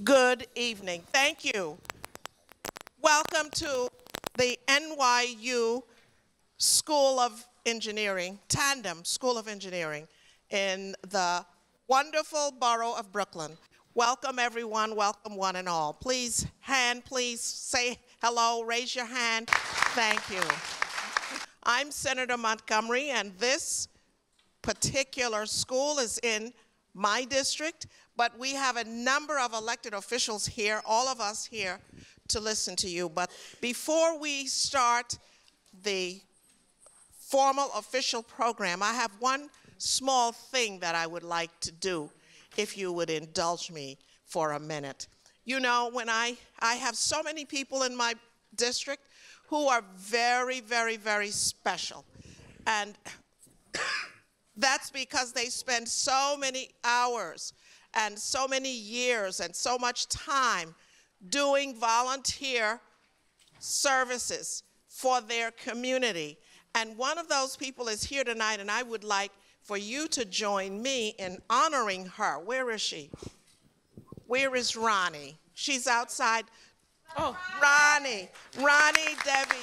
Good evening. Thank you. Welcome to the NYU School of Engineering, Tandon School of Engineering in the wonderful borough of Brooklyn. Welcome everyone, welcome one and all. Please say hello, raise your hand. Thank you. I'm Senator Montgomery, and this particular school is in my district, but we have a number of elected officials here, all of us here, to listen to you. But before we start the formal official program, I have one small thing that I would like to do, if you would indulge me for a minute. You know, when I have so many people in my district who are very, very, very special. And that's because they spend so many hours and so many years and so much time doing volunteer services for their community. And one of those people is here tonight, and I would like for you to join me in honoring her. Where is she? Where is Ronnie? She's outside. Oh, Ronnie Debbie.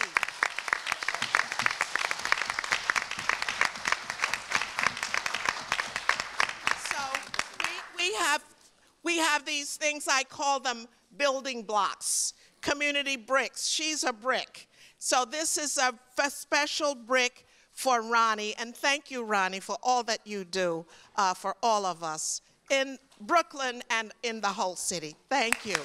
We have these things, I call them building blocks, community bricks. She's a brick. So this is a special brick for Ronnie, and thank you, Ronnie, for all that you do for all of us in Brooklyn and in the whole city. Thank you.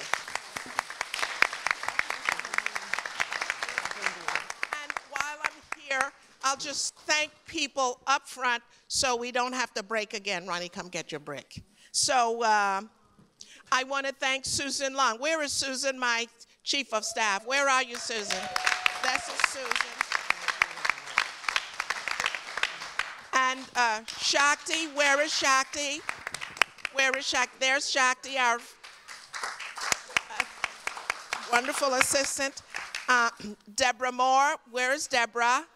And while I'm here, I'll just thank people up front so we don't have to break again. Ronnie, come get your brick. So I want to thank Susan Long. Where is Susan, my chief of staff? Where are you, Susan? This is Susan. And Shakti, where is Shakti? Where is Shakti? There's Shakti, our wonderful assistant. Deborah Moore, where is Deborah?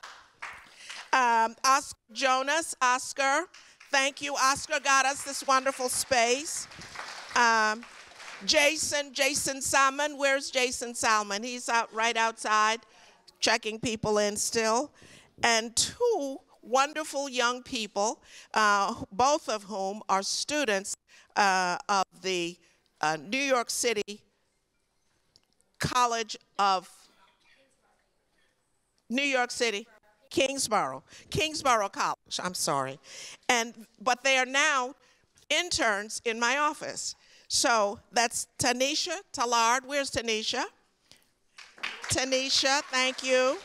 Oscar Jonas, Oscar. Thank you. Oscar got us this wonderful space. Jason Salmon. Where's Jason Salmon? He's right outside checking people in still. And two wonderful young people, both of whom are students of the New York City College of New York City. Kingsborough College, I'm sorry. But they are now interns in my office. So that's Tanisha Tallard. Where's Tanisha? Tanisha, thank you.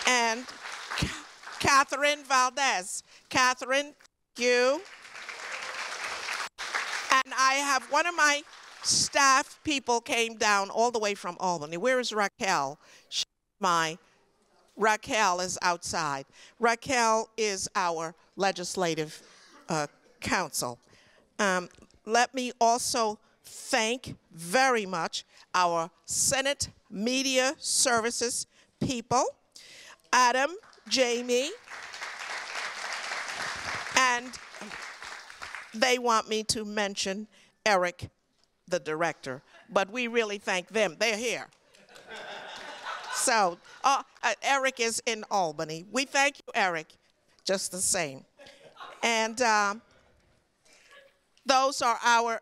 And Catherine Valdez. Catherine, thank you. And I have one of my staff people came down all the way from Albany. Where is Raquel? Raquel is outside. Raquel is our legislative counsel. Let me also thank very much our Senate Media Services people, Adam, Jamie, and they want me to mention Eric, the director, but we really thank them. They're here. So, Eric is in Albany. We thank you, Eric, just the same. And those are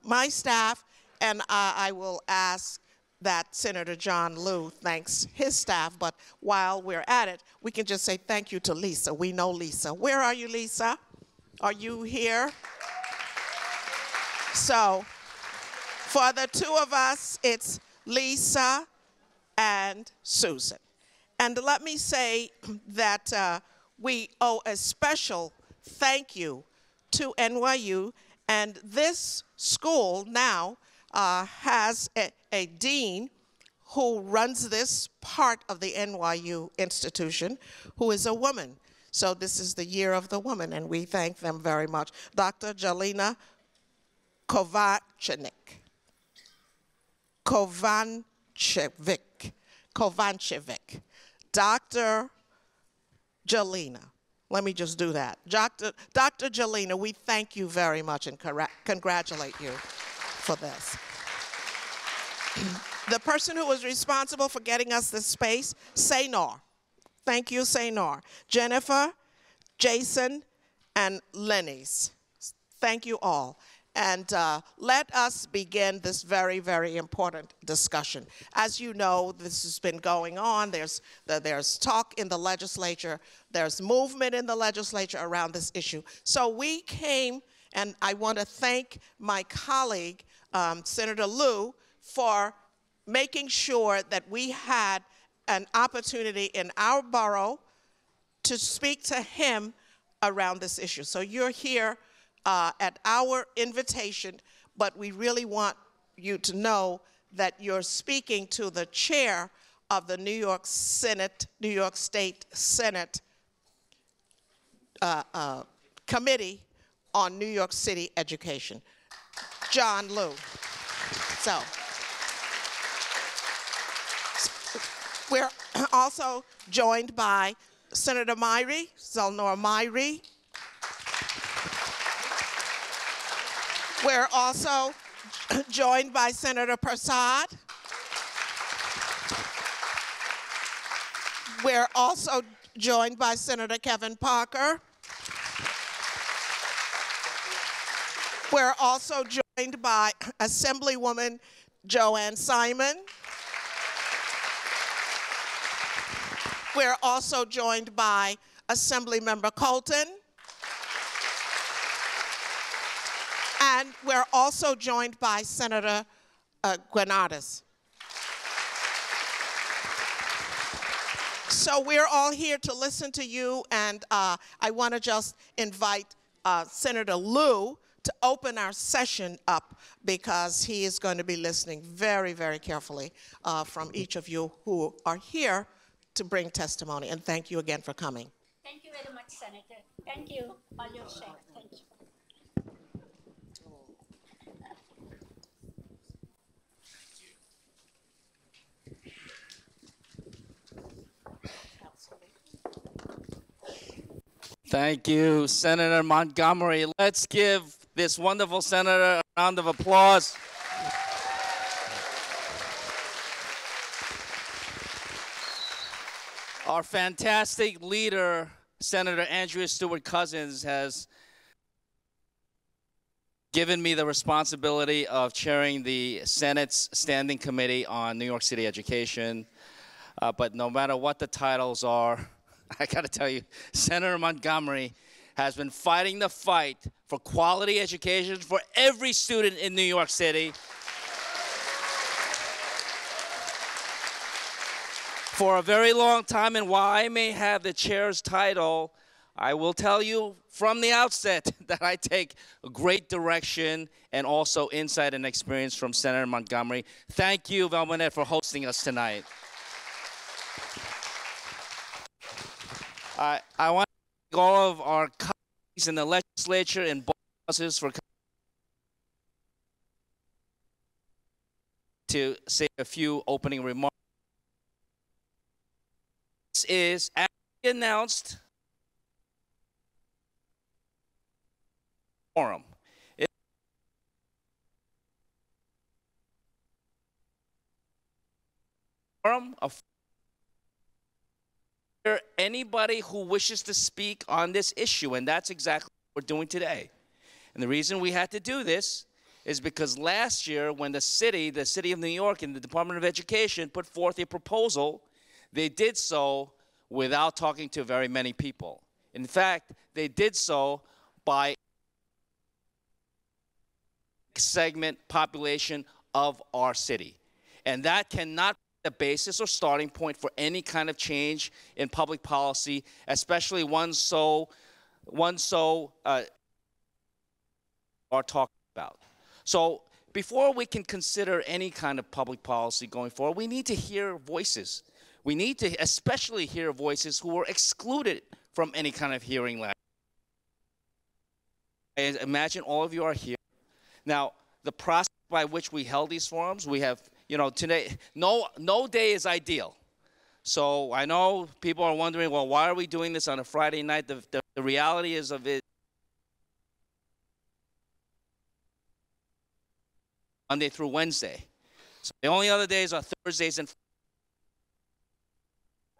my staff, and I will ask that Senator John Liu thanks his staff, but while we're at it, we can just say thank you to Lisa. We know Lisa. Where are you, Lisa? Are you here? So, for the two of us, it's Lisa and Susan. And let me say that we owe a special thank you to NYU, and this school now has a dean who runs this part of the NYU institution, who is a woman. So this is the year of the woman, and we thank them very much. Dr. Jelena Kovancevic. Dr. Jelena, Let me just do that. Dr. Jelena, we thank you very much and congratulate you for this. The person who was responsible for getting us this space, Zellnor. Thank you, Zellnor. Jennifer, Jason, and Lenny's. Thank you all. And let us begin this very, very important discussion. As you know, this has been going on. There's talk in the legislature. There's movement in the legislature around this issue. So we came, and I want to thank my colleague, Senator Liu, for making sure that we had an opportunity in our borough to speak to him around this issue. So you're here at our invitation, but we really want you to know that you're speaking to the chair of the New York State Senate Committee on New York City Education, John Liu. So we're also joined by Senator Myrie, Zellnor Myrie. We're also joined by Senator Persaud. We're also joined by Senator Kevin Parker. We're also joined by Assemblywoman Joanne Simon. We're also joined by Assemblymember Colton. And we're also joined by Senator Gounardes. So we're all here to listen to you, and I want to just invite Senator Liu to open our session up because he is going to be listening very, very carefully from each of you who are here to bring testimony. And thank you again for coming. Thank you very much, Senator. Thank you all your share. Thank you. Thank you, Senator Montgomery. Let's give this wonderful senator a round of applause. Our fantastic leader, Senator Andrea Stewart-Cousins, has given me the responsibility of chairing the Senate's Standing Committee on New York City Education. But no matter what the titles are, I got to tell you, Senator Montgomery has been fighting the fight for quality education for every student in New York City for a very long time. And while I may have the chair's title, I will tell you from the outset that I take great direction and also insight and experience from Senator Montgomery. Thank you, Velmanette, for hosting us tonight. I want to thank all of our colleagues in the legislature and both houses for coming to say a few opening remarks. This is, as we announced, forum. Anybody who wishes to speak on this issue, and that's exactly what we're doing today. And the reason we had to do this is because last year when the city of New York and the Department of Education put forth a proposal, they did so without talking to very many people. In fact, they did so by segment population of our city. And that cannot the basis or starting point for any kind of change in public policy, especially one so are talking about. So before we can consider any kind of public policy going forward, we need to hear voices. We need to especially hear voices who were excluded from any kind of hearing last year. I imagine all of you are here. Now, the process by which we held these forums, we have, you know, today, no day is ideal. So I know people are wondering, well, why are we doing this on a Friday night? The the reality is of it, Monday through Wednesday. So the only other days are Thursdays and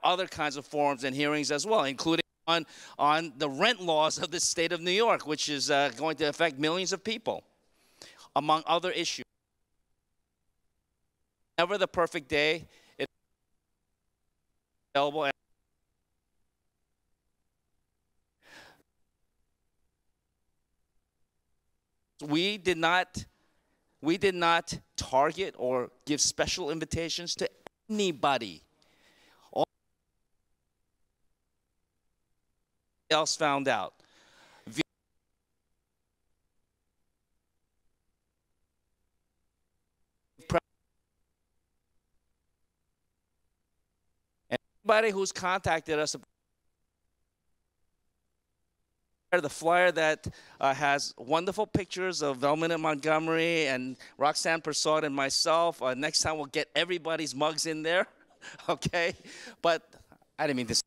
other kinds of forums and hearings as well, including on the rent laws of the state of New York, which is going to affect millions of people, among other issues. Never the perfect day. It's available. We did not target or give special invitations to anybody. All else found out. Anybody who's contacted us, the flyer that has wonderful pictures of Velmanette Montgomery and Roxanne Persaud and myself. Next time we'll get everybody's mugs in there, okay? But I didn't mean this.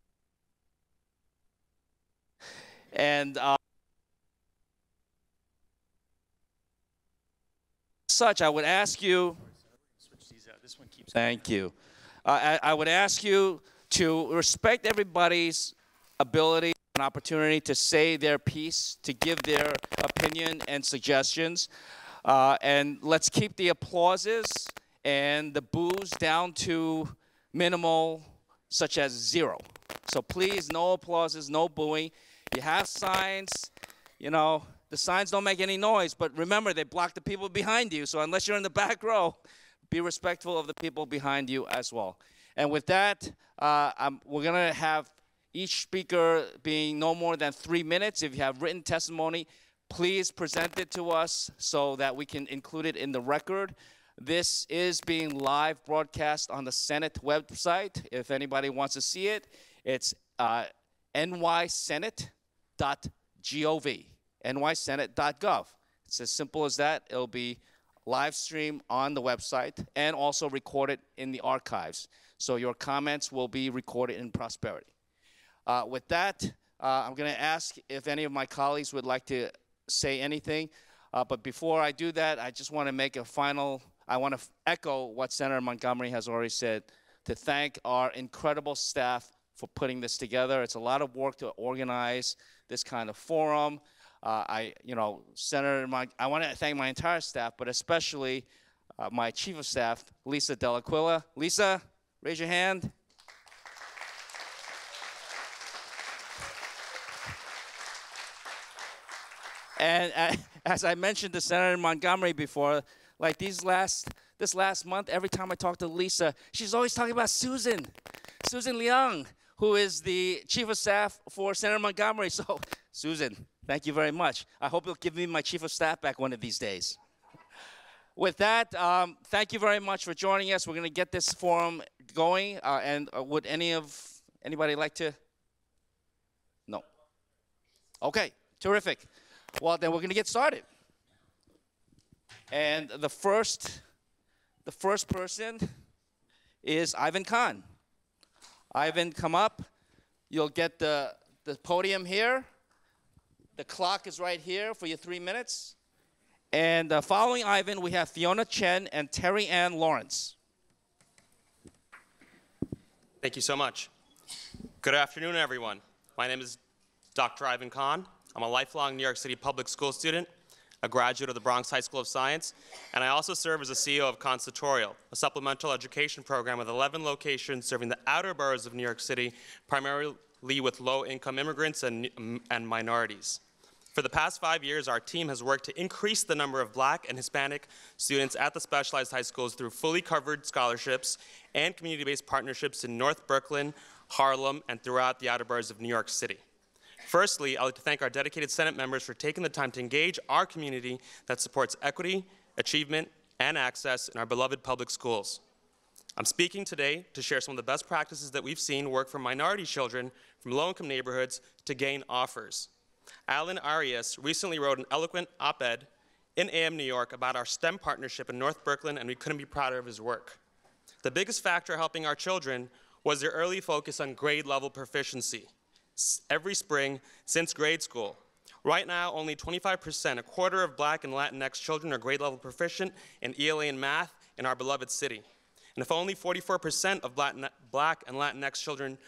And such, I would ask you. Switch these out. This one keeps. Thank you. I would ask you to respect everybody's ability and opportunity to say their piece, to give their opinion and suggestions. And let's keep the applauses and the boos down to minimal, such as 0. So please, no applauses, no booing. You have signs, you know, the signs don't make any noise, but remember, they block the people behind you. So unless you're in the back row, be respectful of the people behind you as well. And with that, we're going to have each speaker being no more than 3 minutes. If you have written testimony, please present it to us so that we can include it in the record. This is being live broadcast on the Senate website. If anybody wants to see it, it's nysenate.gov, nysenate.gov. It's as simple as that. It'll be live streamed on the website and also recorded in the archives. So your comments will be recorded in prosperity. With that, I'm going to ask if any of my colleagues would like to say anything. But before I do that, I just want to make a final, I want to echo what Senator Montgomery has already said, to thank our incredible staff for putting this together. It's a lot of work to organize this kind of forum. Senator, I want to thank my entire staff, but especially my Chief of Staff, Lisa Dell'Aquila. Lisa, raise your hand. And as I mentioned to Senator Montgomery before, like this last month, every time I talk to Lisa, she's always talking about Susan Leung, who is the Chief of Staff for Senator Montgomery. So, Susan, thank you very much. I hope you'll give me my Chief of Staff back one of these days. With that, thank you very much for joining us. We're going to get this forum going. And would anybody like to? No. Okay, terrific. Well, then we're going to get started. And the first person is Ivan Khan. Ivan, come up. You'll get the podium here. The clock is right here for your 3 minutes. And following Ivan, we have Fiona Chen and Terry Ann Lawrence. Thank you so much. Good afternoon, everyone. My name is Dr. Ivan Khan. I'm a lifelong New York City public school student, a graduate of the Bronx High School of Science, and I also serve as the CEO of Consultorial, a supplemental education program with 11 locations serving the outer boroughs of New York City, primarily with low-income immigrants and minorities. For the past 5 years, our team has worked to increase the number of Black and Hispanic students at the specialized high schools through fully covered scholarships and community-based partnerships in North Brooklyn, Harlem, and throughout the outer boroughs of New York City. Firstly, I'd like to thank our dedicated Senate members for taking the time to engage our community that supports equity, achievement, and access in our beloved public schools. I'm speaking today to share some of the best practices that we've seen work for minority children from low-income neighborhoods to gain offers. Alan Arias recently wrote an eloquent op-ed in AM New York about our STEM partnership in North Brooklyn, and we couldn't be prouder of his work. The biggest factor helping our children was their early focus on grade-level proficiency. every spring since grade school. Right now, only 25%, a quarter of Black and Latinx children are grade level proficient in ELA and math in our beloved city. And if only 44% of Black and Latinx children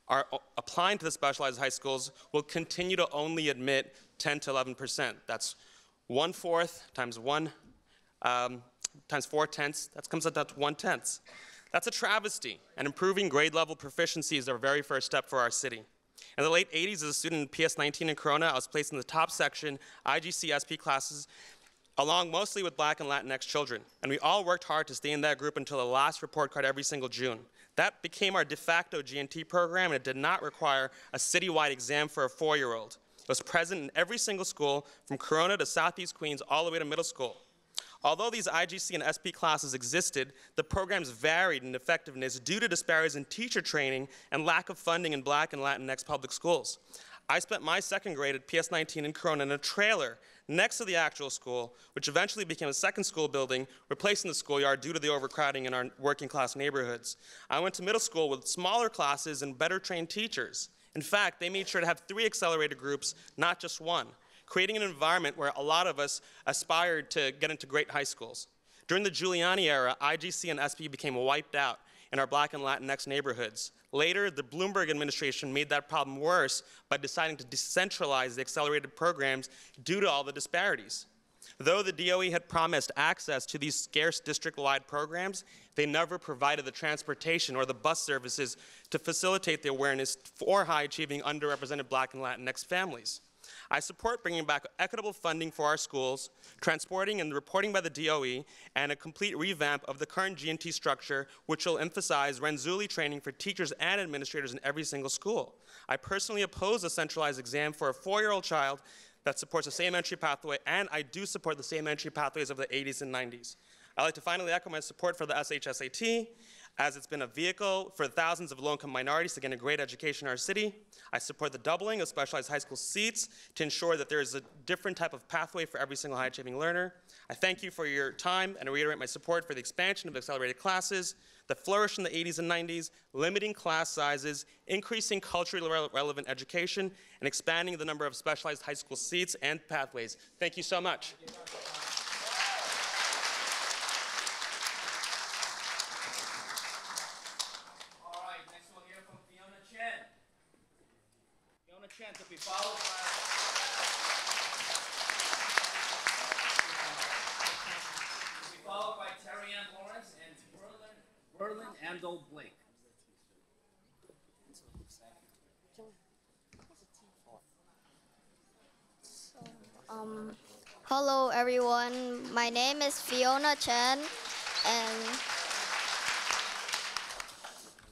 are applying to the specialized high schools, we'll continue to only admit 10 to 11%. That's 1/4 times 4/10, that comes out to 1/10. That's a travesty, and improving grade level proficiency is our very first step for our city. In the late 80s, as a student in PS19 in Corona, I was placed in the top section IGC SP classes, along mostly with Black and Latinx children. And we all worked hard to stay in that group until the last report card every single June. That became our de facto GNT program, and it did not require a citywide exam for a 4-year-old. It was present in every single school, from Corona to Southeast Queens, all the way to middle school. Although these IGC and SP classes existed, the programs varied in effectiveness due to disparities in teacher training and lack of funding in Black and Latinx public schools. I spent my second grade at PS19 in Corona in a trailer next to the actual school, which eventually became a second school building, replacing the schoolyard due to the overcrowding in our working class neighborhoods. I went to middle school with smaller classes and better trained teachers. In fact, they made sure to have 3 accelerated groups, not just 1, creating an environment where a lot of us aspired to get into great high schools. During the Giuliani era, IGC and SP became wiped out in our Black and Latinx neighborhoods. Later, the Bloomberg administration made that problem worse by deciding to decentralize the accelerated programs due to all the disparities. Though the DOE had promised access to these scarce district-wide programs, they never provided the transportation or the bus services to facilitate the awareness for high-achieving, underrepresented Black and Latinx families. I support bringing back equitable funding for our schools, transporting and reporting by the DOE, and a complete revamp of the current GNT structure, which will emphasize Renzulli training for teachers and administrators in every single school. I personally oppose a centralized exam for a 4-year-old child that supports the same entry pathway, and I do support the same entry pathways of the 80s and 90s. I'd like to finally echo my support for the SHSAT, as it's been a vehicle for thousands of low-income minorities to get a great education in our city. I support the doubling of specialized high school seats to ensure that there is a different type of pathway for every single high-achieving learner. I thank you for your time and reiterate my support for the expansion of accelerated classes that flourished in the 80s and 90s, limiting class sizes, increasing culturally relevant education, and expanding the number of specialized high school seats and pathways. Thank you so much. To be followed by Terry Ann Lawrence and Berlin Andol Blake. Hello everyone, my name is Fiona Chen, and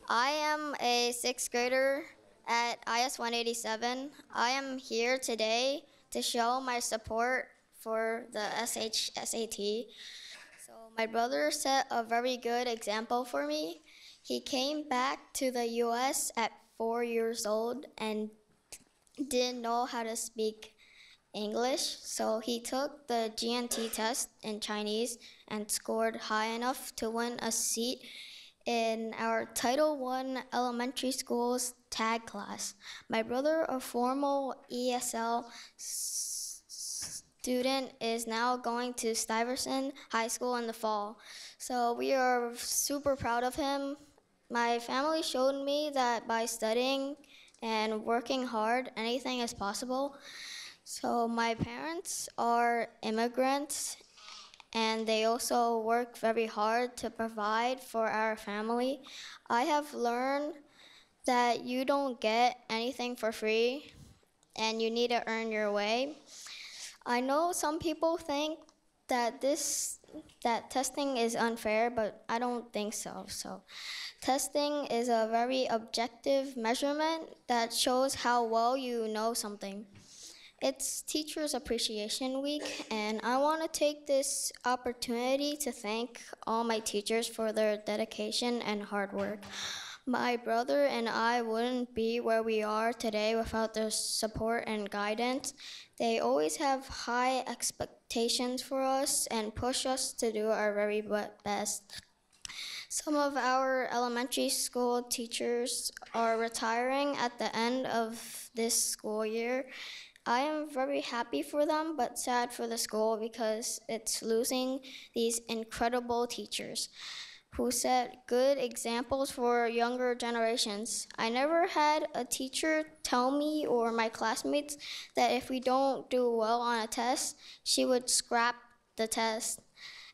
I am a 6th grader at IS 187. I am here today to show my support for the SHSAT. So my brother set a very good example for me. He came back to the US at 4 years old and didn't know how to speak English, so he took the GNT test in Chinese and scored high enough to win a seat in our Title I elementary school's tag class. My brother, a formal ESL student, is now going to Stuyvesant High School in the fall. So we are super proud of him. My family showed me that by studying and working hard, anything is possible. So my parents are immigrants, and they also work very hard to provide for our family. I have learned that you don't get anything for free, and you need to earn your way. I know some people think that testing is unfair, but I don't think so. So testing is a very objective measurement that shows how well you know something. It's Teachers Appreciation Week, and I want to take this opportunity to thank all my teachers for their dedication and hard work. My brother and I wouldn't be where we are today without their support and guidance. They always have high expectations for us and push us to do our very best. Some of our elementary school teachers are retiring at the end of this school year. I am very happy for them, but sad for the school because it's losing these incredible teachers who set good examples for younger generations. I never had a teacher tell me or my classmates that if we don't do well on a test, she would scrap the test.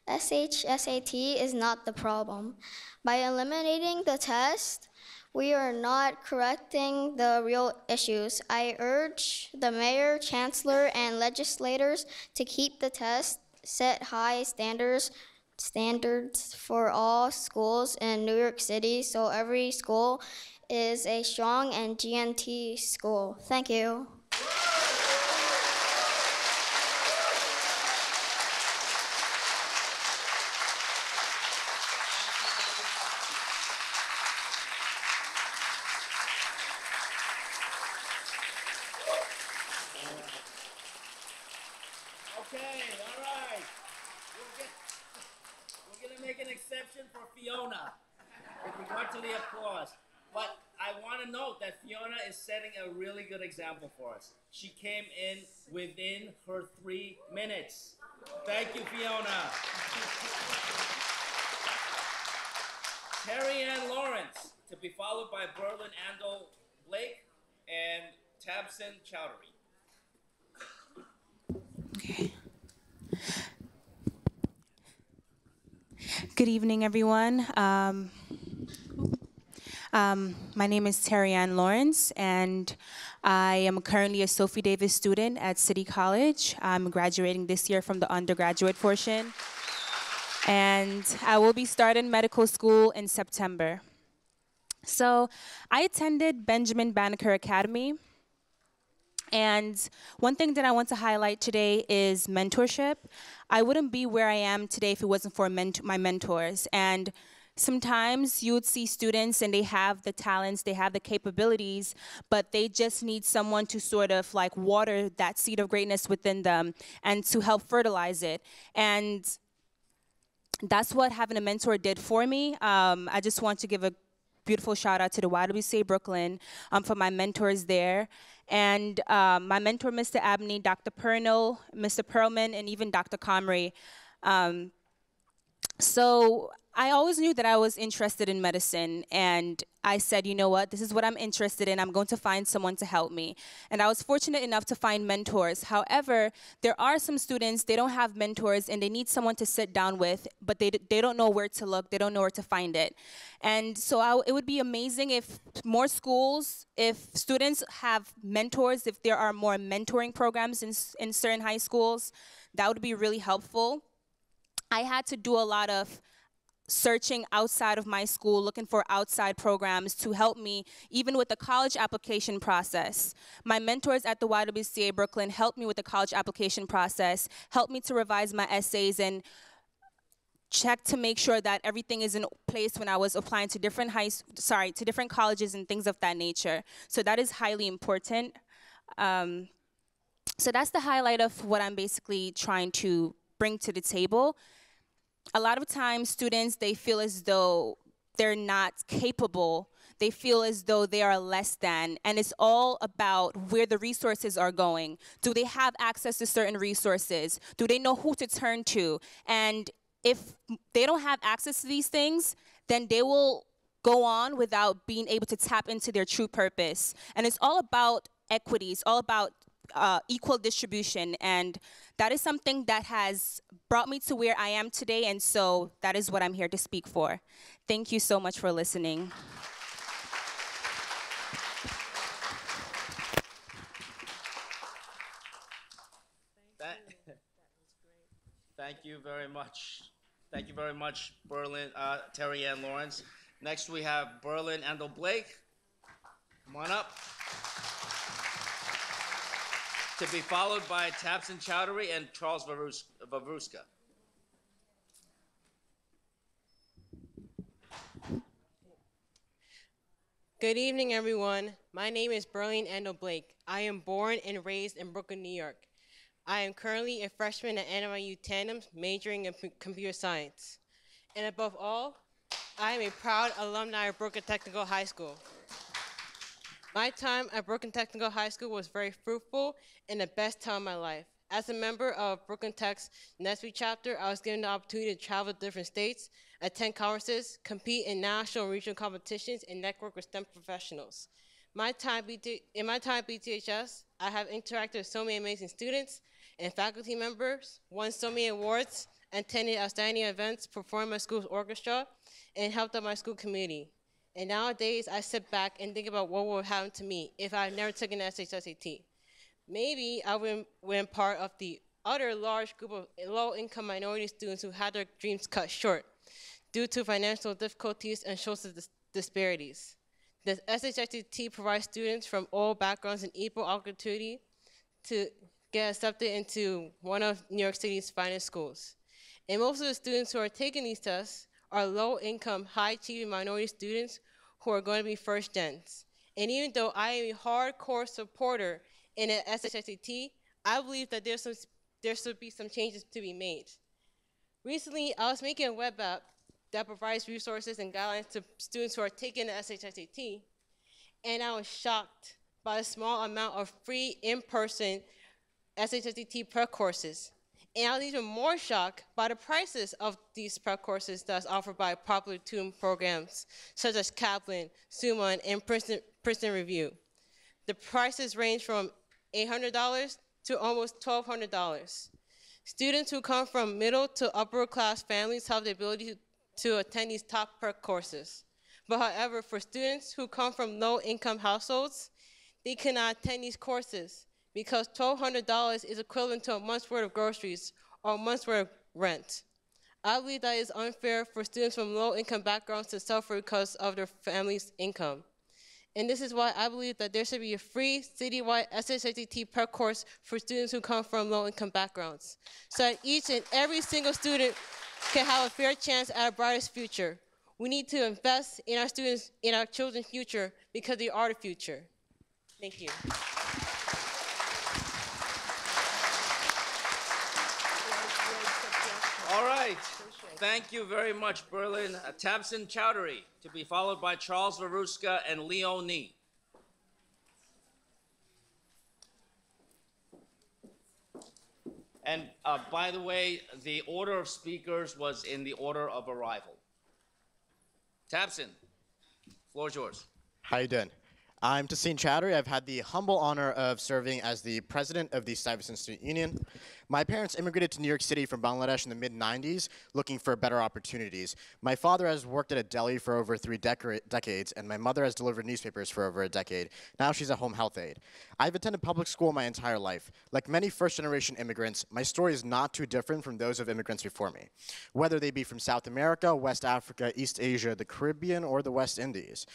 SAT is not the problem. By eliminating the test, we are not correcting the real issues. I urge the mayor, chancellor, and legislators to keep the test, set high standards for all schools in New York City so every school is a strong and GNT school. Thank you. Okay, all right. We're going to make an exception for Fiona with regard to the applause. But I want to note that Fiona is setting a really good example for us. She came in within her 3 minutes. Thank you, Fiona. Terry Ann Lawrence, to be followed by Berlin Andel Blake and Tabson Chowdhury. Okay. Good evening, everyone. My name is Terry Ann Lawrence, and I am currently a Sophie Davis student at City College. I'm graduating this year from the undergraduate portion, and I will be starting medical school in September. So I attended Benjamin Banneker Academy, and one thing that I want to highlight today is mentorship. I wouldn't be where I am today if it wasn't for my mentors. And sometimes you would see students and they have the talents, they have the capabilities, but they just need someone to sort of like water that seed of greatness within them and to help fertilize it. And that's what having a mentor did for me. I just want to give a beautiful shout out to the YWCA Brooklyn for my mentors there. And my mentor, Mr. Abney, Dr. Pernell, Mr. Perlman, and even Dr. Comrie. So I always knew that I was interested in medicine, and I said, you know what, this is what I'm interested in. I'm going to find someone to help me. And I was fortunate enough to find mentors. However, there are some students, they don't have mentors, and they need someone to sit down with, but they don't know where to look, they don't know where to find it. And so it would be amazing if more schools, if students have mentors, if there are more mentoring programs in certain high schools, that would be really helpful. I had to do a lot of searching outside of my school, looking for outside programs to help me, even with the college application process. My mentors at the YWCA Brooklyn helped me with the college application process, helped me to revise my essays and check to make sure that everything is in place when I was applying to different different colleges and things of that nature. So that is highly important. So that's the highlight of what I'm basically trying to bring to the table. A lot of times students, they feel as though they're not capable. They feel as though they are less than, and it's all about where the resources are going. Do they have access to certain resources? Do they know who to turn to? And if they don't have access to these things, then they will go on without being able to tap into their true purpose. And it's all about equity. It's all about equal distribution, and that is something that has brought me to where I am today, and so that is what I'm here to speak for. Thank you so much for listening. Thank you very much. Thank you very much, Terry Ann Lawrence. Next we have Berlin Andel Blake. Come on up. To be followed by Tabson Chowdhury and Charles Vavruska. Good evening, everyone. My name is Berlin Andel Blake. I am born and raised in Brooklyn, New York. I am currently a freshman at NYU Tandon, majoring in computer science. And above all, I am a proud alumni of Brooklyn Technical High School. My time at Brooklyn Technical High School was very fruitful and the best time of my life. As a member of Brooklyn Tech's NYU chapter, I was given the opportunity to travel to different states, attend conferences, compete in national and regional competitions, and network with STEM professionals. In my time at BTHS, I have interacted with so many amazing students and faculty members, won so many awards, attended outstanding events, performed my school's orchestra, and helped out my school community. And nowadays, I sit back and think about what would happen to me if I had never taken the SHSAT. Maybe I would have been part of the other large group of low-income minority students who had their dreams cut short due to financial difficulties and social disparities. The SHSAT provides students from all backgrounds an equal opportunity to get accepted into one of New York City's finest schools. And most of the students who are taking these tests are low-income, high-achieving minority students who are going to be first gens. And even though I am a hardcore supporter in the SHSAT, I believe that there should be some changes to be made. Recently, I was making a web app that provides resources and guidelines to students who are taking the SHSAT, and I was shocked by the small amount of free in-person SHSAT prep courses. And I was even more shocked by the prices of these prep courses that's offered by popular tutoring programs such as Kaplan, Summa, and Princeton Review. The prices range from $800 to almost $1,200. Students who come from middle to upper class families have the ability to attend these top prep courses. But however, for students who come from low income households, they cannot attend these courses because $1,200 is equivalent to a month's worth of groceries or a month's worth of rent. I believe that it is unfair for students from low-income backgrounds to suffer because of their family's income. And this is why I believe that there should be a free citywide SHSAT prep course for students who come from low-income backgrounds, so that each and every single student can have a fair chance at a brightest future. We need to invest in our students, in our children's future, because they are the future. Thank you. All right. Thank you very much, Berlin. Tamsin Chowdhury, to be followed by Charles Veruska and Leo Nee. And by the way, the order of speakers was in the order of arrival. Tamsin, floor is yours. How you doing? I'm Tahsin Chowdhury. I've had the humble honor of serving as the president of the Stuyvesant Student Union. My parents immigrated to New York City from Bangladesh in the mid-90s, looking for better opportunities. My father has worked at a deli for over 3 decades, and my mother has delivered newspapers for over a decade. Now she's a home health aide. I've attended public school my entire life. Like many first-generation immigrants, my story is not too different from those of immigrants before me, whether they be from South America, West Africa, East Asia, the Caribbean, or the West Indies.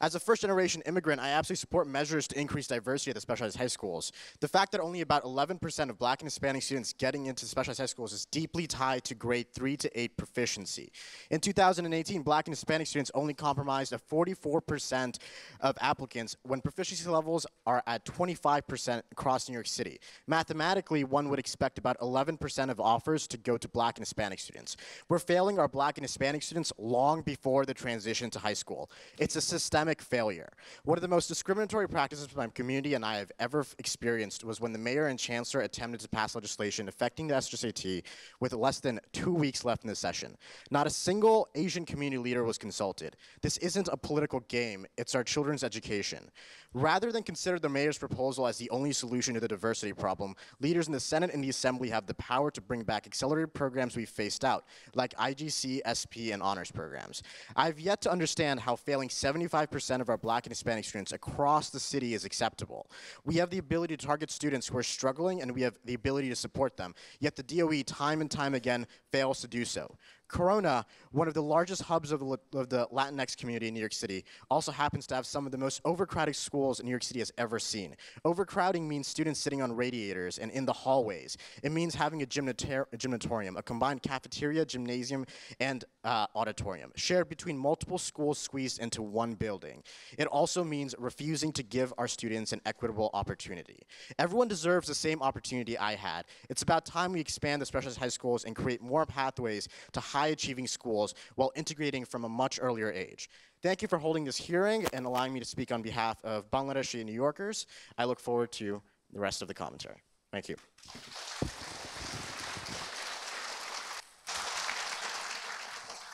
As a first-generation immigrant, I absolutely support measures to increase diversity at the specialized high schools. The fact that only about 11% of Black and Hispanic students getting into specialized high schools is deeply tied to grade 3 to 8 proficiency. In 2018, Black and Hispanic students only comprised of 44% of applicants when proficiency levels are at 25% across New York City. Mathematically, one would expect about 11% of offers to go to Black and Hispanic students. We're failing our Black and Hispanic students long before the transition to high school. It's a systemic failure. One of the most discriminatory practices my community and I have ever experienced was when the mayor and chancellor attempted to pass legislation affecting the SHSAT with less than 2 weeks left in the session. Not a single Asian community leader was consulted. This isn't a political game, it's our children's education. Rather than consider the mayor's proposal as the only solution to the diversity problem, leaders in the Senate and the Assembly have the power to bring back accelerated programs we've phased out, like IGC, SP, and honors programs. I've yet to understand how failing 75% of our Black and Hispanic students across the city is acceptable. We have the ability to target students who are struggling, and we have the ability to support them, yet the DOE time and time again fails to do so. Corona, one of the largest hubs of the Latinx community in New York City, also happens to have some of the most overcrowded schools New York City has ever seen. Overcrowding means students sitting on radiators and in the hallways. It means having a gymnatorium, a combined cafeteria, gymnasium, and auditorium, shared between multiple schools squeezed into one building. It also means refusing to give our students an equitable opportunity. Everyone deserves the same opportunity I had. It's about time we expand the specialized high schools and create more pathways to high high-achieving schools while integrating from a much earlier age. Thank you for holding this hearing and allowing me to speak on behalf of Bangladeshi New Yorkers. I look forward to the rest of the commentary. Thank you.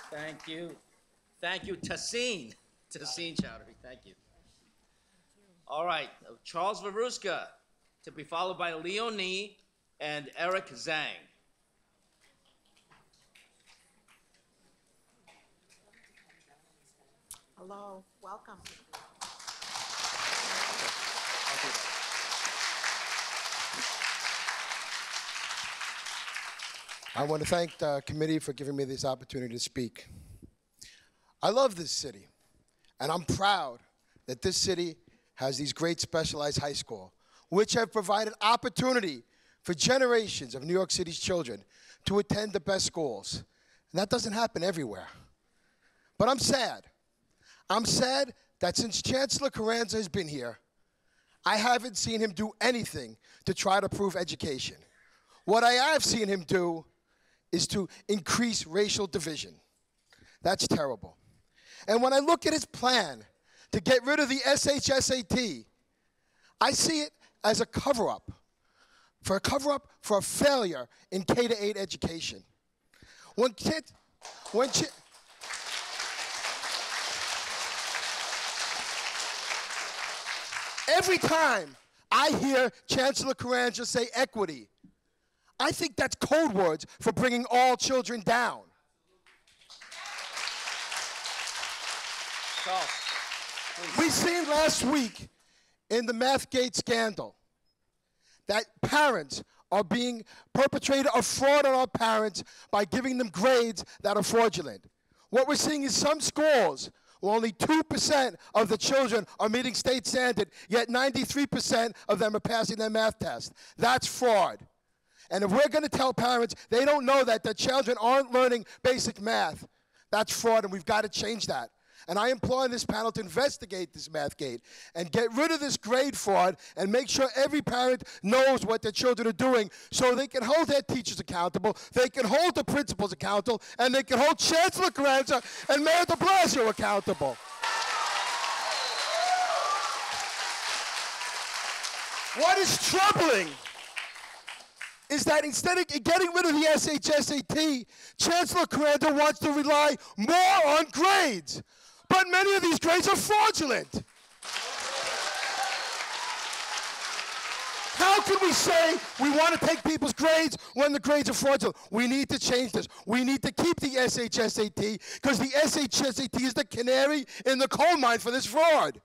Thank you. Thank you, Tahseen Chowdhury. Thank you. All right, Charles Veruska, to be followed by Leonie and Eric Zhang. Hello, welcome. I want to thank the committee for giving me this opportunity to speak. I love this city, and I'm proud that this city has these great specialized high schools, which have provided opportunity for generations of New York City's children to attend the best schools. And that doesn't happen everywhere. But I'm sad. I'm sad that since Chancellor Carranza has been here, I haven't seen him do anything to try to improve education. What I have seen him do is to increase racial division. That's terrible. And when I look at his plan to get rid of the SHSAT, I see it as a cover-up for a failure in K-8 education. Every time I hear Chancellor Carranza say equity, I think that's code words for bringing all children down. We seen last week in the Mathgate scandal that parents are being perpetrated a fraud on our parents by giving them grades that are fraudulent. What we're seeing is some schools where only 2% of the children are meeting state standard, yet 93% of them are passing their math test. That's fraud. And if we're going to tell parents they don't know that their children aren't learning basic math, that's fraud, and we've got to change that. And I implore this panel to investigate this Mathgate and get rid of this grade fraud and make sure every parent knows what their children are doing so they can hold their teachers accountable, they can hold the principals accountable, and they can hold Chancellor Carranza and Mayor de Blasio accountable. What is troubling is that instead of getting rid of the SHSAT, Chancellor Carranza wants to rely more on grades. But many of these grades are fraudulent. How can we say we want to take people's grades when the grades are fraudulent? We need to change this. We need to keep the SHSAT because the SHSAT is the canary in the coal mine for this fraud.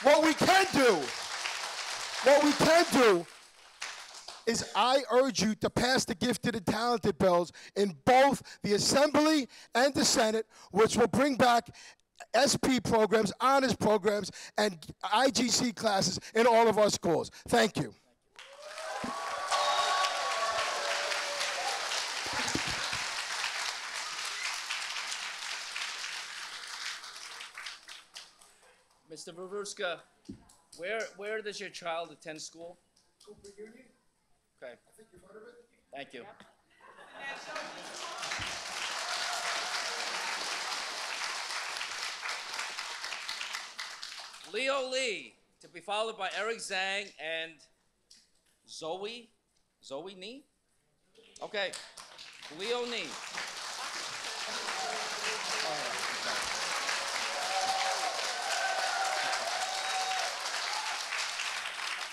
What we can do is I urge you to pass the gifted and talented bills in both the Assembly and the Senate, which will bring back SP programs, honors programs, and IGC classes in all of our schools. Thank you. Mr. Veruska, where does your child attend school? Cooper Union. Okay. I think you've heard of it. Thank you. Yep. Leo Lee, to be followed by Eric Zhang and Zoe Nee? Okay. Leo Nee.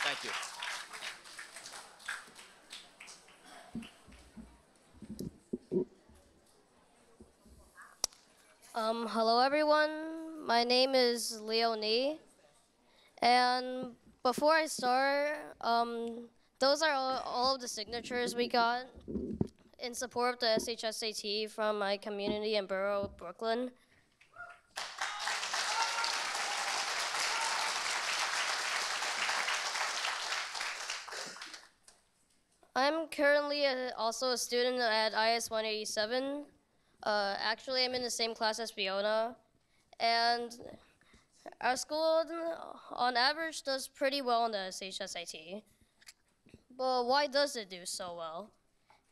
Thank you. Hello everyone, my name is Leonie, and before I start, those are all of the signatures we got in support of the SHSAT from my community and borough of Brooklyn. I'm currently also a student at IS 187. Actually, I'm in the same class as Fiona, and our school, on average, does pretty well on the SHSAT. But why does it do so well?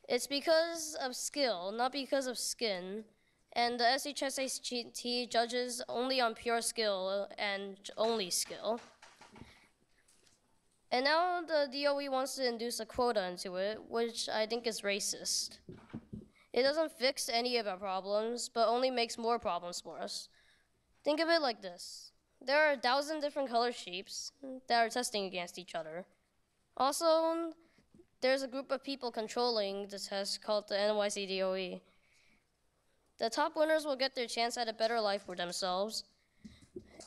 It's because of skill, not because of skin. And the SHSAT judges only on pure skill and only skill. And now the DOE wants to induce a quota into it, which I think is racist. It doesn't fix any of our problems, but only makes more problems for us. Think of it like this. There are 1,000 different color sheeps that are testing against each other. Also, there's a group of people controlling the test called the NYC DOE. The top winners will get their chance at a better life for themselves.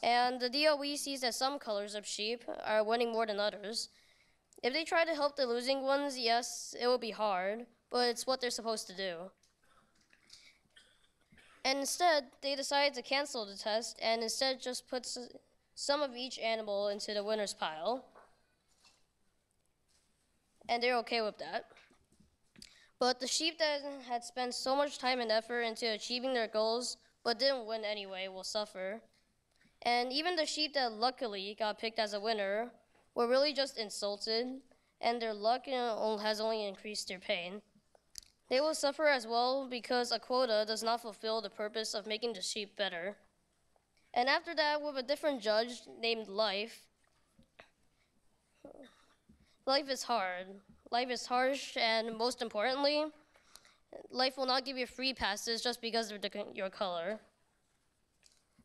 And the DOE sees that some colors of sheep are winning more than others. If they try to help the losing ones, yes, it will be hard, but it's what they're supposed to do. And instead, they decide to cancel the test and instead just put some of each animal into the winner's pile. And they're okay with that. But the sheep that had spent so much time and effort into achieving their goals but didn't win anyway will suffer. And even the sheep that luckily got picked as a winner were really just insulted, and their luck has only increased their pain. They will suffer as well because a quota does not fulfill the purpose of making the sheep better. And after that, with a different judge named Life, life is hard. Life is harsh, and most importantly, life will not give you free passes just because of your color.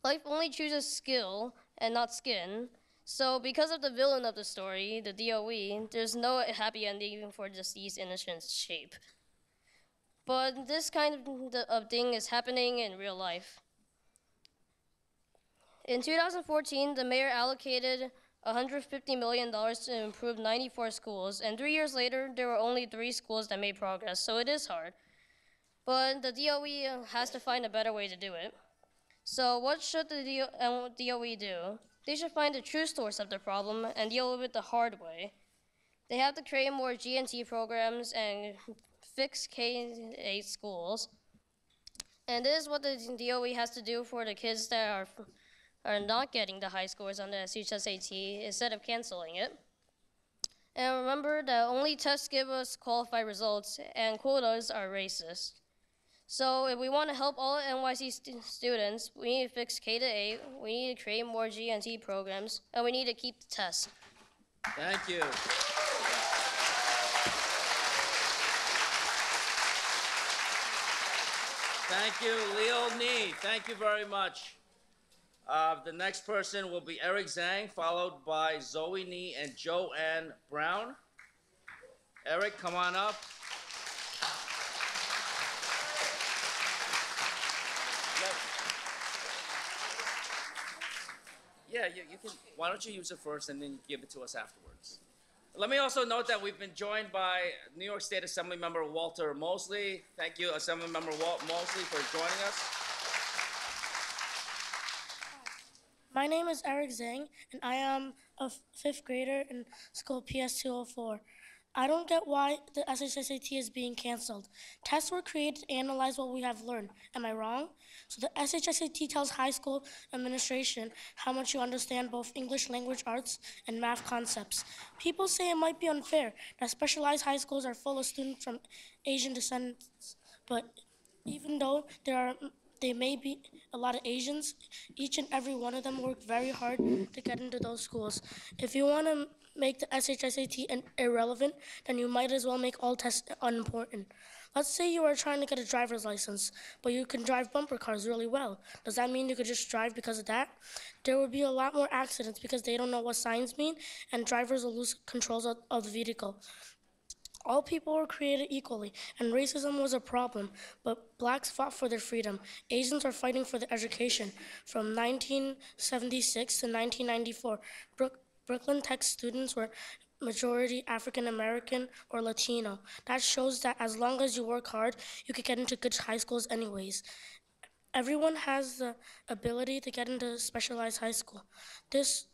Life only chooses skill and not skin. So because of the villain of the story, the DOE, there's no happy ending for these innocent sheep. But this kind of thing is happening in real life. In 2014, the mayor allocated $150 million to improve 94 schools, and 3 years later, there were only 3 schools that made progress, so it is hard. But the DOE has to find a better way to do it. So what should the DOE do? They should find the true source of the problem and deal with it the hard way. They have to create more G&T programs and fix K-8 schools. And this is what the DOE has to do for the kids that are not getting the high scores on the SHSAT instead of canceling it. And remember that only tests give us qualified results, and quotas are racist. So if we want to help all NYC students, we need to fix K-8, we need to create more G&T programs, and we need to keep the test. Thank you. Thank you, Leo Nee. Thank you very much. The next person will be Eric Zhang, followed by Zoe Nee and Joanne Brown. Eric, come on up. Yeah, you can. Why don't you use it first and then give it to us afterwards? Let me also note that we've been joined by New York State Assemblymember Walter Mosley. Thank you, Assemblymember Mosley, for joining us. My name is Eric Zhang, and I am a 5th grader in school PS 204. I don't get why the SHSAT is being canceled. Tests were created to analyze what we have learned. Am I wrong? So the SHSAT tells high school administration how much you understand both English language arts and math concepts. People say it might be unfair that specialized high schools are full of students from Asian descendants, but even though there may be a lot of Asians, each and every one of them work very hard to get into those schools. If you want to make the SHSAT irrelevant, then you might as well make all tests unimportant. Let's say you are trying to get a driver's license, but you can drive bumper cars really well. Does that mean you could just drive because of that? There would be a lot more accidents because they don't know what signs mean, and drivers will lose controls of the vehicle. All people were created equally, and racism was a problem, but blacks fought for their freedom. Asians are fighting for their education. From 1976 to 1994, Brooklyn Tech students were majority African American or Latino. That shows that as long as you work hard, you could get into good high schools anyways. Everyone has the ability to get into specialized high school. This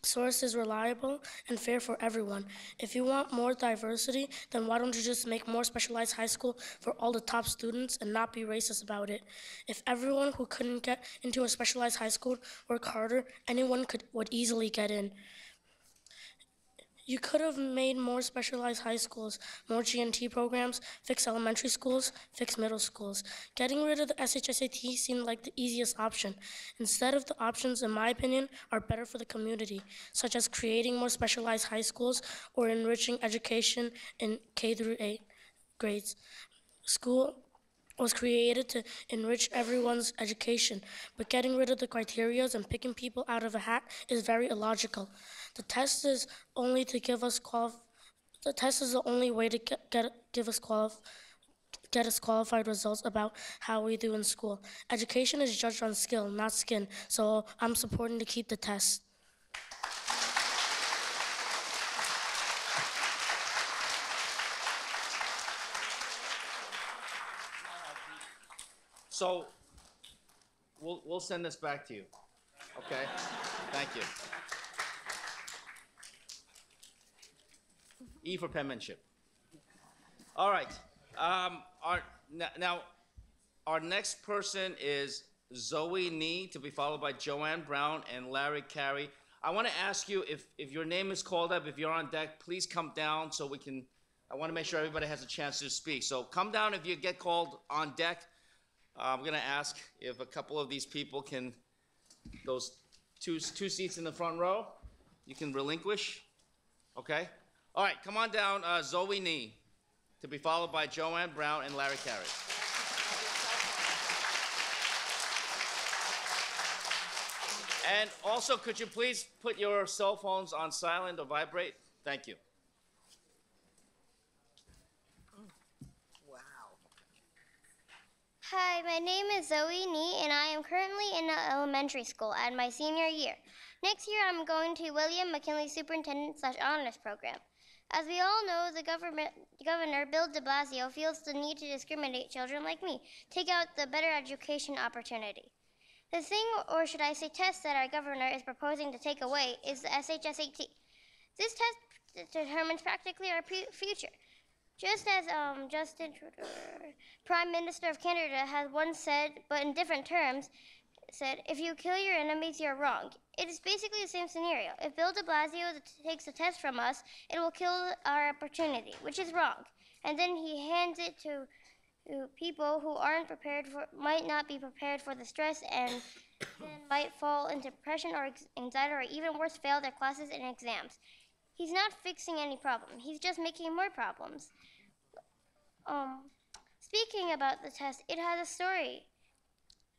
source is reliable and fair for everyone. If you want more diversity, then why don't you just make more specialized high school for all the top students and not be racist about it? If everyone who couldn't get into a specialized high school worked harder, anyone would easily get in. You could have made more specialized high schools, more GNT programs, fix elementary schools, fix middle schools. Getting rid of the SHSAT seemed like the easiest option. Instead of the options, in my opinion, are better for the community, such as creating more specialized high schools or enriching education in K through 8 grades. School was created to enrich everyone's education, but getting rid of the criterias and picking people out of a hat is very illogical. The test is only to give us the test is the only way to get us qualified results about how we do in school. Education is judged on skill, not skin, so I'm supporting to keep the test. So we'll send this back to you. Okay? Thank you. E for penmanship. All right. Now, our next person is Zoe Nee, to be followed by Joanne Brown and Larry Carey. I want to ask you, if your name is called up, if you're on deck, please come down so we can, I want to make sure everybody has a chance to speak. So come down if you get called on deck. I'm going to ask if a couple of these people can, those two seats in the front row, you can relinquish. Okay? All right, come on down, Zoe Nee, to be followed by Joanne Brown and Larry Carey. And also, could you please put your cell phones on silent or vibrate? Thank you. Hi, my name is Zoe Nee, and I am currently in elementary school at my senior year. Next year, I'm going to William McKinley Superintendent/Honors Program. As we all know, the Governor, Bill de Blasio, feels the need to discriminate children like me, take out the better education opportunity. The thing, or should I say test, that our governor is proposing to take away is the SHSAT. This test determines practically our future. Just as Justin Trudeau, Prime Minister of Canada, has once said, but in different terms, said, if you kill your enemies, you're wrong. It is basically the same scenario. If Bill de Blasio takes the test from us, it will kill our opportunity, which is wrong. And then he hands it to people who might not be prepared for the stress, and then might fall into depression or anxiety, or even worse, fail their classes and exams. He's not fixing any problem. He's just making more problems. Speaking about the test, it has a story.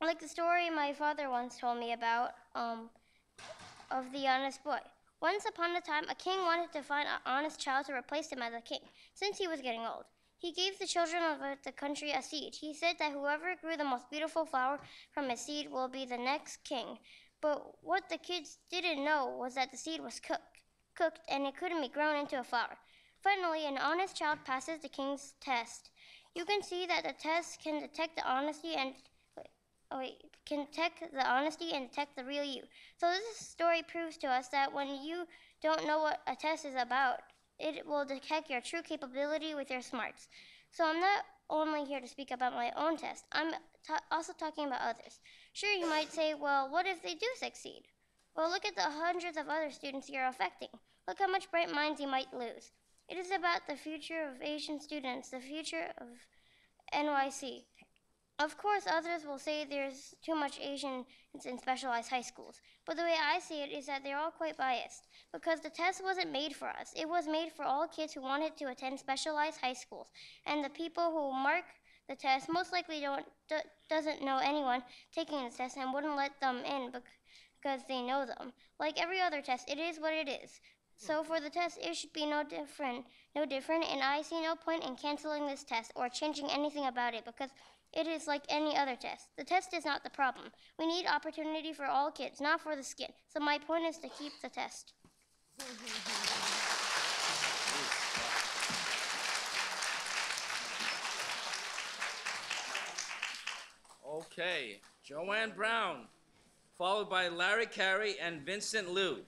Like the story my father once told me about of the honest boy. Once upon a time, a king wanted to find an honest child to replace him as a king, since he was getting old. He gave the children of the country a seed. He said that whoever grew the most beautiful flower from his seed will be the next king. But what the kids didn't know was that the seed was cooked, and it couldn't be grown into a flower. Finally, an honest child passes the king's test. You can see that the test can detect the honesty and detect the real you. So this story proves to us that when you don't know what a test is about, it will detect your true capability with your smarts. So I'm not only here to speak about my own test, I'm also talking about others. Sure, you might say, well, what if they do succeed? Well, look at the hundreds of other students you're affecting. Look how much bright minds you might lose. It is about the future of Asian students, the future of NYC. Of course, others will say there's too much Asians in specialized high schools, but the way I see it is that they're all quite biased, because the test wasn't made for us. It was made for all kids who wanted to attend specialized high schools, and the people who mark the test most likely doesn't know anyone taking the test and wouldn't let them in because they know them. Like every other test, it is what it is. So for the test, it should be no different, and I see no point in canceling this test or changing anything about it, because it is like any other test. The test is not the problem. We need opportunity for all kids, not for the skin. So my point is to keep the test. Okay, Joanne Brown, followed by Larry Carey and Vincent Liu.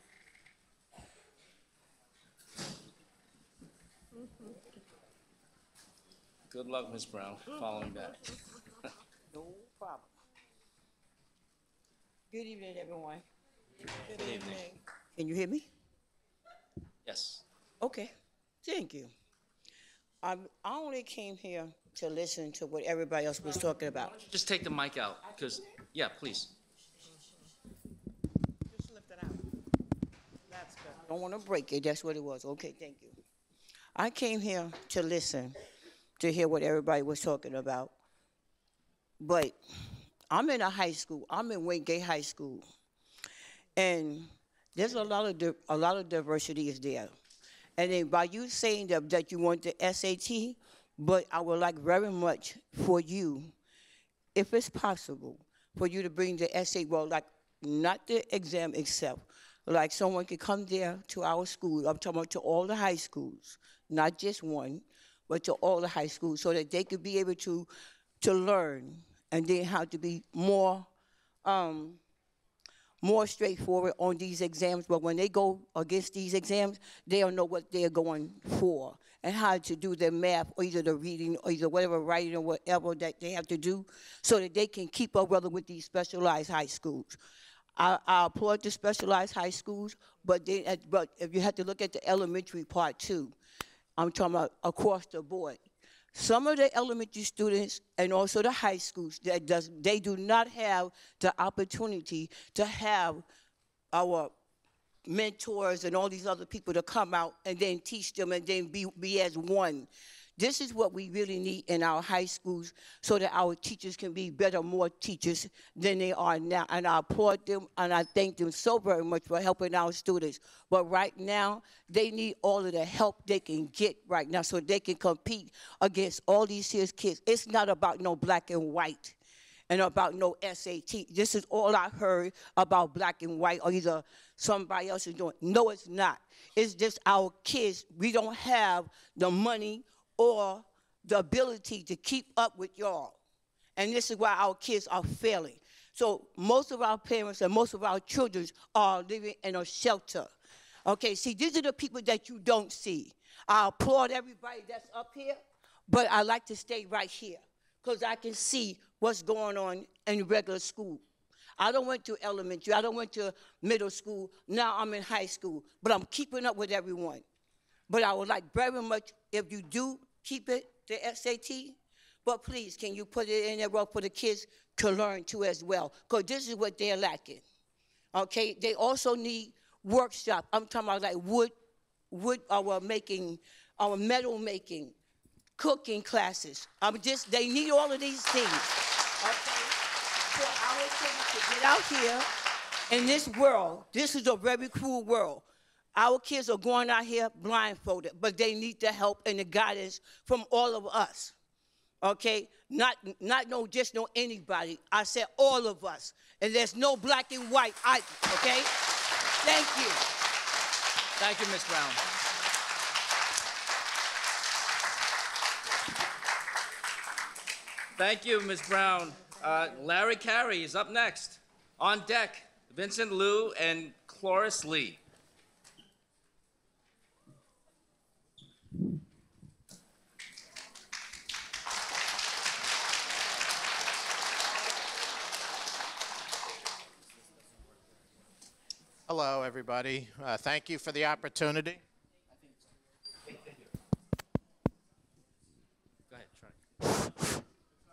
Good luck, Ms. Brown, following that. No problem. Good evening, everyone. Good evening. Can you hear me? Yes. Okay, thank you. I only came here to listen to what everybody else was talking about. Just take the mic out, because, yeah, please. Just lift it out. That's good. I don't want to break it. That's what it was. Okay, thank you. I came here to listen, to hear what everybody was talking about. But I'm in a high school. I'm in Wingate High School. And there's a lot of diversity is there. And then by you saying that you want the SAT, but I would like very much for you, if it's possible, for you to bring the essay, well, like not the exam itself, like someone could come there to our school, I'm talking about to all the high schools, not just one, but to all the high schools, so that they could be able to learn and then how to be more straightforward on these exams. But when they go against these exams, they'll know what they're going for and how to do their math, or either the reading, or either whatever writing, or whatever that they have to do, so that they can keep up rather with these specialized high schools. I applaud the specialized high schools, but if you have to look at the elementary part too, I'm talking about across the board. Some of the elementary students and also the high schools, they do not have the opportunity to have our mentors and all these other people to come out and then teach them and then be as one. This is what we really need in our high schools, so that our teachers can be better, more teachers than they are now. And I applaud them and I thank them so very much for helping our students. But right now, they need all of the help they can get right now so they can compete against all these kids. It's not about no black and white and about no SAT. This is all I heard about black and white, or either somebody else is doing. No, it's not. It's just our kids. We don't have the money or the ability to keep up with y'all. And this is why our kids are failing. So most of our parents and most of our children are living in a shelter. Okay, see, these are the people that you don't see. I applaud everybody that's up here, but I like to stay right here because I can see what's going on in regular school. I don't went to elementary, I don't went to middle school, now I'm in high school, but I'm keeping up with everyone. But I would like very much, if you do keep it, the SAT, but please, can you put it in there for the kids to learn too as well? Because this is what they're lacking. Okay, they also need workshop. I'm talking about like wood making, our metal making, cooking classes. They need all of these things. Okay, for our kids to get out here in this world. This is a very cruel world. Our kids are going out here blindfolded, but they need the help and the guidance from all of us, okay? Not just anybody. I said all of us, and there's no black and white either, okay? Thank you. Thank you, Ms. Brown. Thank you, Ms. Brown. Larry Carey is up next. On deck, Vincent Liu and Cloris Lee. Hello, everybody. Thank you for the opportunity. Go ahead, try.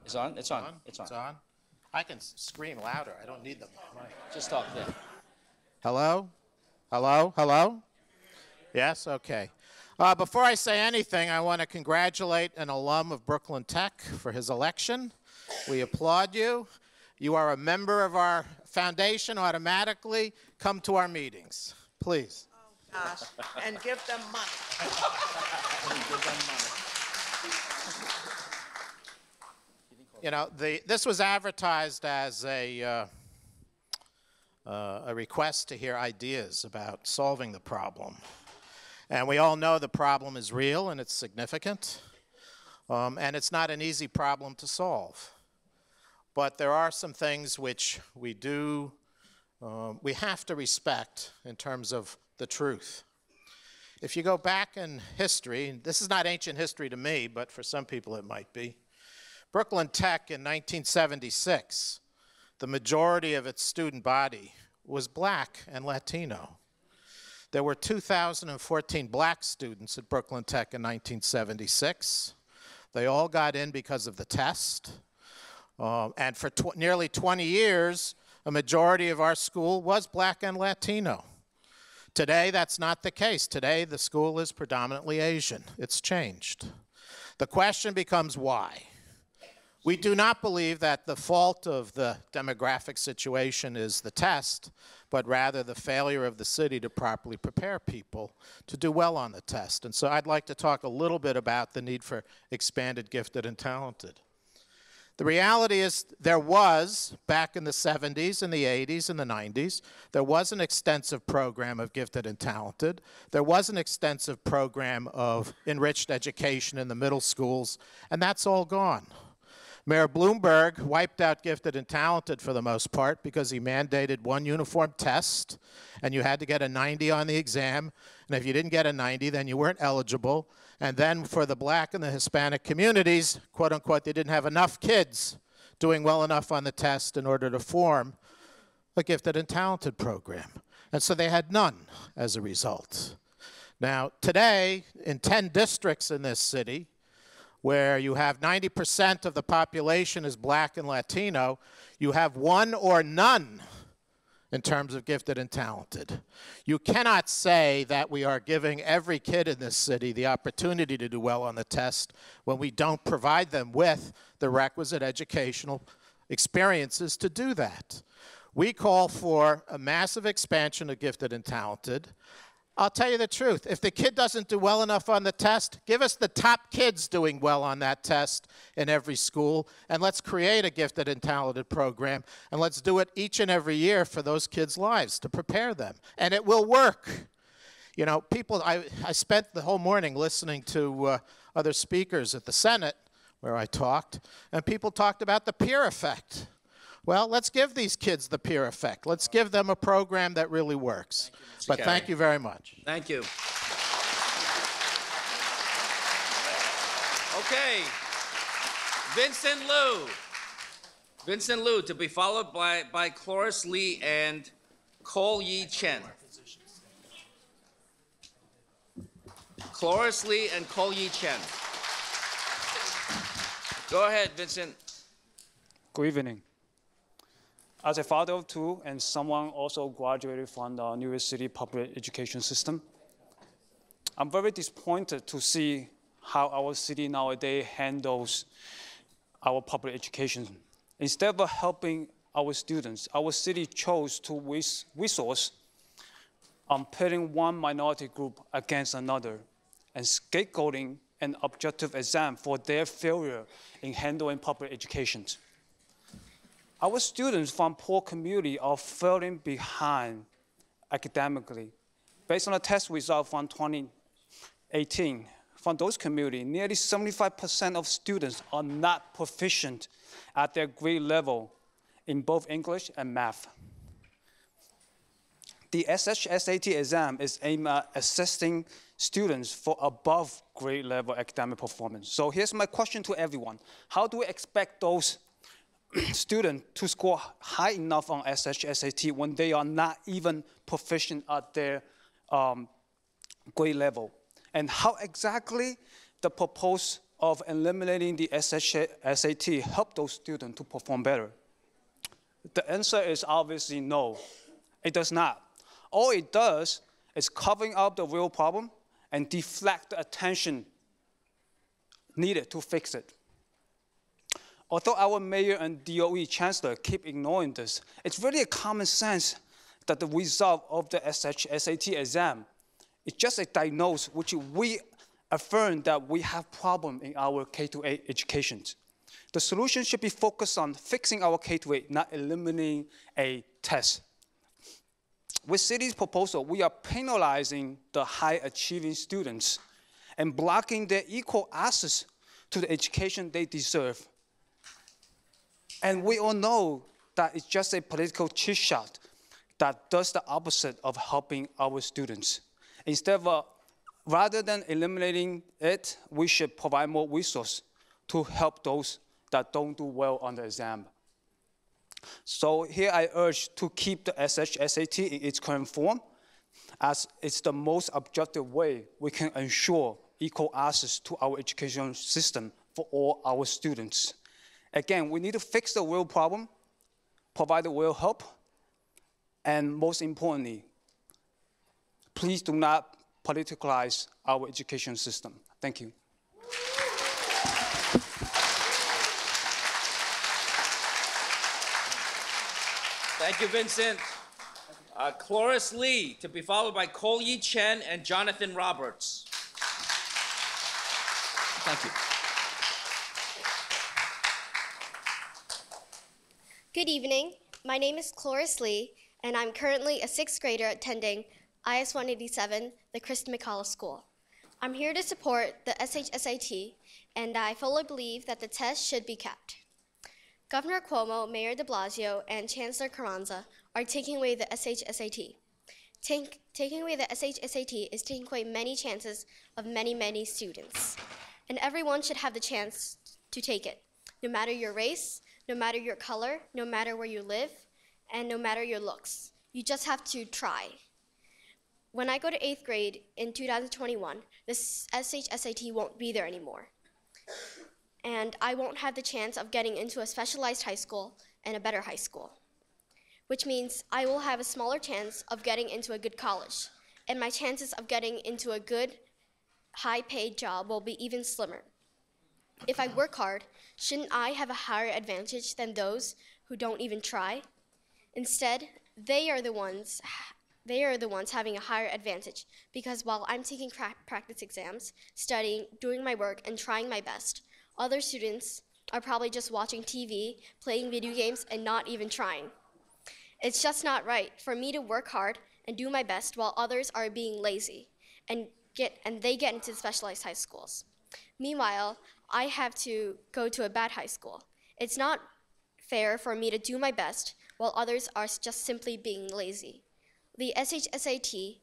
It's on? It's on. It's on. It's on. I can scream louder. I don't need the mic. Just talk there. Hello? Hello? Hello? Yes? Okay. Before I say anything, I want to congratulate an alum of Brooklyn Tech for his election. We applaud you. You are a member of our foundation. Automatically come to our meetings, please. Oh, gosh. And give them money. You know, this was advertised as a request to hear ideas about solving the problem. And we all know the problem is real and it's significant. And it's not an easy problem to solve. But there are some things which we have to respect in terms of the truth. If you go back in history, this is not ancient history to me, but for some people it might be. Brooklyn Tech in 1976, the majority of its student body was black and Latino. There were 2,014 black students at Brooklyn Tech in 1976. They all got in because of the test. And for nearly 20 years, a majority of our school was black and Latino. Today, that's not the case. Today, the school is predominantly Asian. It's changed. The question becomes why? We do not believe that the fault of the demographic situation is the test, but rather the failure of the city to properly prepare people to do well on the test. And so I'd like to talk a little bit about the need for expanded gifted and talented. The reality is there was, back in the 70s and the 80s and the 90s, there was an extensive program of gifted and talented. There was an extensive program of enriched education in the middle schools, and that's all gone. Mayor Bloomberg wiped out gifted and talented for the most part because he mandated one uniform test, and you had to get a 90 on the exam, and if you didn't get a 90, then you weren't eligible. And then for the black and the Hispanic communities, quote unquote, they didn't have enough kids doing well enough on the test in order to form a gifted and talented program. And so they had none as a result. Now, today, in 10 districts in this city, where you have 90% of the population is black and Latino, you have one or none in terms of gifted and talented. You cannot say that we are giving every kid in this city the opportunity to do well on the test when we don't provide them with the requisite educational experiences to do that. We call for a massive expansion of gifted and talented. I'll tell you the truth, if the kid doesn't do well enough on the test, give us the top kids doing well on that test in every school, and let's create a gifted and talented program, and let's do it each and every year for those kids' lives to prepare them. And it will work. You know, people, I spent the whole morning listening to other speakers at the Senate where I talked, and people talked about the peer effect. Well, let's give these kids the peer effect. Let's give them a program that really works. But thank you very much. Thank you. Okay. Vincent Liu. Vincent Liu, to be followed by Cloris Lee and Cole Yi Chen. Cloris Lee and Cole Yi Chen. Go ahead, Vincent. Good evening. As a father of two and someone also graduated from the New York City public education system, I'm very disappointed to see how our city nowadays handles our public education. Instead of helping our students, our city chose to waste resource on pitting one minority group against another and scapegoating an objective exam for their failure in handling public education. Our students from poor community are falling behind academically. Based on a test result from 2018, from those communities, nearly 75% of students are not proficient at their grade level in both English and math. The SHSAT exam is aimed at assessing students for above grade level academic performance. So here's my question to everyone. How do we expect those students to score high enough on SHSAT when they are not even proficient at their grade level? And how exactly the proposal of eliminating the SHSAT help those students to perform better? The answer is obviously no, it does not. All it does is covering up the real problem and deflect the attention needed to fix it. Although our mayor and DOE chancellor keep ignoring this, it's really a common sense that the result of the SHSAT exam is just a diagnosis which we affirm that we have problem in our K-8 education. The solution should be focused on fixing our K-8, not eliminating a test. With city's proposal, we are penalizing the high-achieving students and blocking their equal access to the education they deserve. And we all know that it's just a political chit shot that does the opposite of helping our students. Instead of, rather than eliminating it, we should provide more resources to help those that don't do well on the exam. So here I urge to keep the SHSAT in its current form, as it's the most objective way we can ensure equal access to our education system for all our students. Again, we need to fix the real problem, provide the real help, and most importantly, please do not politicalize our education system. Thank you. Thank you, Vincent. Cloris Lee, to be followed by Cole Yi Chen and Jonathan Roberts. Thank you. Good evening. My name is Cloris Lee, and I'm currently a 6th grader attending IS 187, the Kristen McCullough School. I'm here to support the SHSAT, and I fully believe that the test should be kept. Governor Cuomo, Mayor de Blasio, and Chancellor Carranza are taking away the SHSAT. Taking away the SHSAT is taking away many chances of many, many students. And everyone should have the chance to take it, no matter your race, no matter your color, no matter where you live, and no matter your looks. You just have to try. When I go to 8th grade in 2021, the SHSAT won't be there anymore. And I won't have the chance of getting into a specialized high school and a better high school, which means I will have a smaller chance of getting into a good college, and my chances of getting into a good, high-paid job will be even slimmer. If I work hard, shouldn't I have a higher advantage than those who don't even try? Instead, they are the ones having a higher advantage, because while I'm taking practice exams, studying, doing my work, and trying my best, other students are probably just watching TV, playing video games, and not even trying. It's just not right for me to work hard and do my best while others are being lazy and they get into specialized high schools. Meanwhile, I have to go to a bad high school. It's not fair for me to do my best while others are just simply being lazy. The SHSAT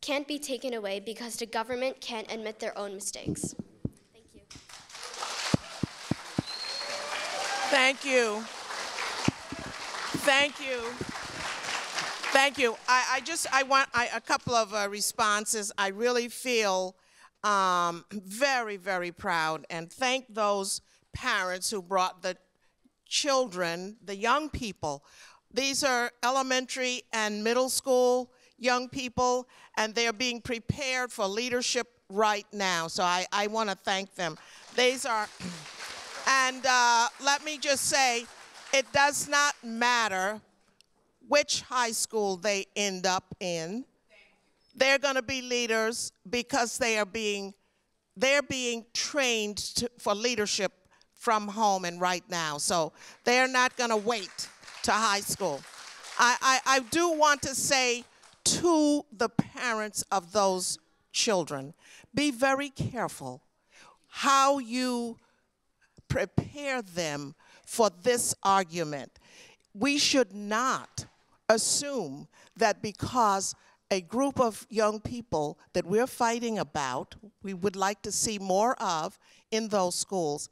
can't be taken away because the government can't admit their own mistakes. Thank you. Thank you. Thank you. I want a couple of responses. I really feel very, very proud, and thank those parents who brought the children, the young people. These are elementary and middle school young people, and they're being prepared for leadership right now. So I want to thank them. These are. And let me just say, it does not matter which high school they end up in. They're going to be leaders because they're being trained for leadership from home and right now. So they're not going to wait to high school. I do want to say to the parents of those children, be very careful how you prepare them for this argument. We should not assume that because a group of young people that we're fighting about, we would like to see more of in those schools,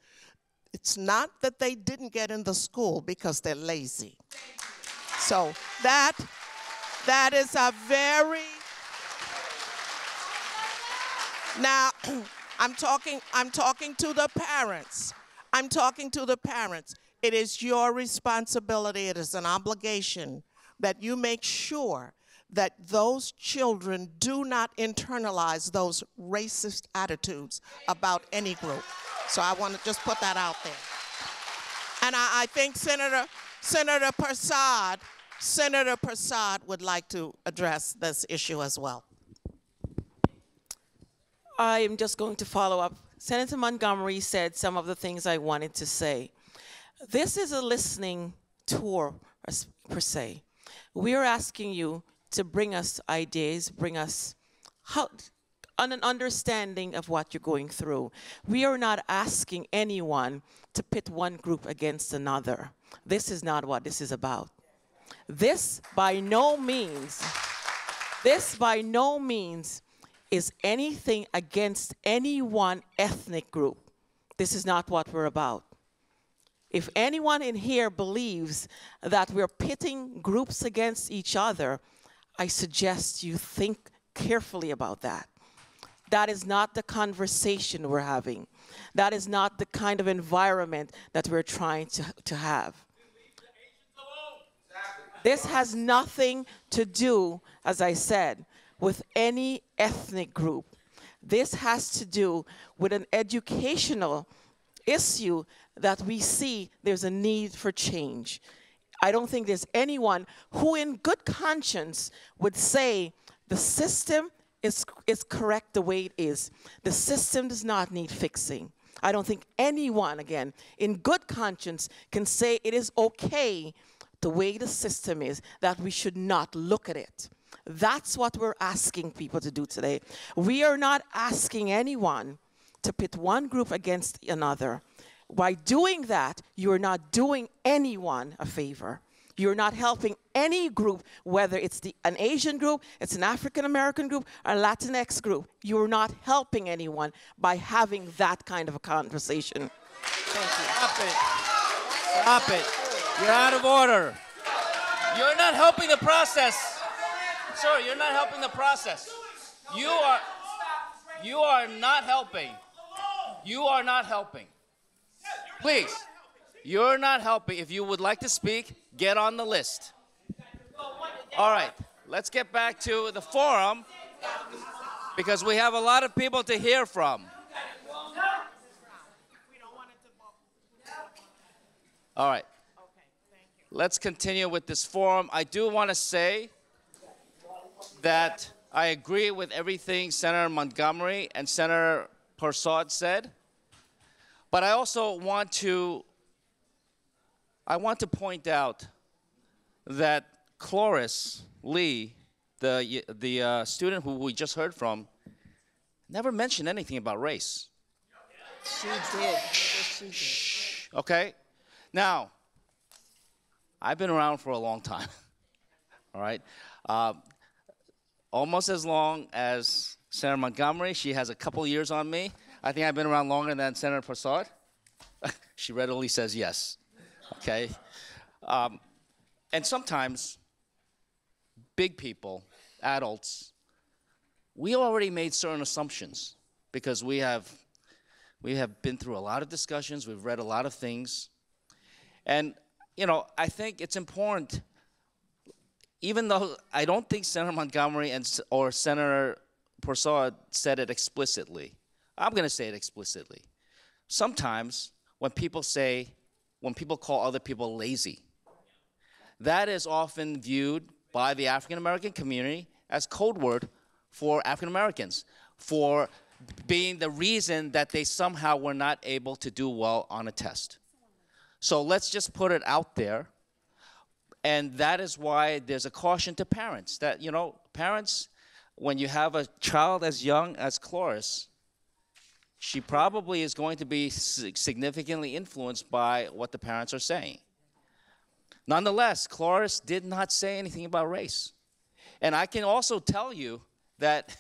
it's not that they didn't get in the school because they're lazy. So that is a very, now I'm talking to the parents. I'm talking to the parents. It is your responsibility, it is an obligation that you make sure that those children do not internalize those racist attitudes about any group. So I want to just put that out there. And I think Senator Persaud would like to address this issue as well. I am just going to follow up. Senator Montgomery said some of the things I wanted to say. This is a listening tour, per se. We are asking you to bring us ideas, bring us an understanding of what you're going through. We are not asking anyone to pit one group against another. This is not what this is about. This by no means is anything against any one ethnic group. This is not what we're about. If anyone in here believes that we're pitting groups against each other, I suggest you think carefully about that. That is not the conversation we're having. That is not the kind of environment that we're trying to have. This has nothing to do, as I said, with any ethnic group. This has to do with an educational issue that we see there's a need for change. I don't think there's anyone who in good conscience would say the system is correct the way it is. The system does not need fixing. I don't think anyone, again, in good conscience can say it is okay the way the system is, that we should not look at it. That's what we're asking people to do today. We are not asking anyone to pit one group against another. By doing that, you're not doing anyone a favor. You're not helping any group, whether it's an Asian group, it's an African American group, or a Latinx group. You're not helping anyone by having that kind of a conversation. Thank you. Stop it. You're out of order. You're not helping the process. Sir, you're not helping the process. You are not helping. You are not helping. Please, you're not helping. If you would like to speak, get on the list. All right, let's get back to the forum because we have a lot of people to hear from. All right. Let's continue with this forum. I do want to say that I agree with everything Senator Montgomery and Senator Persaud said, but I also want to point out that Cloris Lee, the student who we just heard from, never mentioned anything about race. She did. She did. Okay? Now, I've been around for a long time, all right? Almost as long as Senator Montgomery. She has a couple years on me. I think I've been around longer than Senator Persaud. She readily says yes, okay? And sometimes big people, adults, we already made certain assumptions because we have been through a lot of discussions, we've read a lot of things, and you know, I think it's important, even though I don't think Senator Montgomery or Senator Persaud said it explicitly. I'm going to say it explicitly. Sometimes when people call other people lazy, that is often viewed by the African American community as code word for African Americans, for being the reason that they somehow were not able to do well on a test. So let's just put it out there, and that is why there's a caution to parents that, you know, parents, when you have a child as young as Cloris, she probably is going to be significantly influenced by what the parents are saying. Nonetheless, Cloris did not say anything about race. And I can also tell you that,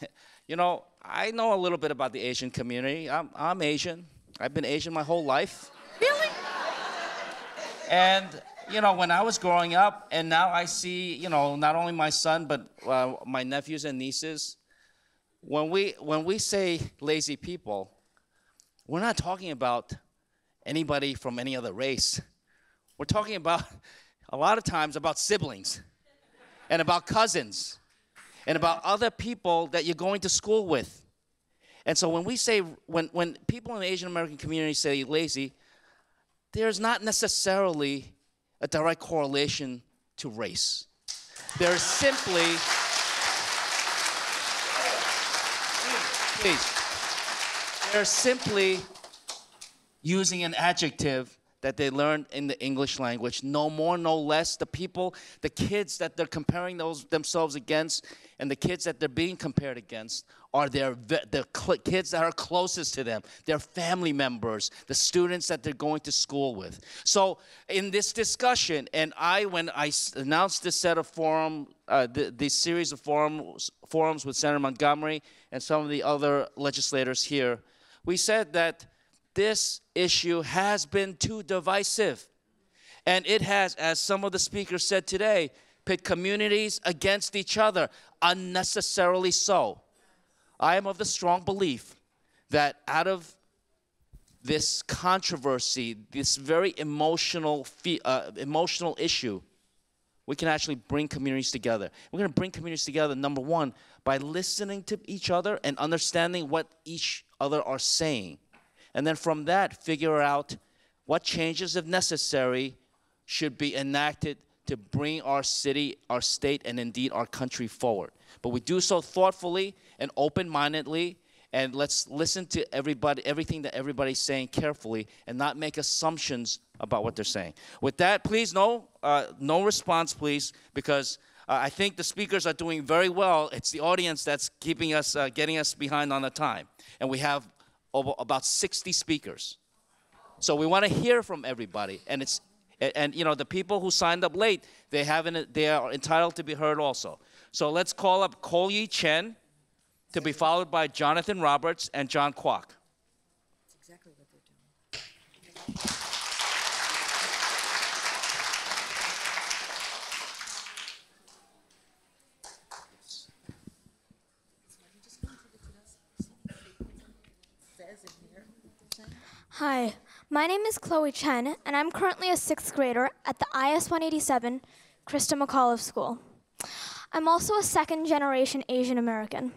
you know, I know a little bit about the Asian community. I'm Asian. I've been Asian my whole life. Really? And, you know, when I was growing up, and now I see, you know, not only my son, but my nephews and nieces, when we say lazy people, we're not talking about anybody from any other race. We're talking about, a lot of times, about siblings and about cousins and about other people that you're going to school with. And so when we say, when people in the Asian American community say lazy, there's not necessarily a direct correlation to race. There's simply, they're simply using an adjective that they learned in the English language, no more, no less. The people, the kids that they're comparing themselves against and the kids that they're being compared against are the kids that are closest to them, their family members, the students that they're going to school with. So in this discussion, and when I announced this set of this series of forums with Senator Montgomery and some of the other legislators here, we said that this issue has been too divisive. And it has, as some of the speakers said today, pit communities against each other, unnecessarily so. I am of the strong belief that out of this controversy, this very emotional issue, we can actually bring communities together. We're going to bring communities together, number one, by listening to each other and understanding what each other are saying. And then from that, figure out what changes, if necessary, should be enacted to bring our city, our state, and indeed our country forward. But we do so thoughtfully and open-mindedly, and let's listen to everything that everybody's saying carefully and not make assumptions about what they're saying. With that, please, no response, please, because I think the speakers are doing very well. It's the audience that's keeping us, getting us behind on the time. And we have about 60 speakers. So we want to hear from everybody. And you know, the people who signed up late, they are entitled to be heard also. So let's call up Ko-Yi Chen to be followed by Jonathan Roberts and John Kwok. That's exactly what they're doing. Hi, my name is Chloe Chen, and I'm currently a 6th grader at the IS 187 Krista McAuliffe School. I'm also a second-generation Asian American.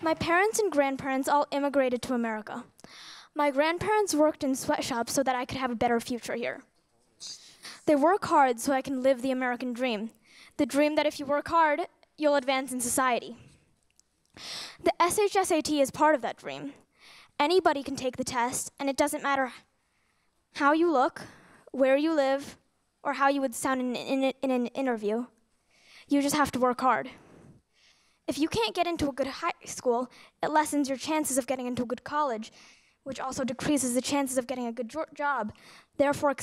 My parents and grandparents all immigrated to America. My grandparents worked in sweatshops so that I could have a better future here. They work hard so I can live the American dream, the dream that if you work hard, you'll advance in society. The SHSAT is part of that dream. Anybody can take the test, and it doesn't matter how you look, where you live, or how you would sound in an interview. You just have to work hard. If you can't get into a good high school, it lessens your chances of getting into a good college, which also decreases the chances of getting a good job, therefore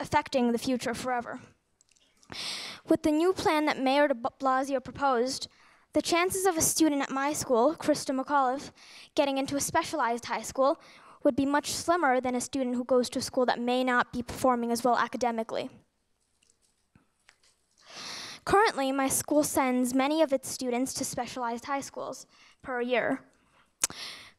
affecting the future forever. With the new plan that Mayor de Blasio proposed, the chances of a student at my school, Krista McAuliffe, getting into a specialized high school would be much slimmer than a student who goes to a school that may not be performing as well academically. Currently, my school sends many of its students to specialized high schools per year.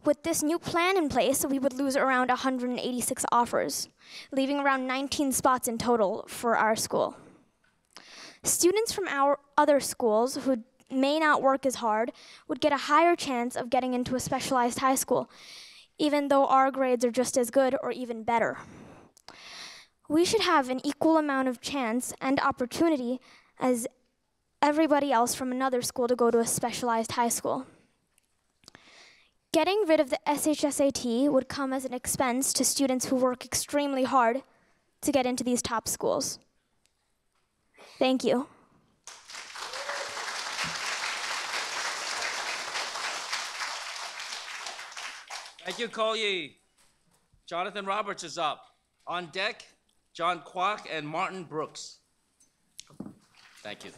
With this new plan in place, we would lose around 186 offers, leaving around 19 spots in total for our school. Students from our other schools who may not work as hard would get a higher chance of getting into a specialized high school, even though our grades are just as good or even better. We should have an equal amount of chance and opportunity as everybody else from another school to go to a specialized high school. Getting rid of the SHSAT would come as an expense to students who work extremely hard to get into these top schools. Thank you. Thank you, Ko-Yi. Jonathan Roberts is up. On deck, John Kwok and Martin Brooks. Thank you.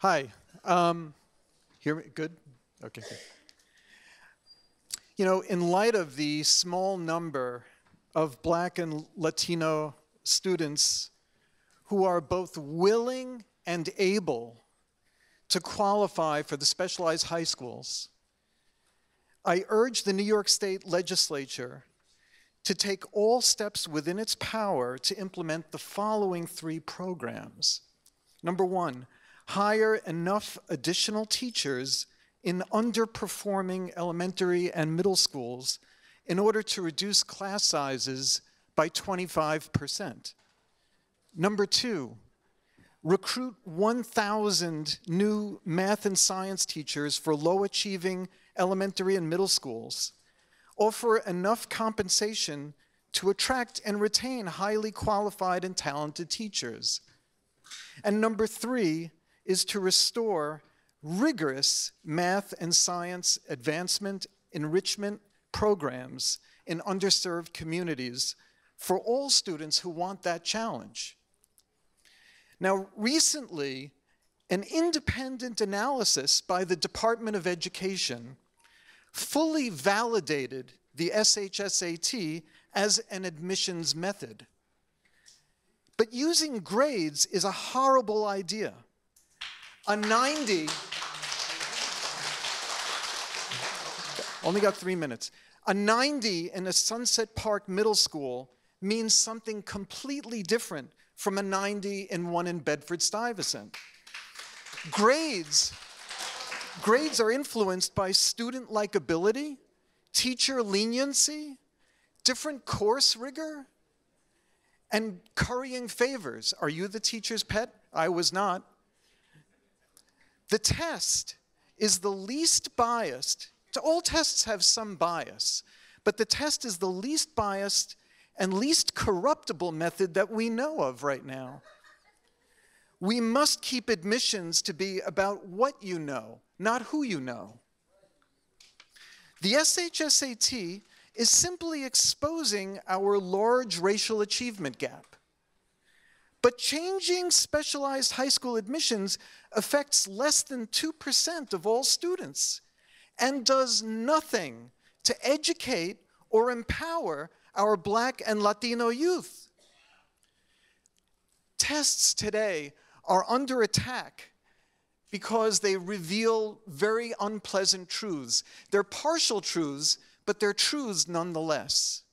Hi. Hear me? Good? Okay, good. You know, in light of the small number of Black and Latino students who are both willing and able to qualify for the specialized high schools, I urge the New York State Legislature to take all steps within its power to implement the following 3 programs. Number 1, hire enough additional teachers in underperforming elementary and middle schools in order to reduce class sizes by 25%. Number 2, recruit 1,000 new math and science teachers for low-achieving elementary and middle schools. Offer enough compensation to attract and retain highly qualified and talented teachers. And number 3 is to restore rigorous math and science advancement enrichment programs in underserved communities for all students who want that challenge. Now, recently, an independent analysis by the Department of Education fully validated the SHSAT as an admissions method. But using grades is a horrible idea. A 90, only got 3 minutes. A 90 in a Sunset Park middle school means something completely different from a 90 in one in Bedford-Stuyvesant. Grades are influenced by student likability, teacher leniency, different course rigor, and currying favors. Are you the teacher's pet? I was not. The test is the least biased. All tests have some bias, but the test is the least biased and least corruptible method that we know of right now. We must keep admissions to be about what you know, not who you know. The SHSAT is simply exposing our large racial achievement gap. But changing specialized high school admissions affects less than 2% of all students and does nothing to educate or empower our Black and Latino youth. Tests today are under attack because they reveal very unpleasant truths. They're partial truths, but they're truths nonetheless.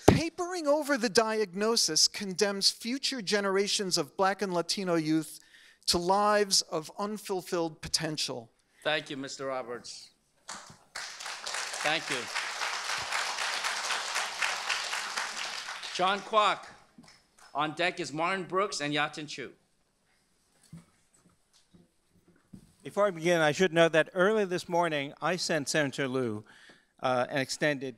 Papering over the diagnosis condemns future generations of Black and Latino youth to lives of unfulfilled potential. Thank you, Mr. Roberts. Thank you. John Kwok. On deck is Martin Brooks and Yatin Chu. Before I begin, I should note that earlier this morning, I sent Senator Lieu an extended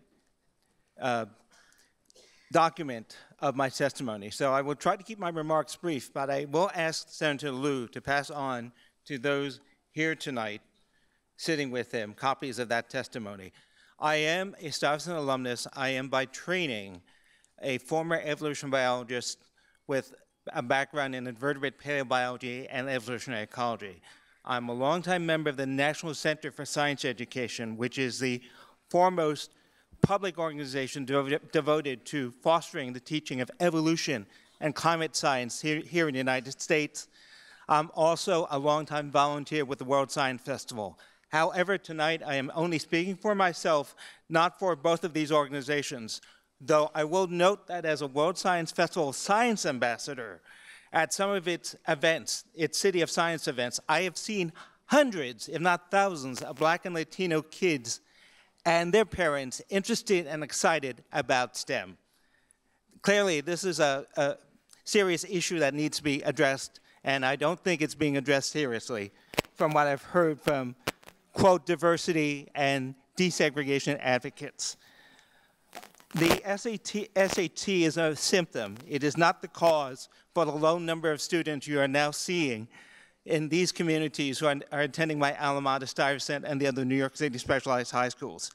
document of my testimony. So I will try to keep my remarks brief, but I will ask Senator Lieu to pass on to those here tonight, sitting with him, copies of that testimony. I am a Stuyvesant alumnus. I am by training a former evolutionary biologist with a background in invertebrate paleobiology and evolutionary ecology. I'm a longtime member of the National Center for Science Education, which is the foremost public organization devoted to fostering the teaching of evolution and climate science here in the United States. I'm also a longtime volunteer with the World Science Festival. However, tonight I am only speaking for myself, not for both of these organizations, though I will note that as a World Science Festival Science Ambassador, at some of its events, its City of Science events, I have seen hundreds, if not thousands, of Black and Latino kids and their parents interested and excited about STEM. Clearly, this is a serious issue that needs to be addressed, and I don't think it's being addressed seriously from what I've heard from, quote, diversity and desegregation advocates. The SAT is a symptom. It is not the cause for the low number of students you are now seeing in these communities who are attending my alma mater, Stuyvesant, and the other New York City specialized high schools.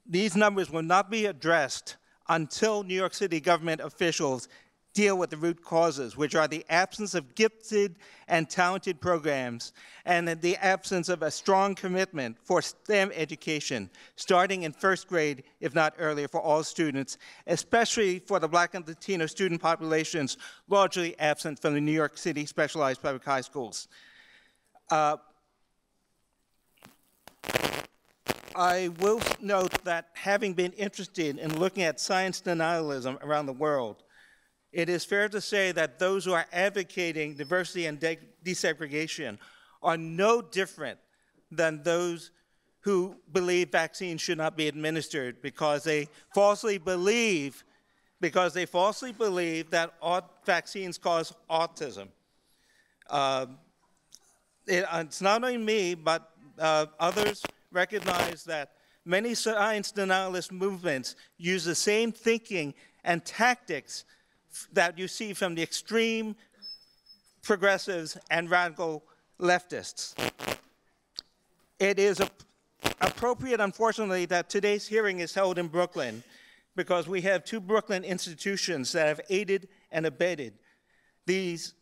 These numbers will not be addressed until New York City government officials deal with the root causes, which are the absence of gifted and talented programs and the absence of a strong commitment for STEM education, starting in first grade, if not earlier, for all students, especially for the Black and Latino student populations largely absent from the New York City specialized public high schools. I will note that having been interested in looking at science denialism around the world, it is fair to say that those who are advocating diversity and desegregation are no different than those who believe vaccines should not be administered because they falsely believe that vaccines cause autism. It's not only me, but others recognize that many science denialist movements use the same thinking and tactics that you see from the extreme progressives and radical leftists. It is appropriate, unfortunately, that today's hearing is held in Brooklyn because we have two Brooklyn institutions that have aided and abetted these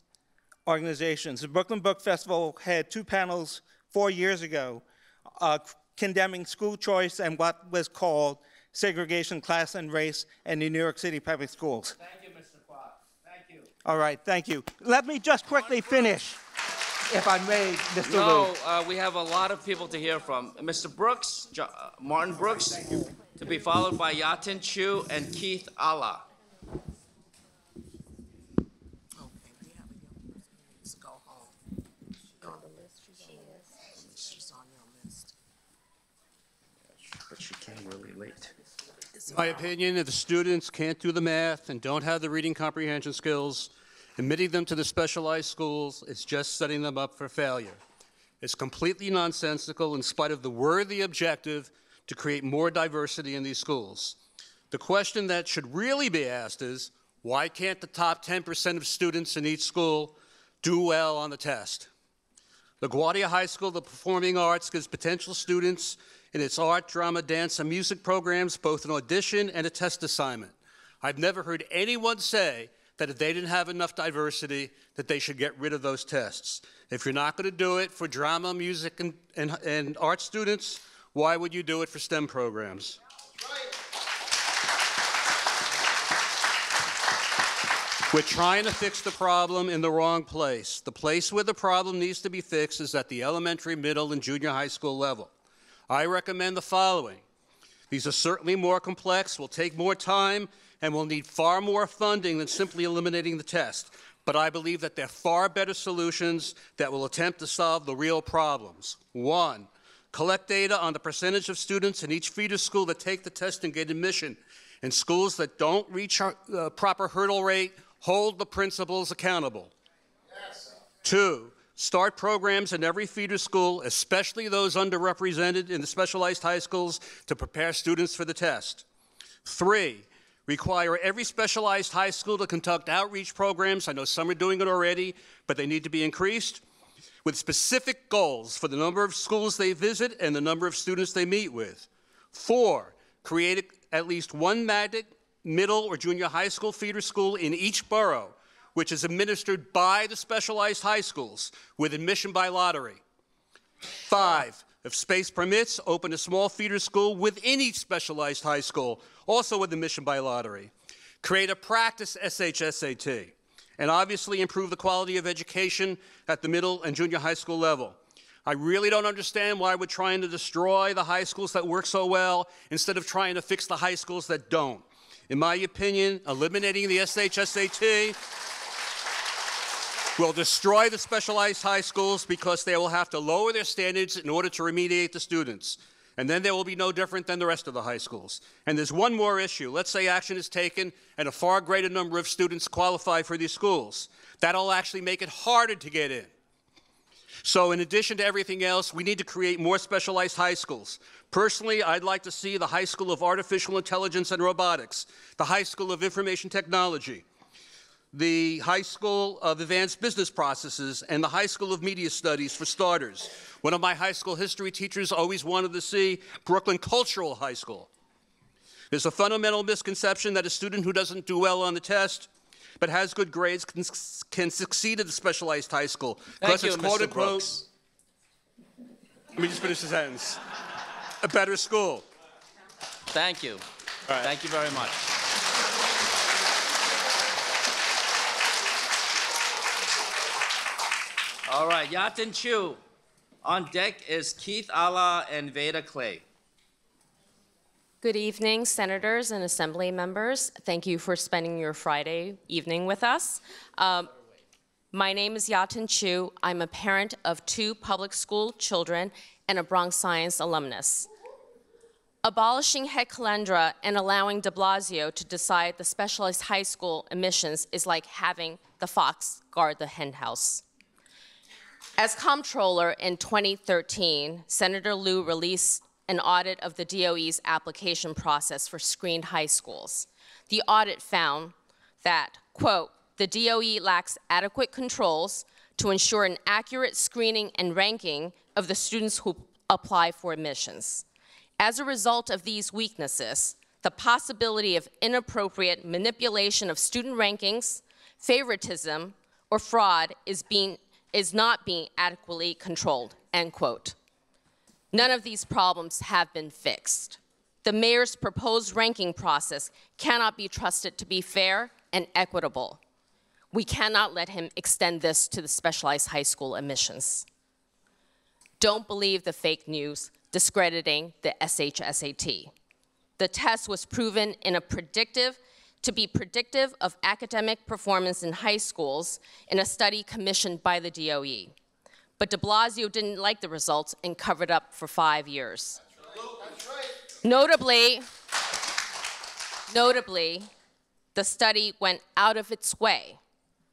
organizations. The Brooklyn Book Festival had 2 panels 4 years ago condemning school choice and what was called segregation, class, and race in the New York City public schools. Thank you, Mr. Clark. Thank you. All right, thank you. Let me just quickly finish, if I may, Mr. Liu. No, we have a lot of people to hear from. Mr. Brooks, Martin Brooks, to be followed by Yatin Chu and Keith Allah. But she came really late. In my opinion, if the students can't do the math and don't have the reading comprehension skills, admitting them to the specialized schools is just setting them up for failure. It's completely nonsensical in spite of the worthy objective to create more diversity in these schools. The question that should really be asked is, why can't the top 10% of students in each school do well on the test? LaGuardia High School, the Performing Arts, gives potential students in its art, drama, dance, and music programs both an audition and a test assignment. I've never heard anyone say that if they didn't have enough diversity, that they should get rid of those tests. If you're not going to do it for drama, music, and art students, why would you do it for STEM programs? We're trying to fix the problem in the wrong place. The place where the problem needs to be fixed is at the elementary, middle, and junior high school level. I recommend the following. These are certainly more complex, will take more time, and will need far more funding than simply eliminating the test. But I believe that there are far better solutions that will attempt to solve the real problems. 1, collect data on the percentage of students in each feeder school that take the test and get admission. In schools that don't reach the proper hurdle rate, hold the principals accountable. Yes. 2, start programs in every feeder school, especially those underrepresented in the specialized high schools, to prepare students for the test. 3, require every specialized high school to conduct outreach programs. I know some are doing it already, but they need to be increased, with specific goals for the number of schools they visit and the number of students they meet with. 4, create at least one magnet middle or junior high school feeder school in each borough, which is administered by the specialized high schools with admission by lottery. 5, if space permits, open a small feeder school within each specialized high school, also with admission by lottery. Create a practice SHSAT, and obviously improve the quality of education at the middle and junior high school level. I really don't understand why we're trying to destroy the high schools that work so well instead of trying to fix the high schools that don't. In my opinion, eliminating the SHSAT will destroy the specialized high schools because they will have to lower their standards in order to remediate the students. And then they will be no different than the rest of the high schools. And there's one more issue. Let's say action is taken and a far greater number of students qualify for these schools. That'll actually make it harder to get in. So in addition to everything else, we need to create more specialized high schools. Personally, I'd like to see the High School of Artificial Intelligence and Robotics, the High School of Information Technology, the High School of Advanced Business Processes, and the High School of Media Studies for starters. One of my high school history teachers always wanted to see Brooklyn Cultural High School. There's a fundamental misconception that a student who doesn't do well on the test but has good grades can succeed at a specialized high school. Thank you, it's Mr. quote unquote, Brooks. let me just finish the sentence, a better school. Thank you. All right. Thank you very much. All right, Yatin Chu. On deck is Keith Allah and Veda Clay. Good evening, senators and assembly members. Thank you for spending your Friday evening with us. My name is Yatin Chu. I'm a parent of 2 public school children and a Bronx Science alumnus. Abolishing head calandra and allowing de Blasio to decide the specialized high school admissions is like having the fox guard the hen house. As comptroller in 2013, Senator Liu released an audit of the DOE's application process for screened high schools. The audit found that, quote, the DOE lacks adequate controls to ensure an accurate screening and ranking of the students who apply for admissions. As a result of these weaknesses, the possibility of inappropriate manipulation of student rankings, favoritism, or fraud is not being adequately controlled, end quote. None of these problems have been fixed. The mayor's proposed ranking process cannot be trusted to be fair and equitable. We cannot let him extend this to the specialized high school admissions. Don't believe the fake news discrediting the SHSAT. The test was proven to be predictive of academic performance in high schools in a study commissioned by the DOE. But de Blasio didn't like the results and covered up for 5 years. Notably, the study went out of its way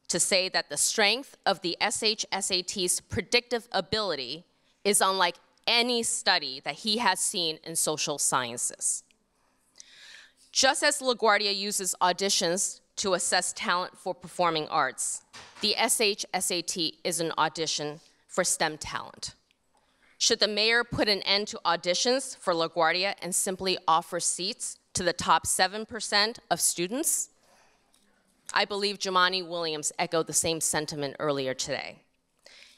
to say that the strength of the SHSAT's predictive ability is unlike any study that he has seen in social sciences. Just as LaGuardia uses auditions to assess talent for performing arts, the SHSAT is an audition for STEM talent. Should the mayor put an end to auditions for LaGuardia and simply offer seats to the top 7% of students? I believe Jumaane Williams echoed the same sentiment earlier today.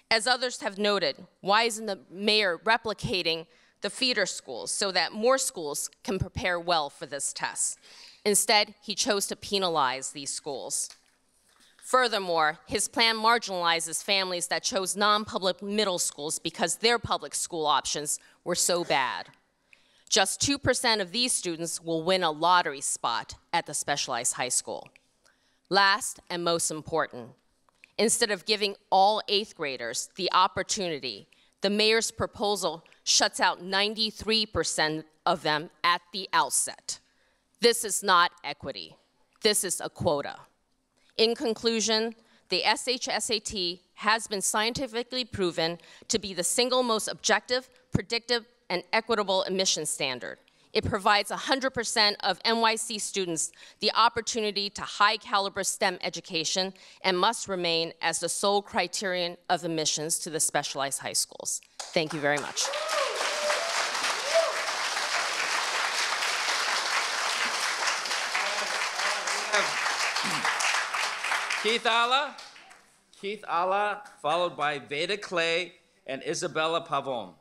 As others have noted, why isn't the mayor replicating the feeder schools so that more schools can prepare well for this test? Instead, he chose to penalize these schools. Furthermore, his plan marginalizes families that chose non-public middle schools because their public school options were so bad. Just 2% of these students will win a lottery spot at the specialized high school. Last and most important, instead of giving all 8th graders the opportunity, the mayor's proposal shuts out 93% of them at the outset. This is not equity. This is a quota. In conclusion, the SHSAT has been scientifically proven to be the single most objective, predictive, and equitable admission standard. It provides 100% of NYC students the opportunity to high-caliber STEM education and must remain as the sole criterion of admissions to the specialized high schools. Thank you very much. Keith Alla, followed by Veda Clay and Isabella Pavone.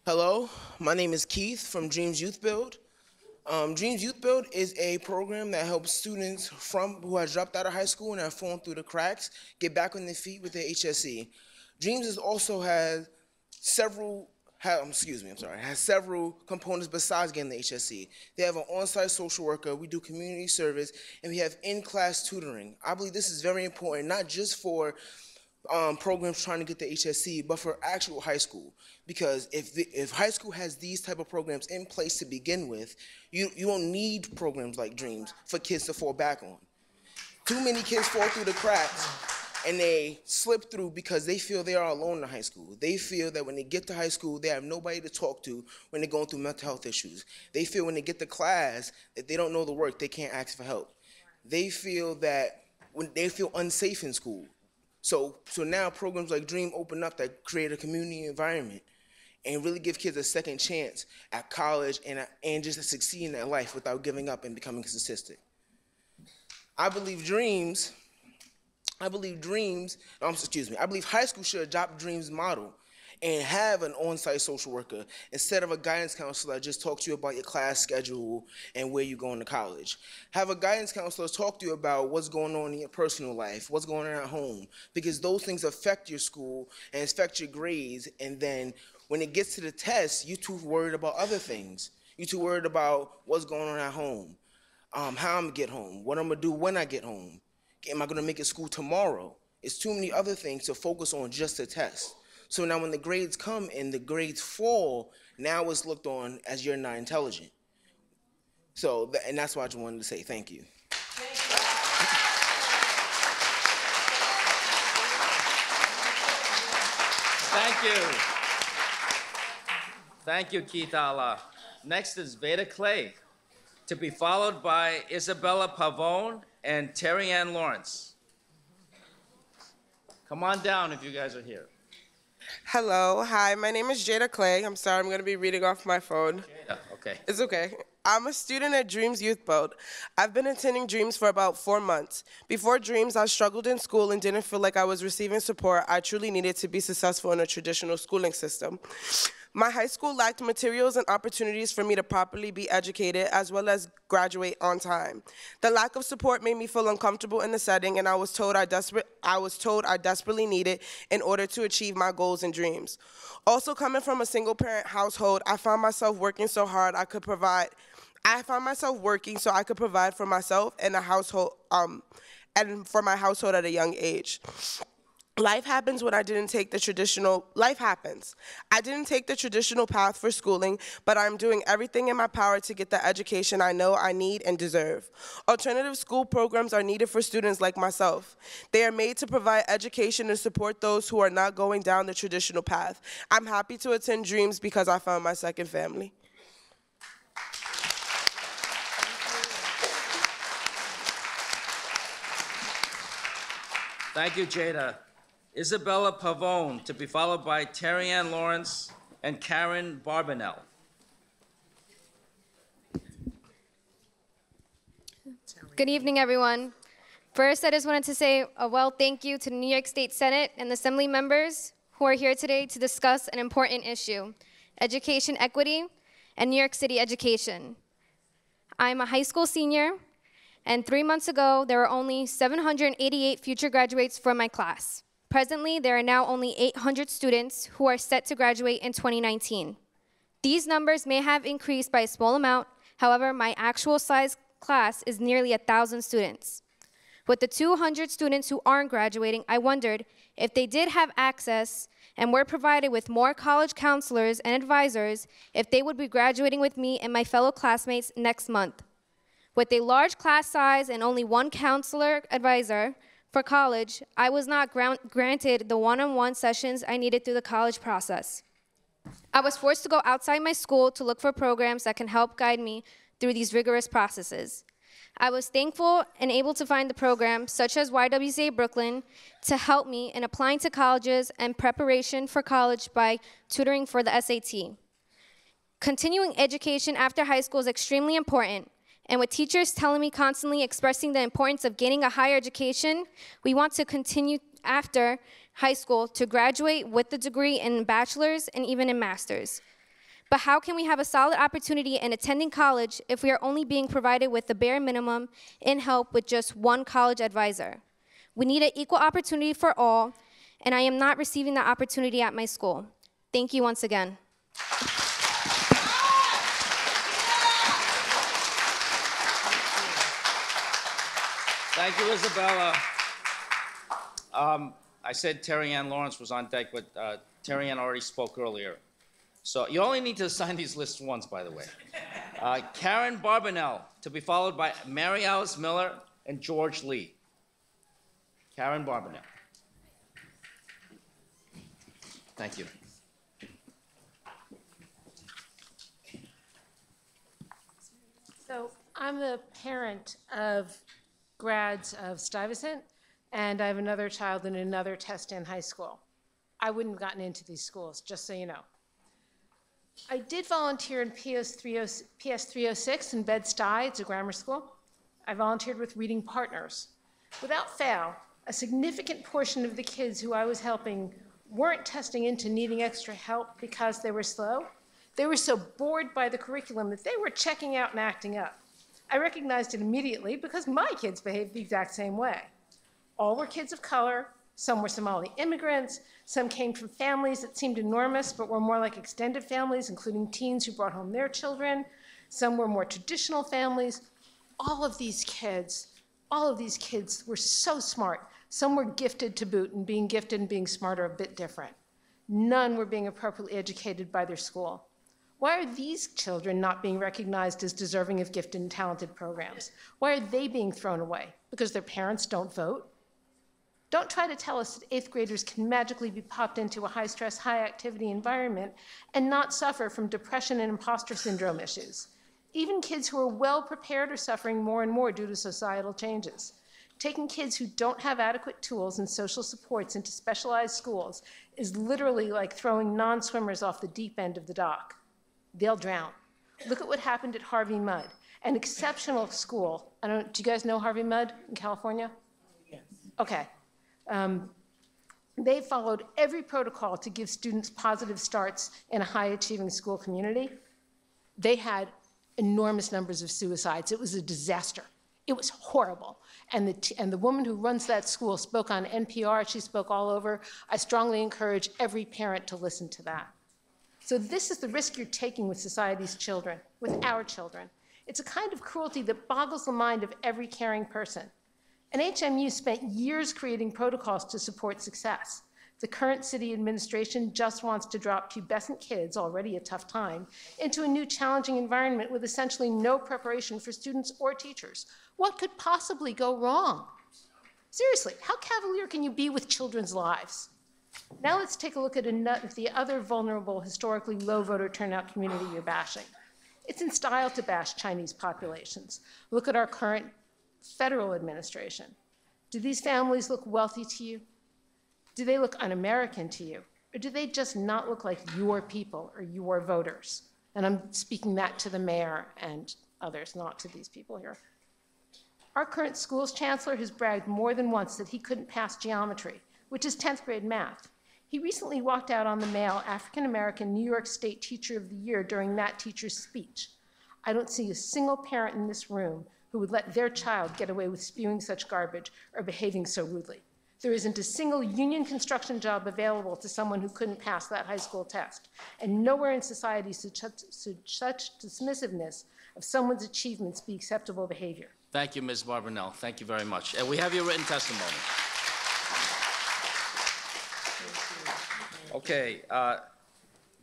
Hello, my name is Keith from Dreams Youth Build. Dreams Youth Build is a program that helps students who have dropped out of high school and have fallen through the cracks get back on their feet with their HSE. Dreams also has several components besides getting the HSE. They have an on-site social worker, we do community service, and we have in-class tutoring. I believe this is very important, not just for programs trying to get the HSE, but for actual high school. Because if high school has these type of programs in place to begin with, you don't need programs like Dreams for kids to fall back on. Too many kids fall through the cracks and they slip through because they feel they are alone in high school. They feel that when they get to high school, they have nobody to talk to when they're going through mental health issues. They feel when they get to class that they don't know the work, they can't ask for help. They feel that when they feel unsafe in school. So now programs like Dream open up that create a community environment and really give kids a second chance at college and just to succeed in their life without giving up and becoming a statistic. I believe high school should adopt Dream's model and have an on-site social worker instead of a guidance counselor that just talks to you about your class schedule and where you're going to college. Have a guidance counselor talk to you about what's going on in your personal life, what's going on at home, because those things affect your school and affect your grades, and then when it gets to the test, you're too worried about other things. You're too worried about what's going on at home, how I'm gonna get home, what I'm gonna do when I get home, am I gonna make it school tomorrow? It's too many other things to focus on just the test. So now when the grades come and the grades fall, now it's looked on as you're not intelligent. So, and that's why I just wanted to say thank you. Thank you. Thank you, Keith Alla. Next is Veda Clay, to be followed by Isabella Pavone and Terry Ann Lawrence. Come on down if you guys are here. Hello, hi, my name is Jada Clay. I'm sorry, I'm going to be reading off my phone. Yeah, okay. It's okay. I'm a student at Dreams Youth Boat. I've been attending Dreams for about 4 months. Before Dreams, I struggled in school and didn't feel like I was receiving support I truly needed to be successful in a traditional schooling system. My high school lacked materials and opportunities for me to properly be educated as well as graduate on time. The lack of support made me feel uncomfortable in the setting, and I was told I desperately needed in order to achieve my goals and dreams. Also, coming from a single-parent household, I found myself working so hard I found myself working so I could provide for myself and a household, and for my household at a young age. Life happens when I didn't take the traditional, life happens. I didn't take the traditional path for schooling, but I'm doing everything in my power to get the education I know I need and deserve. Alternative school programs are needed for students like myself. They are made to provide education and support those who are not going down the traditional path. I'm happy to attend Dreams because I found my second family. Thank you, Jada. Isabella Pavone, to be followed by Terry Ann Lawrence and Karen Barbanel. Good evening, everyone. First, I just wanted to say a thank you to the New York State Senate and the Assembly members who are here today to discuss an important issue, education equity and New York City education. I'm a high school senior, and 3 months ago, there were only 788 future graduates from my class. Presently, there are now only 800 students who are set to graduate in 2019. These numbers may have increased by a small amount. However, my actual size class is nearly 1,000 students. With the 200 students who aren't graduating, I wondered if they did have access and were provided with more college counselors and advisors, if they would be graduating with me and my fellow classmates next month. With a large class size and only one counselor advisor, for college, I was not granted the one-on-one sessions I needed through the college process. I was forced to go outside my school to look for programs that can help guide me through these rigorous processes. I was thankful and able to find the programs, such as YWCA Brooklyn, to help me in applying to colleges and preparation for college by tutoring for the SAT. Continuing education after high school is extremely important. And with teachers telling me constantly expressing the importance of gaining a higher education, we want to continue after high school to graduate with the degree in bachelor's and even in master's. But how can we have a solid opportunity in attending college if we are only being provided with the bare minimum in help with just one college advisor? We need an equal opportunity for all, and I am not receiving that opportunity at my school. Thank you once again. Thank you, Isabella. I said Terry Ann Lawrence was on deck, but Terry Ann already spoke earlier. So you only need to sign these lists once, by the way. Karen Barbanel, to be followed by Mary Alice Miller and George Lee. Karen Barbanel. Thank you. So I'm the parent of grads of Stuyvesant, and I have another child in another test in high school. I wouldn't have gotten into these schools, just so you know. I did volunteer in PS 306 in Bed-Stuy. It's a grammar school. I volunteered with Reading Partners. Without fail, a significant portion of the kids who I was helping weren't testing into needing extra help because they were slow. They were so bored by the curriculum that they were checking out and acting up. I recognized it immediately because my kids behaved the exact same way. All were kids of color, some were Somali immigrants, some came from families that seemed enormous but were more like extended families, including teens who brought home their children. Some were more traditional families. All of these kids were so smart. Some were gifted to boot, and being gifted and being smart are a bit different. None were being appropriately educated by their school. Why are these children not being recognized as deserving of gifted and talented programs? Why are they being thrown away? Because their parents don't vote? Don't try to tell us that 8th graders can magically be popped into a high-stress, high-activity environment and not suffer from depression and imposter syndrome issues. Even kids who are well-prepared are suffering more and more due to societal changes. Taking kids who don't have adequate tools and social supports into specialized schools is literally like throwing non-swimmers off the deep end of the dock. They'll drown. Look at what happened at Harvey Mudd, an exceptional school. Do you guys know Harvey Mudd in California? Yes. Okay. They followed every protocol to give students positive starts in a high-achieving school community. They had enormous numbers of suicides. It was a disaster. It was horrible. And the woman who runs that school spoke on NPR. She spoke all over. I strongly encourage every parent to listen to that. So this is the risk you're taking with society's children, with our children. It's a kind of cruelty that boggles the mind of every caring person. And HMU spent years creating protocols to support success. The current city administration just wants to drop pubescent kids, already a tough time, into a new challenging environment with essentially no preparation for students or teachers. What could possibly go wrong? Seriously, how cavalier can you be with children's lives? Now let's take a look at the other vulnerable, historically low voter turnout community you're bashing. It's in style to bash Chinese populations. Look at our current federal administration. Do these families look wealthy to you? Do they look un-American to you? Or do they just not look like your people or your voters? And I'm speaking that to the mayor and others, not to these people here. Our current schools chancellor has bragged more than once that he couldn't pass geometry, which is 10th grade math. He recently walked out on the male African-American New York State Teacher of the Year during that teacher's speech. I don't see a single parent in this room who would let their child get away with spewing such garbage or behaving so rudely. There isn't a single union construction job available to someone who couldn't pass that high school test. And nowhere in society should such dismissiveness of someone's achievements be acceptable behavior. Thank you, Ms. Barbanel. Thank you very much. And we have your written testimony. Okay,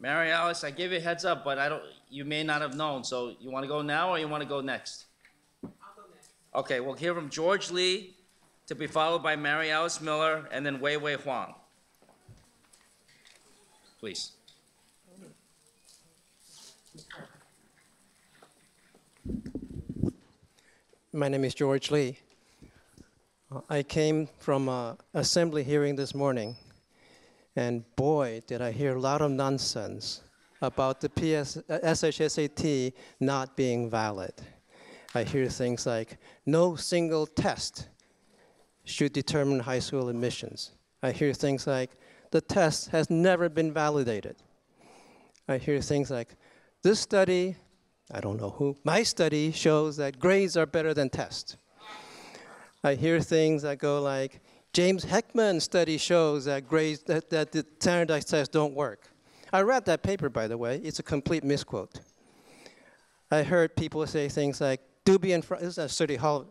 Mary Alice, I gave you a heads up, but you may not have known. So you want to go now or you want to go next? I'll go next. Okay, we'll hear from George Lee, to be followed by Mary Alice Miller, and then Wei Wei Huang. Please. My name is George Lee. I came from an assembly hearing this morning, and boy, did I hear a lot of nonsense about the SHSAT not being valid. I hear things like, no single test should determine high school admissions. I hear things like, the test has never been validated. I hear things like, this study, I don't know who, my study shows that grades are better than tests. I hear things that go like, James Heckman's study shows that grades, that the standardized tests don't work. I read that paper, by the way. It's a complete misquote. I heard people say things like, Doobie and Fry, this is a City Hall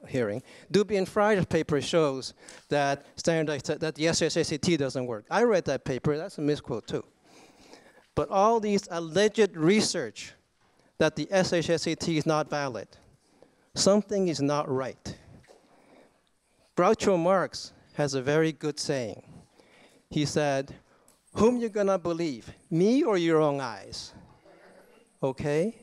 hearing. Doobie and Fry's paper shows that that the SHSAT doesn't work. I read that paper, that's a misquote too. But all these alleged research that the SHSAT is not valid, something is not right. Groucho Marx has a very good saying. He said, whom you gonna believe, me or your own eyes? Okay?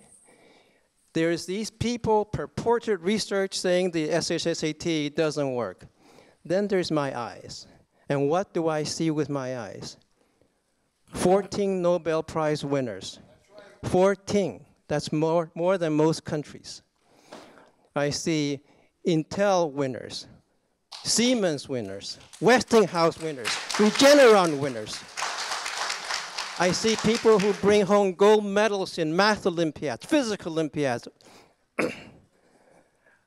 There's these people, purported research saying the SHSAT doesn't work. Then there's my eyes. And what do I see with my eyes? 14 Nobel Prize winners. 14. That's more than most countries. I see Intel winners, Siemens winners, Westinghouse winners, Regeneron winners. I see people who bring home gold medals in math Olympiads, physics Olympiads.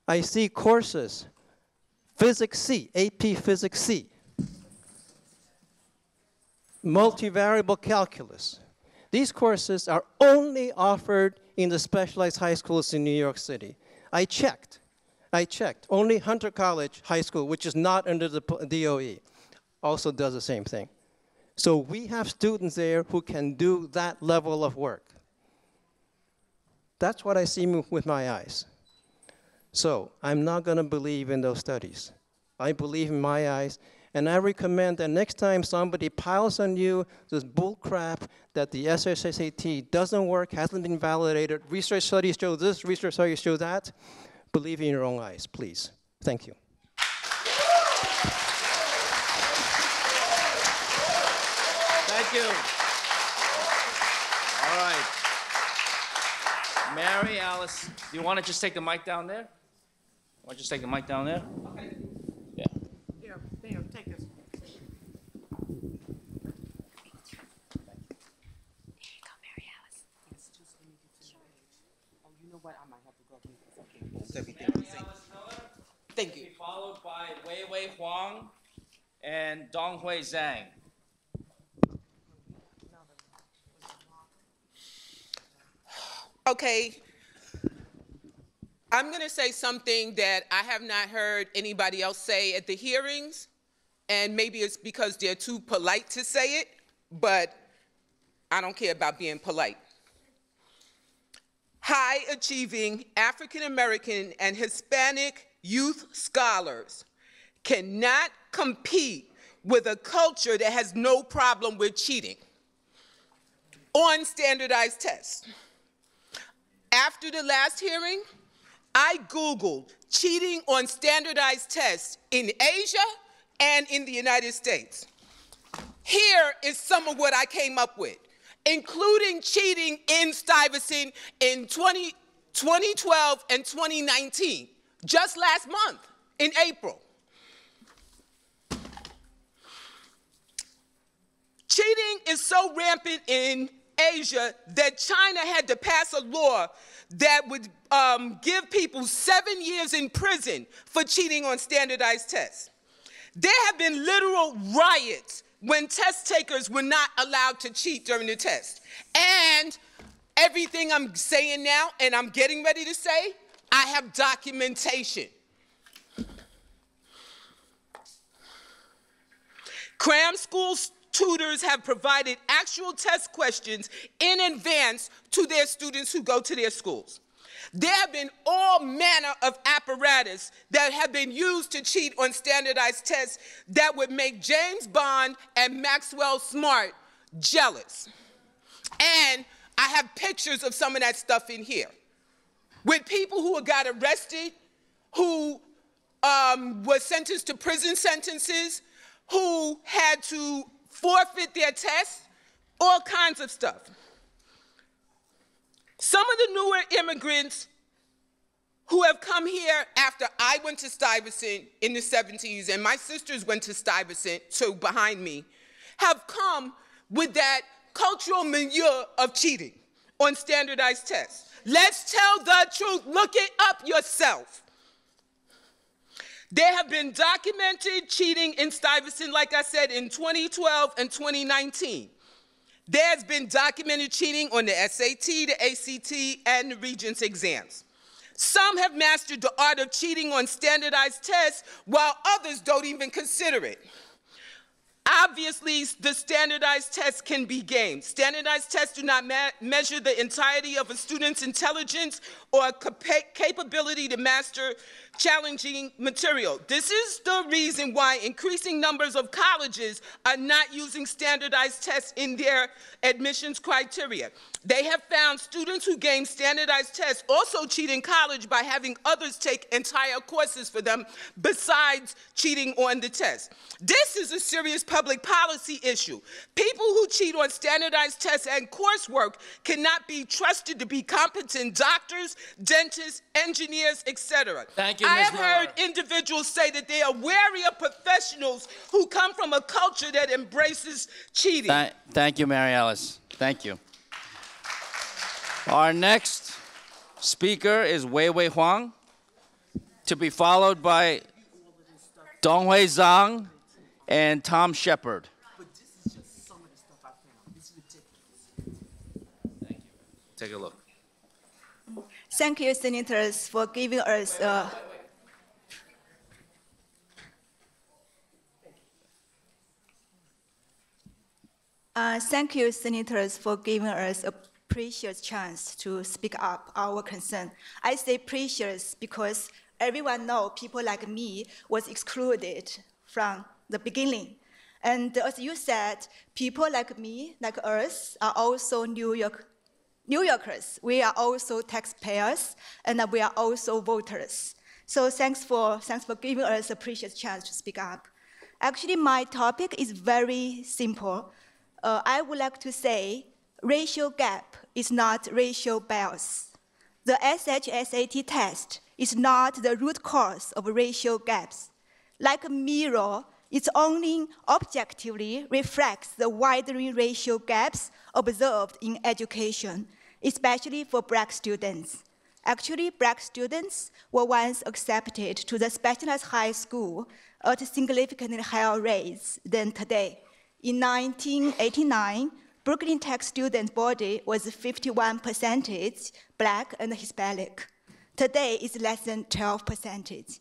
I see courses, Physics C, AP Physics C, multivariable calculus. These courses are only offered in the specialized high schools in New York City. I checked. Only Hunter College High School, which is not under the DOE, also does the same thing. So we have students there who can do that level of work. That's what I see with my eyes. So I'm not going to believe in those studies. I believe in my eyes, and I recommend that next time somebody piles on you this bull crap that the SHSAT doesn't work, hasn't been validated, research studies show this, research studies show that, believe in your own eyes, please. Thank you. Thank you. All right. Mary Alice, do you want to just take the mic down there? Want to just take the mic down there? Okay. Yeah. Here, there, take this. Thank you. Followed by Wei Huang and Donghui Zhang. Okay, I'm going to say something that I have not heard anybody else say at the hearings, and maybe it's because they're too polite to say it, but I don't care about being polite. High-achieving African American and Hispanic youth scholars cannot compete with a culture that has no problem with cheating on standardized tests. After the last hearing, I Googled cheating on standardized tests in Asia and in the United States. Here is some of what I came up with, including cheating in Stuyvesant in 2012 and 2019, just last month in April. Cheating is so rampant in Asia that China had to pass a law that would give people 7 years in prison for cheating on standardized tests. There have been literal riots when test takers were not allowed to cheat during the test. And everything I'm saying now and I'm getting ready to say, I have documentation. Cram school tutors have provided actual test questions in advance to their students who go to their schools. There have been all manner of apparatus that have been used to cheat on standardized tests that would make James Bond and Maxwell Smart jealous. And I have pictures of some of that stuff in here with people who got arrested, who were sentenced to prison sentences, who had to forfeit their tests, all kinds of stuff. Some of the newer immigrants who have come here after I went to Stuyvesant in the 70s and my sisters went to Stuyvesant, so behind me, have come with that cultural milieu of cheating on standardized tests. Let's tell the truth. Look it up yourself. There have been documented cheating in Stuyvesant, like I said, in 2012 and 2019. There's been documented cheating on the SAT, the ACT, and the Regents exams. Some have mastered the art of cheating on standardized tests, while others don't even consider it. Obviously, the standardized tests can be gamed. Standardized tests do not measure the entirety of a student's intelligence or capability to master challenging material. This is the reason why increasing numbers of colleges are not using standardized tests in their admissions criteria. They have found students who gain standardized tests also cheat in college by having others take entire courses for them besides cheating on the test. This is a serious public policy issue. People who cheat on standardized tests and coursework cannot be trusted to be competent doctors, dentists, engineers, etc. Thank you, I Ms. have heard individuals say that they are wary of professionals who come from a culture that embraces cheating. Thank you, Mary Alice. Thank you. Our next speaker is Wei Huang, to be followed by Donghui Zhang and Tom Shepard. Take a look. Thank you, senators, for giving us thank you, senators, for giving us a precious chance to speak up our concern. I say precious because everyone knows people like me was excluded from the beginning. And as you said, people like me, like us, are also New Yorkers. We are also taxpayers, and we are also voters. So thanks for giving us a precious chance to speak up. Actually, my topic is very simple. I would like to say racial gap is not racial bias. the SHSAT test is not the root cause of racial gaps. Like a mirror, it only objectively reflects the widening racial gaps observed in education, especially for Black students. Actually, Black students were once accepted to the specialized high school at significantly higher rates than today. In 1989, Brooklyn Tech student body was 51% Black and Hispanic. Today, it's less than 12%.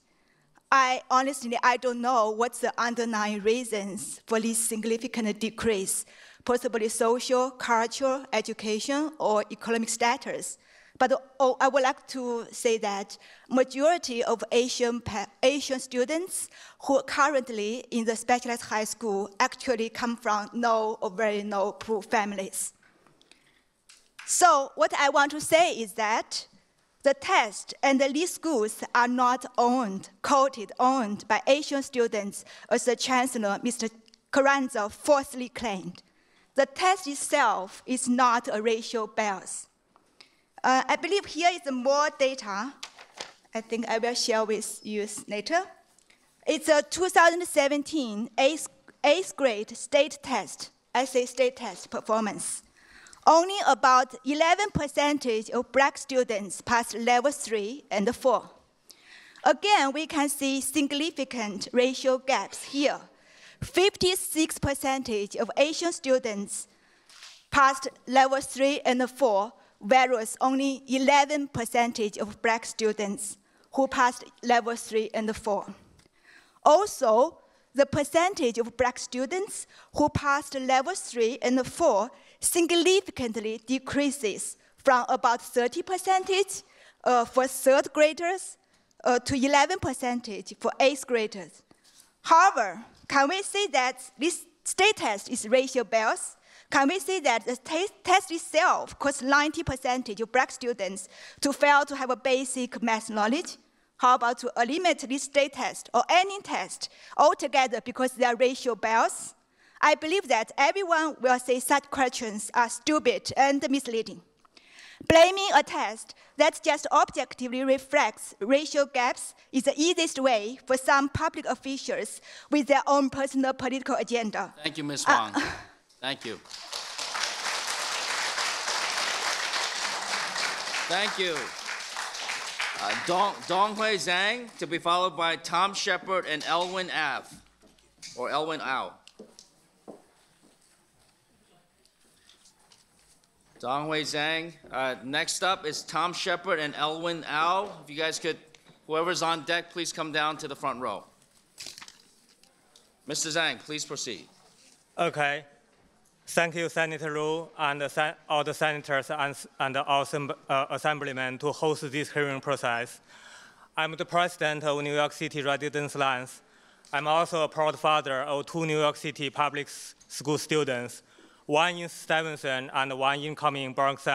Honestly, I don't know what's the underlying reasons for this significant decrease, possibly social, cultural, education, or economic status. But I would like to say that majority of Asian students who are currently in the specialized high school actually come from no or very low poor families. So what I want to say is that the test and these schools are not owned by Asian students, as the Chancellor, Mr. Carranza, falsely claimed. The test itself is not a racial bias. I believe here is more data. I think I will share with you later. It's a 2017 eighth grade state test, essay state test performance. Only about 11% of Black students passed level 3 and 4. Again, we can see significant racial gaps here. 56% of Asian students passed level 3 and 4, whereas only 11% of Black students who passed level 3 and 4. Also, the percentage of Black students who passed level 3 and 4 significantly decreases from about 30% for third graders to 11% for eighth graders. However, can we say that this state test is racial bias? Can we say that the test itself caused 90% of Black students to fail to have a basic math knowledge? How about to eliminate this state test or any test altogether because they are racial bias? I believe that everyone will say such questions are stupid and misleading. Blaming a test that just objectively reflects racial gaps is the easiest way for some public officials with their own personal political agenda. Thank you, Ms. Wang. Thank you. Thank you. Donghui Zhang, to be followed by Tom Shepard and Elwin Av, or Elwin Au. Donghui Zhang. Next up is Tom Shepard and Elwin Au. If you guys could, whoever's on deck, please come down to the front row. Mr. Zhang, please proceed. Okay. Thank you, Senator Liu, and all the senators and all assemblymen to host this hearing process. I'm the president of New York City Residence Alliance. I'm also a proud father of 2 New York City public school students, one in Stevenson and one incoming in Bronx.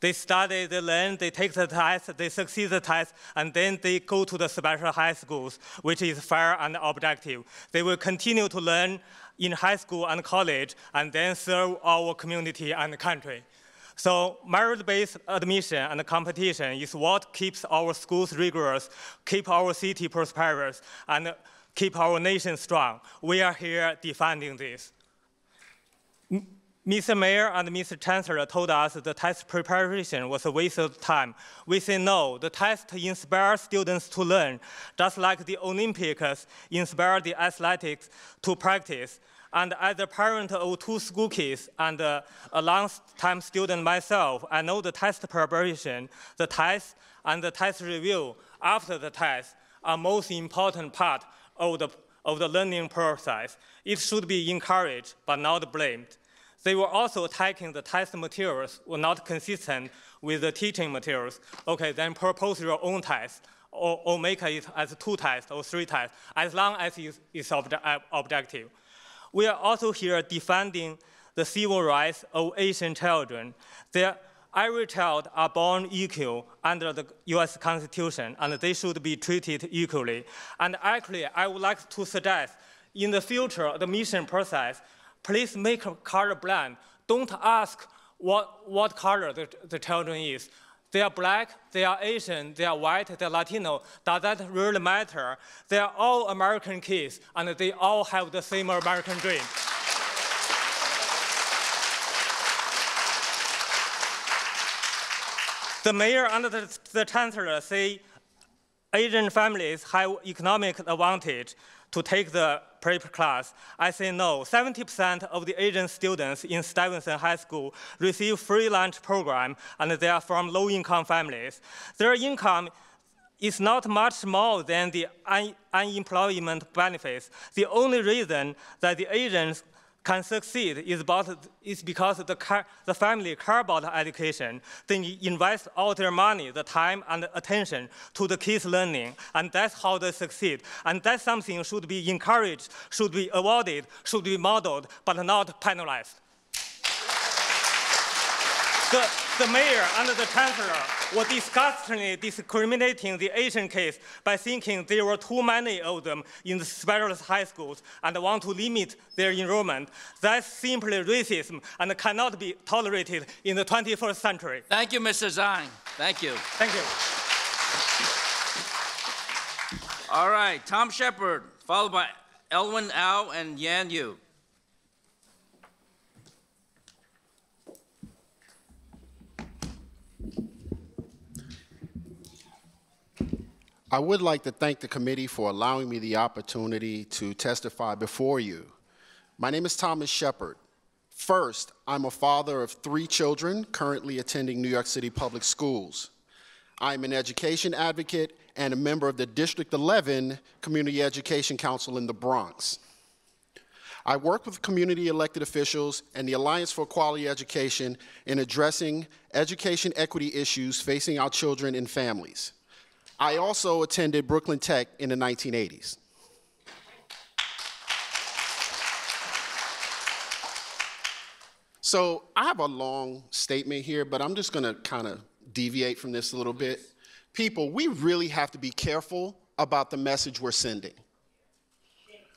They study, they learn, they take the test, they succeed the test, and then they go to the special high schools, which is fair and objective. They will continue to learn in high school and college, and then serve our community and country. So merit-based admission and competition is what keeps our schools rigorous, keep our city prosperous, and keep our nation strong. We are here defending this. Mr. Mayor and Mr. Chancellor told us the test preparation was a waste of time. We say no, the test inspires students to learn, just like the Olympics inspire the athletics to practice. And as a parent of 2 school kids and a long-time student myself, I know the test preparation, the test, and the test review after the test are most important part of the learning process. It should be encouraged, but not blamed. They were also attacking the test materials were not consistent with the teaching materials. Okay, then propose your own test, or make it as 2 tests or 3 tests, as long as it's objective. We are also here defending the civil rights of Asian children. Every child are born equal under the US Constitution, and they should be treated equally. And actually, I would like to suggest, in the future, admission process, please make color blind. Don't ask what color the children is. They are black, they are Asian, they are white, they are Latino. Does that really matter? They are all American kids, and they all have the same American dream. The mayor and the chancellor say Asian families have economic advantage to take the prep class. I say no. 70% of the Asian students in Stuyvesant High School receive free lunch program, and they are from low-income families. Their income is not much more than the unemployment benefits. The only reason that the Asians can succeed is because the family care about education. They invest all their money, the time, and the attention to the kids' learning, and that's how they succeed. And that's something should be encouraged, should be awarded, should be modeled, but not penalized. The mayor and the chancellor were disgustingly discriminating the Asian kids by thinking there were too many of them in the specialist high schools and want to limit their enrollment. That's simply racism and cannot be tolerated in the 21st century. Thank you, Mr. Zhang. Thank you. Thank you. All right, Tom Shepard, followed by Elwin Au and Yan Yu. I would like to thank the committee for allowing me the opportunity to testify before you. My name is Thomas Shepard. First, I'm a father of 3 children currently attending New York City public schools. I'm an education advocate and a member of the District 11 Community Education Council in the Bronx. I work with community elected officials and the Alliance for Quality Education in addressing education equity issues facing our children and families. I also attended Brooklyn Tech in the 1980s. So I have a long statement here, but I'm just gonna kind of deviate from this a little bit. People, we really have to be careful about the message we're sending.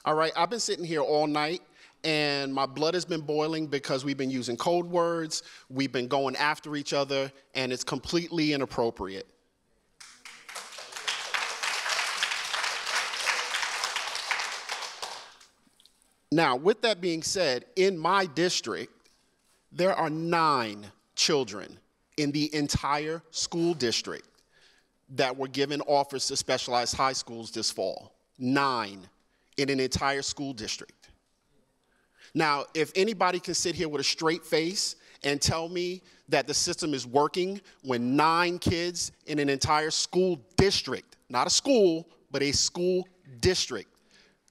All right, I've been sitting here all night and my blood has been boiling because we've been using code words, we've been going after each other, and it's completely inappropriate. Now, with that being said, in my district, there are 9 children in the entire school district that were given offers to specialized high schools this fall. 9 in an entire school district. Now, if anybody can sit here with a straight face and tell me that the system is working when 9 kids in an entire school district, not a school, but a school district,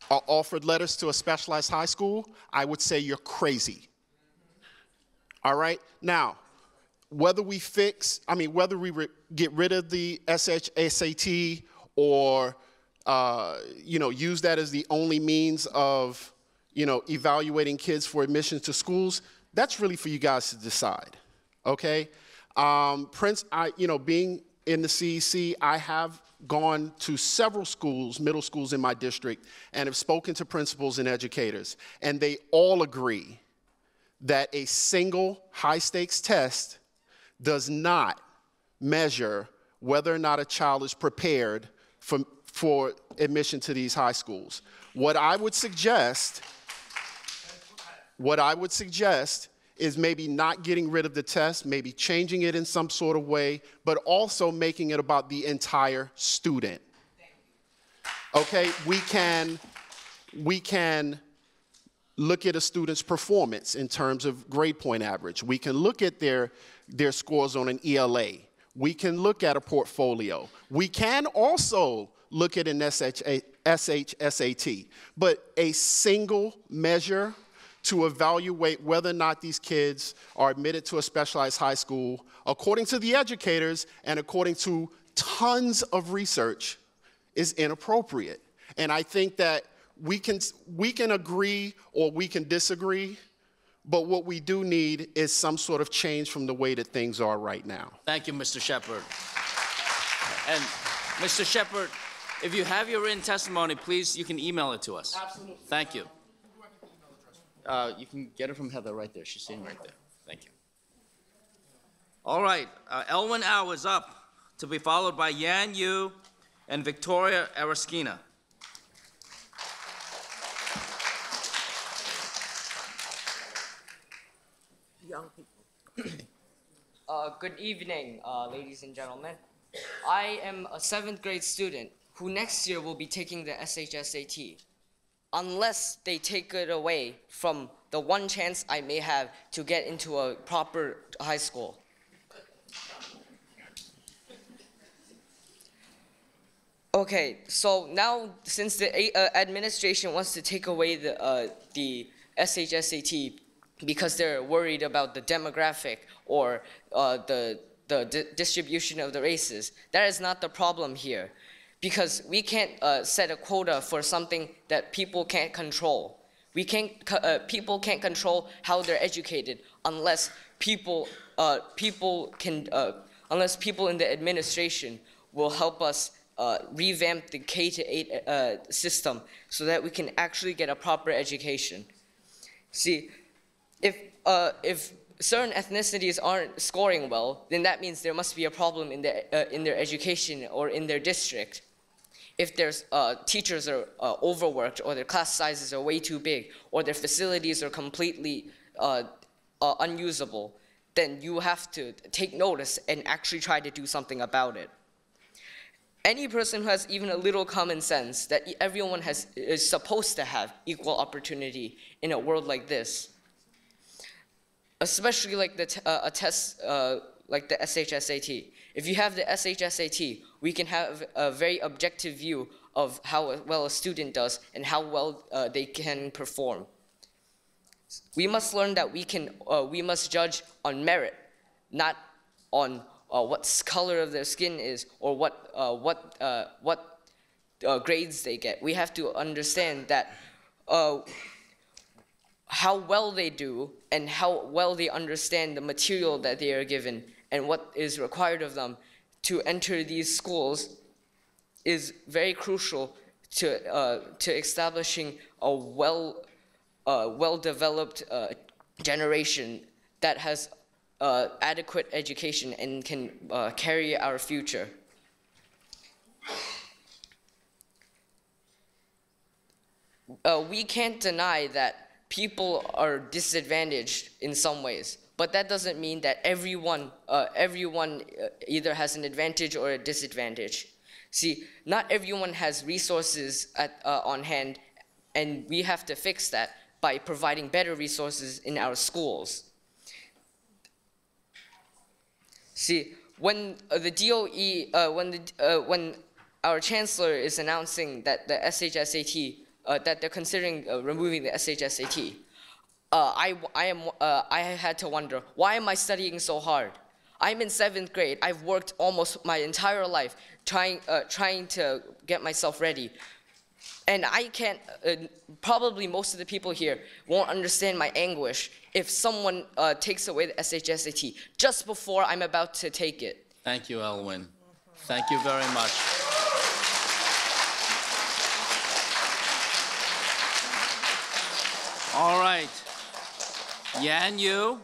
are offered letters to a specialized high school, I would say you're crazy. All right? Now, whether we get rid of the SHSAT or use that as the only means of evaluating kids for admissions to schools, that's really for you guys to decide. Okay? Being in the CEC, I have gone to several schools, middle schools in my district, and have spoken to principals and educators, and they all agree that a single high-stakes test does not measure whether or not a child is prepared for admission to these high schools. What I would suggest is maybe not getting rid of the test, maybe changing it in some sort of way, but also making it about the entire student. Okay, we can look at a student's performance in terms of grade point average. We can look at their scores on an ELA. We can look at a portfolio. We can also look at an SHSAT, but a single measure to evaluate whether or not these kids are admitted to a specialized high school, according to the educators and according to tons of research, is inappropriate. And I think that we can agree or we can disagree, but what we do need is some sort of change from the way that things are right now. Thank you, Mr. Shepard. And Mr. Shepard, if you have your written testimony, please, you can email it to us. Absolutely. Thank you. You can get it from Heather right there. She's sitting right there. Thank you. All right, Elwin Au is up, to be followed by Yan Yu and Victoria Araskina. Young people. Good evening, ladies and gentlemen. I am a 7th grade student who next year will be taking the SHSAT. Unless they take it away from the one chance I may have to get into a proper high school. Okay, so now since the administration wants to take away the SHSAT because they're worried about the demographic or the distribution of the races, that is not the problem here. Because we can't set a quota for something that people can't control. People can't control how they're educated unless people in the administration will help us revamp the K-8 system so that we can actually get a proper education. See, if certain ethnicities aren't scoring well, then that means there must be a problem in their education or in their district. If there's teachers are overworked, or their class sizes are way too big, or their facilities are completely unusable, then you have to take notice and actually try to do something about it. Any person who has even a little common sense that everyone is supposed to have equal opportunity in a world like this, especially like a test like the SHSAT. If you have the SHSAT, we can have a very objective view of how well a student does and how well they can perform. We must learn that we must judge on merit, not on what color of their skin is or what grades they get. We have to understand that how well they do and how well they understand the material that they are given and what is required of them to enter these schools is very crucial to establishing a well-developed generation that has adequate education and can carry our future. We can't deny that people are disadvantaged in some ways, but that doesn't mean that everyone either has an advantage or a disadvantage. See, not everyone has resources on hand, and we have to fix that by providing better resources in our schools. See, when the DOE, when our chancellor is announcing that the SHSAT, that they're considering removing the SHSAT, I had to wonder, why am I studying so hard? I'm in 7th grade. I've worked almost my entire life trying to get myself ready. And I can't, probably most of the people here won't understand my anguish if someone takes away the SHSAT just before I'm about to take it. Thank you, Elwin. Thank you very much. All right. Yan Yu,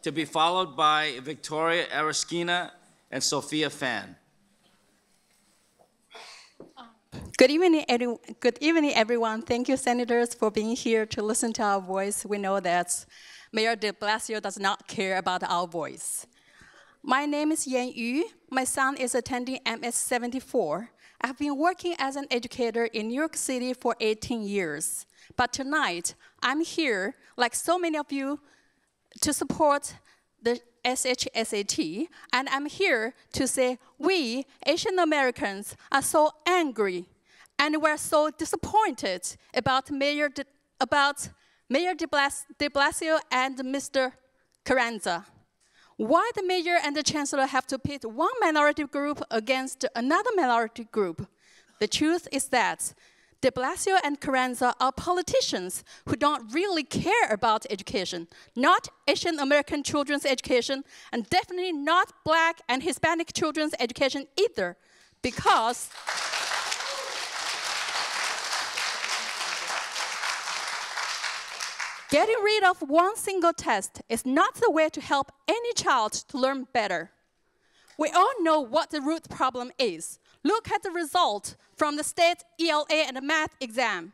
to be followed by Victoria Araskina and Sophia Fan. Good evening, everyone. Thank you, senators, for being here to listen to our voice. We know that Mayor de Blasio does not care about our voice. My name is Yan Yu. My son is attending MS-74. I've been working as an educator in New York City for 18 years. But tonight, I'm here, like so many of you, to support the SHSAT, and I'm here to say we, Asian Americans, are so angry and we're so disappointed about Mayor de Blasio and Mr. Carranza. Why the mayor and the chancellor have to pit one minority group against another minority group? The truth is that de Blasio and Carranza are politicians who don't really care about education, not Asian American children's education, and definitely not Black and Hispanic children's education either, because Getting rid of one single test is not the way to help any child to learn better. We all know what the root problem is. Look at the result from the state ELA and math exams.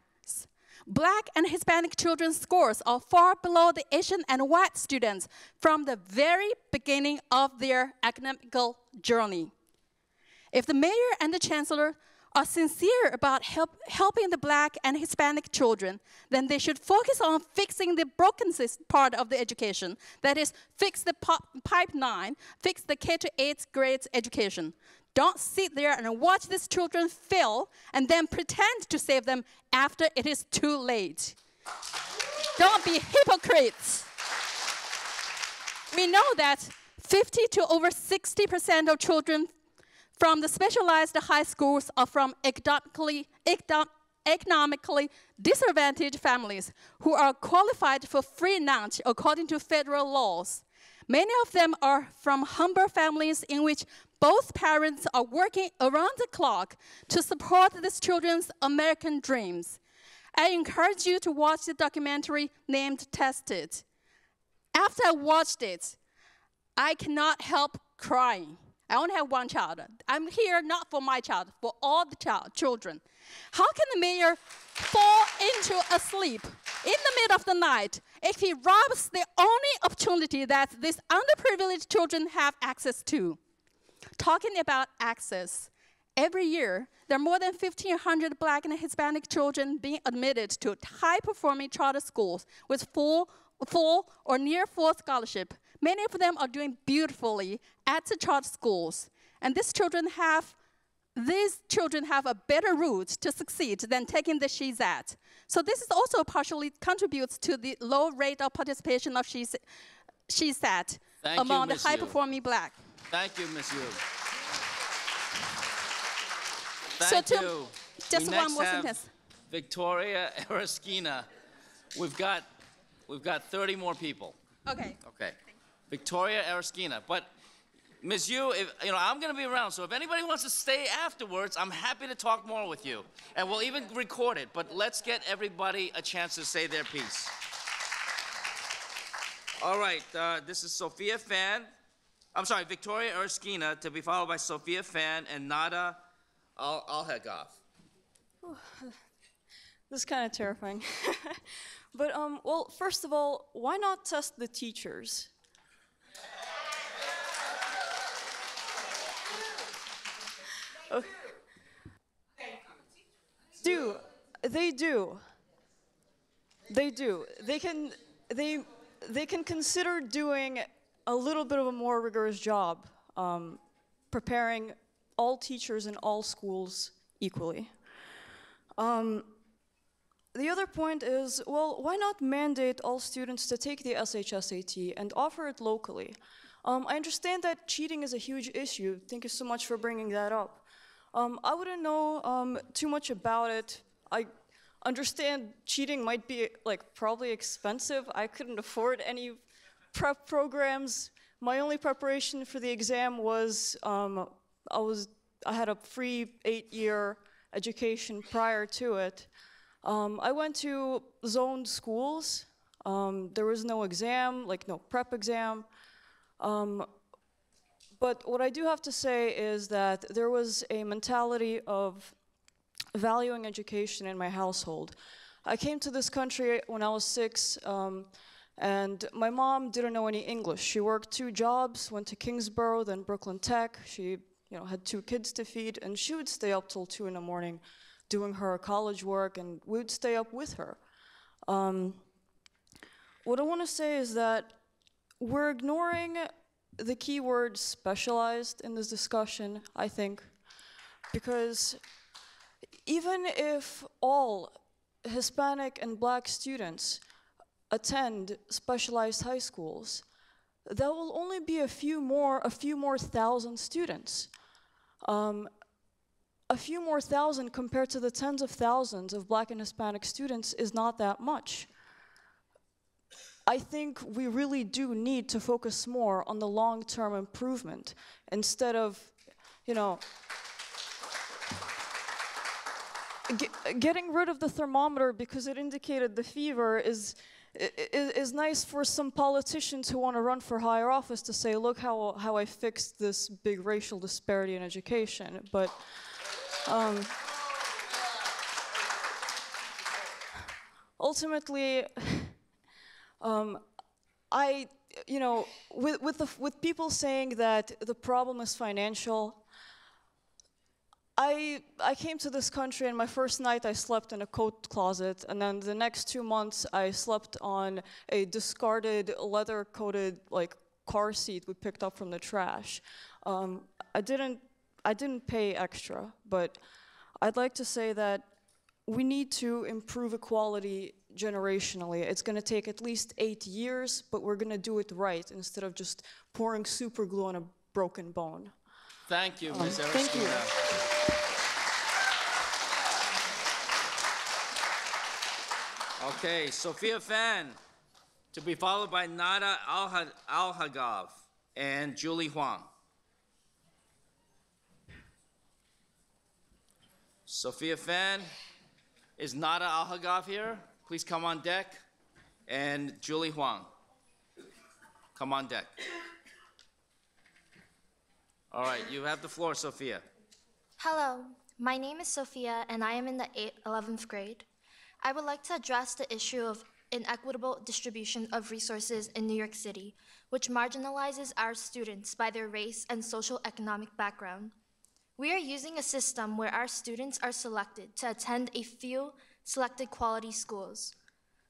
Black and Hispanic children's scores are far below the Asian and white students from the very beginning of their academic journey. If the mayor and the chancellor are sincere about helping the Black and Hispanic children, then they should focus on fixing the broken part of the education. That is, fix the pipeline, fix the K to 8th grades education. Don't sit there and watch these children fail and then pretend to save them after it is too late. Don't be hypocrites. We know that 50 to over 60% of children from the specialized high schools are from economically disadvantaged families who are qualified for free lunch according to federal laws. Many of them are from humble families in which both parents are working around the clock to support these children's American dreams. I encourage you to watch the documentary named Tested. After I watched it, I cannot help crying. I only have one child. I'm here not for my child, for all the children. How can the mayor fall into a sleep in the middle of the night if he robs the only opportunity that these underprivileged children have access to? Talking about access, every year, there are more than 1,500 Black and Hispanic children being admitted to high-performing charter schools with full or near full scholarship. Many of them are doing beautifully at the charter schools. And these children have a better route to succeed than taking the SHESAT. So this is also partially contributes to the low rate of participation of SHESAT among the high-performing Black. Thank you, Ms. Yu. Just one more sentence. Victoria Eraskina. We've got 30 more people. Okay. Okay. Victoria Eraskina. But Ms. Yu, I'm going to be around, so if anybody wants to stay afterwards, I'm happy to talk more with you. And we'll even record it, but let's get everybody a chance to say their piece. All right, this is Victoria Eraskina, to be followed by Sophia Fan and Nada Alhegov. This is kind of terrifying. But, well, first of all, why not test the teachers? Okay. They do. They can consider doing a little bit of a more rigorous job, preparing all teachers in all schools equally. The other point is, well, why not mandate all students to take the SHSAT and offer it locally? I understand that cheating is a huge issue. Thank you so much for bringing that up. I wouldn't know too much about it. I understand cheating might be probably expensive. I couldn't afford any prep programs. My only preparation for the exam was I had a free 8-year education prior to it. I went to zoned schools. There was no exam, no prep exam. But what I do have to say is that there was a mentality of valuing education in my household. I came to this country when I was 6, and my mom didn't know any English. She worked 2 jobs, went to Kingsborough, then Brooklyn Tech. She had 2 kids to feed, and she would stay up till 2 in the morning doing her college work, and we would stay up with her. What I want to say is that we're ignoring the key word specialized in this discussion, I think, because even if all Hispanic and Black students attend specialized high schools, that will only be a few more thousand students. A few more thousand compared to the tens of thousands of Black and Hispanic students is not that much. I think we really do need to focus more on the long-term improvement instead of, getting rid of the thermometer because it indicated the fever is is nice for some politicians who want to run for higher office to say, look how I fixed this big racial disparity in education. But ultimately, with people saying that the problem is financial, I came to this country, and my first night I slept in a coat closet, and then the next 2 months I slept on a discarded leather-coated car seat we picked up from the trash. I didn't pay extra, but I'd like to say that we need to improve equality generationally. It's going to take at least 8 years, but we're going to do it right instead of just pouring super glue on a broken bone. Thank you, Ms. Thank you. Okay, Sophia Fan, to be followed by Nada Al-Hagaf and Julie Huang. Sophia Fan, is Nada Al-Hagaf here? Please come on deck. And Julie Huang, come on deck. All right, you have the floor, Sophia. Hello, my name is Sophia, and I am in the 11th grade. I would like to address the issue of inequitable distribution of resources in New York City, which marginalizes our students by their race and social economic background. We are using a system where our students are selected to attend a few selected quality schools.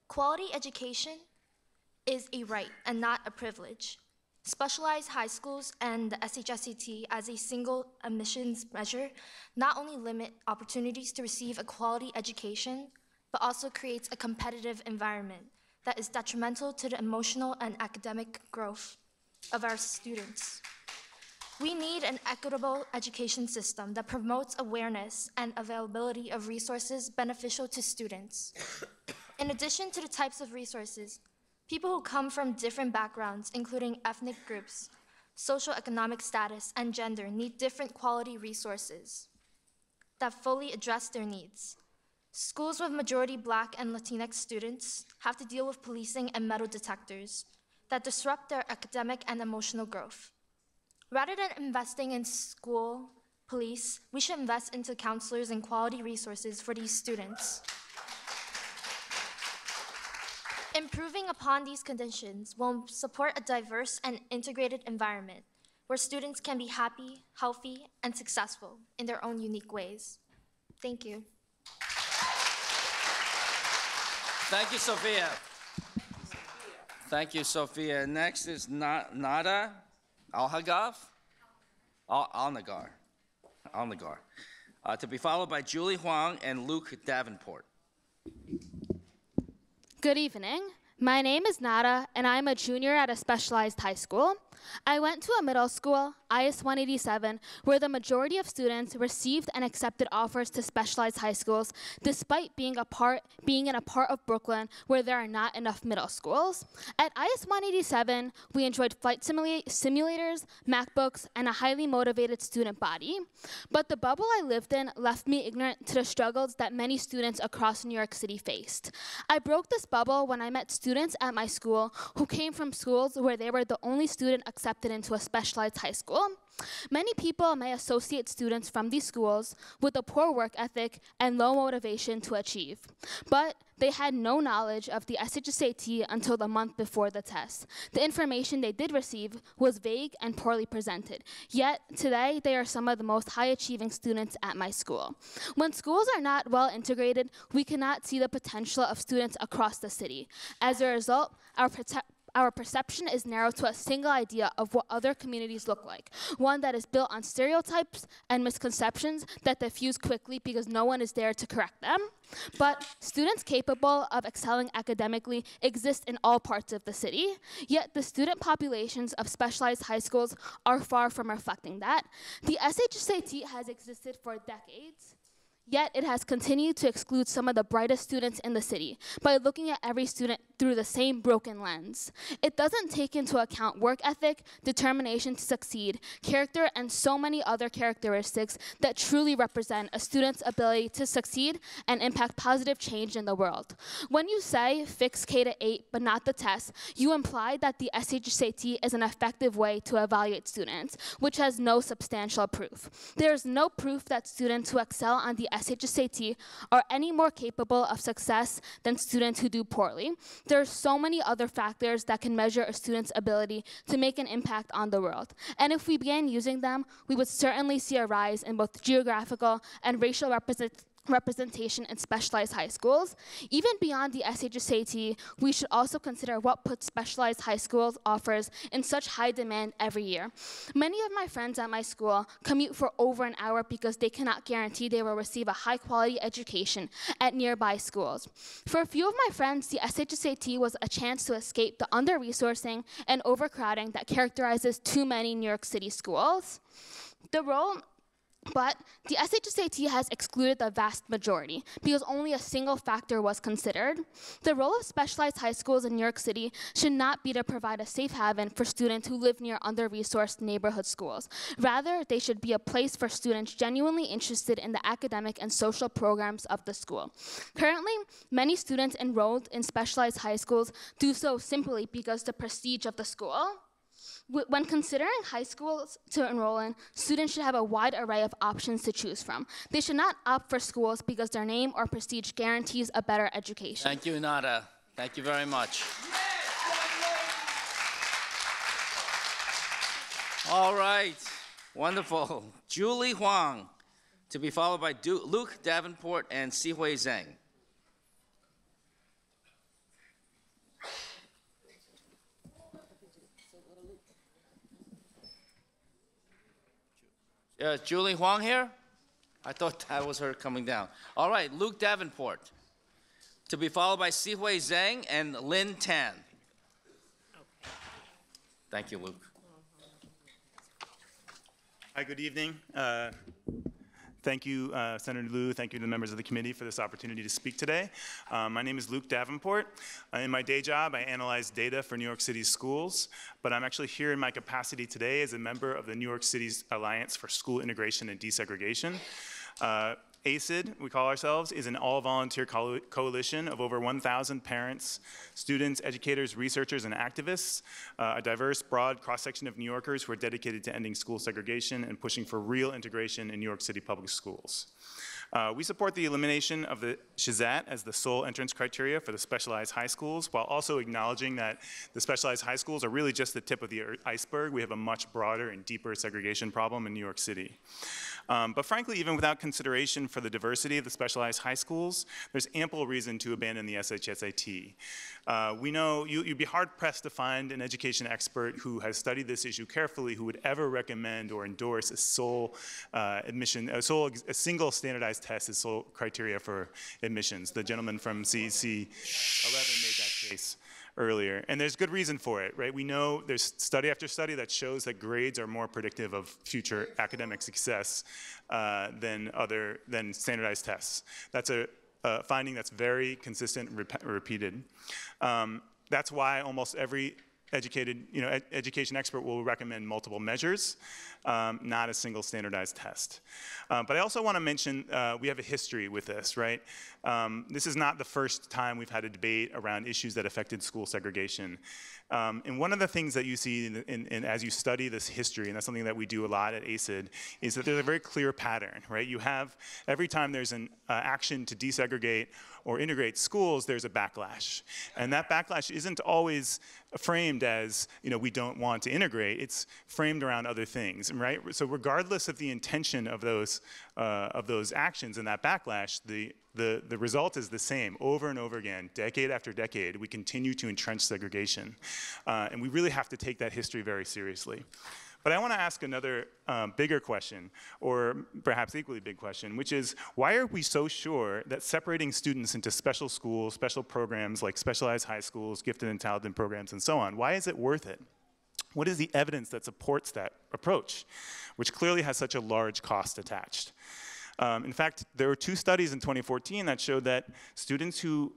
Quality education is a right and not a privilege. Specialized high schools and the SHSAT as a single admissions measure not only limit opportunities to receive a quality education, but also creates a competitive environment that is detrimental to the emotional and academic growth of our students. We need an equitable education system that promotes awareness and availability of resources beneficial to students. In addition to the types of resources, people who come from different backgrounds, including ethnic groups, socioeconomic status, and gender, need different quality resources that fully address their needs. Schools with majority Black and Latinx students have to deal with policing and metal detectors that disrupt their academic and emotional growth. Rather than investing in school police, we should invest into counselors and quality resources for these students. Improving upon these conditions will support a diverse and integrated environment where students can be happy, healthy, and successful in their own unique ways. Thank you. Thank you, Sophia. Thank you, Sophia. Next is Nada Al-Hagaf? Al-Nagar. To be followed by Julie Huang and Luke Davenport. Good evening. My name is Nada, and I'm a junior at a specialized high school. I went to a middle school, IS 187, where the majority of students received and accepted offers to specialized high schools, despite being in a part of Brooklyn where there are not enough middle schools. At IS 187, we enjoyed flight simulators, MacBooks, and a highly motivated student body. But the bubble I lived in left me ignorant to the struggles that many students across New York City faced. I broke this bubble when I met students at my school who came from schools where they were the only student accepted into a specialized high school. Many people may associate students from these schools with a poor work ethic and low motivation to achieve, but they had no knowledge of the SHSAT until the month before the test. The information they did receive was vague and poorly presented, yet today they are some of the most high-achieving students at my school. When schools are not well integrated, we cannot see the potential of students across the city. As a result, our perception is narrowed to a single idea of what other communities look like, one that is built on stereotypes and misconceptions that diffuse quickly because no one is there to correct them. But students capable of excelling academically exist in all parts of the city, yet the student populations of specialized high schools are far from reflecting that. The SHSAT has existed for decades, Yet it has continued to exclude some of the brightest students in the city by looking at every student through the same broken lens. It doesn't take into account work ethic, determination to succeed, character, and so many other characteristics that truly represent a student's ability to succeed and impact positive change in the world. When you say fix K-8 but not the test, you imply that the SHSAT is an effective way to evaluate students, which has no substantial proof. There is no proof that students who excel on the SHSAT are any more capable of success than students who do poorly. There are so many other factors that can measure a student's ability to make an impact on the world. And if we began using them, we would certainly see a rise in both geographical and racial representation in specialized high schools. Even beyond the SHSAT, we should also consider what puts specialized high schools offers in such high demand every year. Many of my friends at my school commute for over an hour because they cannot guarantee they will receive a high quality education at nearby schools. For a few of my friends, the SHSAT was a chance to escape the under-resourcing and overcrowding that characterizes too many New York City schools. But the SHSAT has excluded the vast majority because only a single factor was considered. The role of specialized high schools in New York City should not be to provide a safe haven for students who live near under-resourced neighborhood schools. Rather, they should be a place for students genuinely interested in the academic and social programs of the school. Currently, many students enrolled in specialized high schools do so simply because the prestige of the school. When considering high schools to enroll in, students should have a wide array of options to choose from. They should not opt for schools because their name or prestige guarantees a better education. Thank you, Nada. Thank you very much. All right, wonderful. Julie Huang, to be followed by Luke Davenport and Sihui Zhang. Julie Huang here? I thought that was her coming down. All right, Luke Davenport, to be followed by Sihui Zhang and Lin Tan. Thank you, Luke. Hi, good evening. Thank you, Senator Liu. Thank you to the members of the committee for this opportunity to speak today. My name is Luke Davenport. In my day job, I analyze data for New York City schools, but I'm actually here in my capacity today as a member of the New York City's Alliance for School Integration and Desegregation. ACID, we call ourselves, is an all-volunteer coalition of over 1,000 parents, students, educators, researchers, and activists, a diverse, broad cross-section of New Yorkers who are dedicated to ending school segregation and pushing for real integration in New York City public schools. We support the elimination of the SHSAT as the sole entrance criteria for the specialized high schools, while also acknowledging that the specialized high schools are really just the tip of the iceberg. We have a much broader and deeper segregation problem in New York City. But frankly, even without consideration for the diversity of the specialized high schools, there's ample reason to abandon the SHSAT. We know you'd be hard-pressed to find an education expert who has studied this issue carefully who would ever recommend or endorse a sole a single standardized test as sole criteria for admissions. The gentleman from CEC 11 made that case earlier, and there's good reason for it, right? We know there's study after study that shows that grades are more predictive of future academic success than standardized tests. That's a finding that's very consistent and repeated. That's why almost every education expert will recommend multiple measures, not a single standardized test. But I also want to mention we have a history with this, right? This is not the first time we've had a debate around issues that affected school segregation. And one of the things that you see as you study this history, and that's something that we do a lot at ACID, is that there's a very clear pattern, right? You have, every time there's an action to desegregate or integrate schools, there's a backlash. And that backlash isn't always framed as, we don't want to integrate. It's framed around other things, right? So regardless of the intention of those actions and that backlash, the result is the same over and over again, decade after decade. We continue to entrench segregation. And we really have to take that history very seriously. But I want to ask another bigger question, or perhaps equally big question, which is, why are we so sure that separating students into special schools, special programs like specialized high schools, gifted and talented programs, and so on, why is it worth it? What is the evidence that supports that approach, which clearly has such a large cost attached? In fact, there were 2 studies in 2014 that showed that students who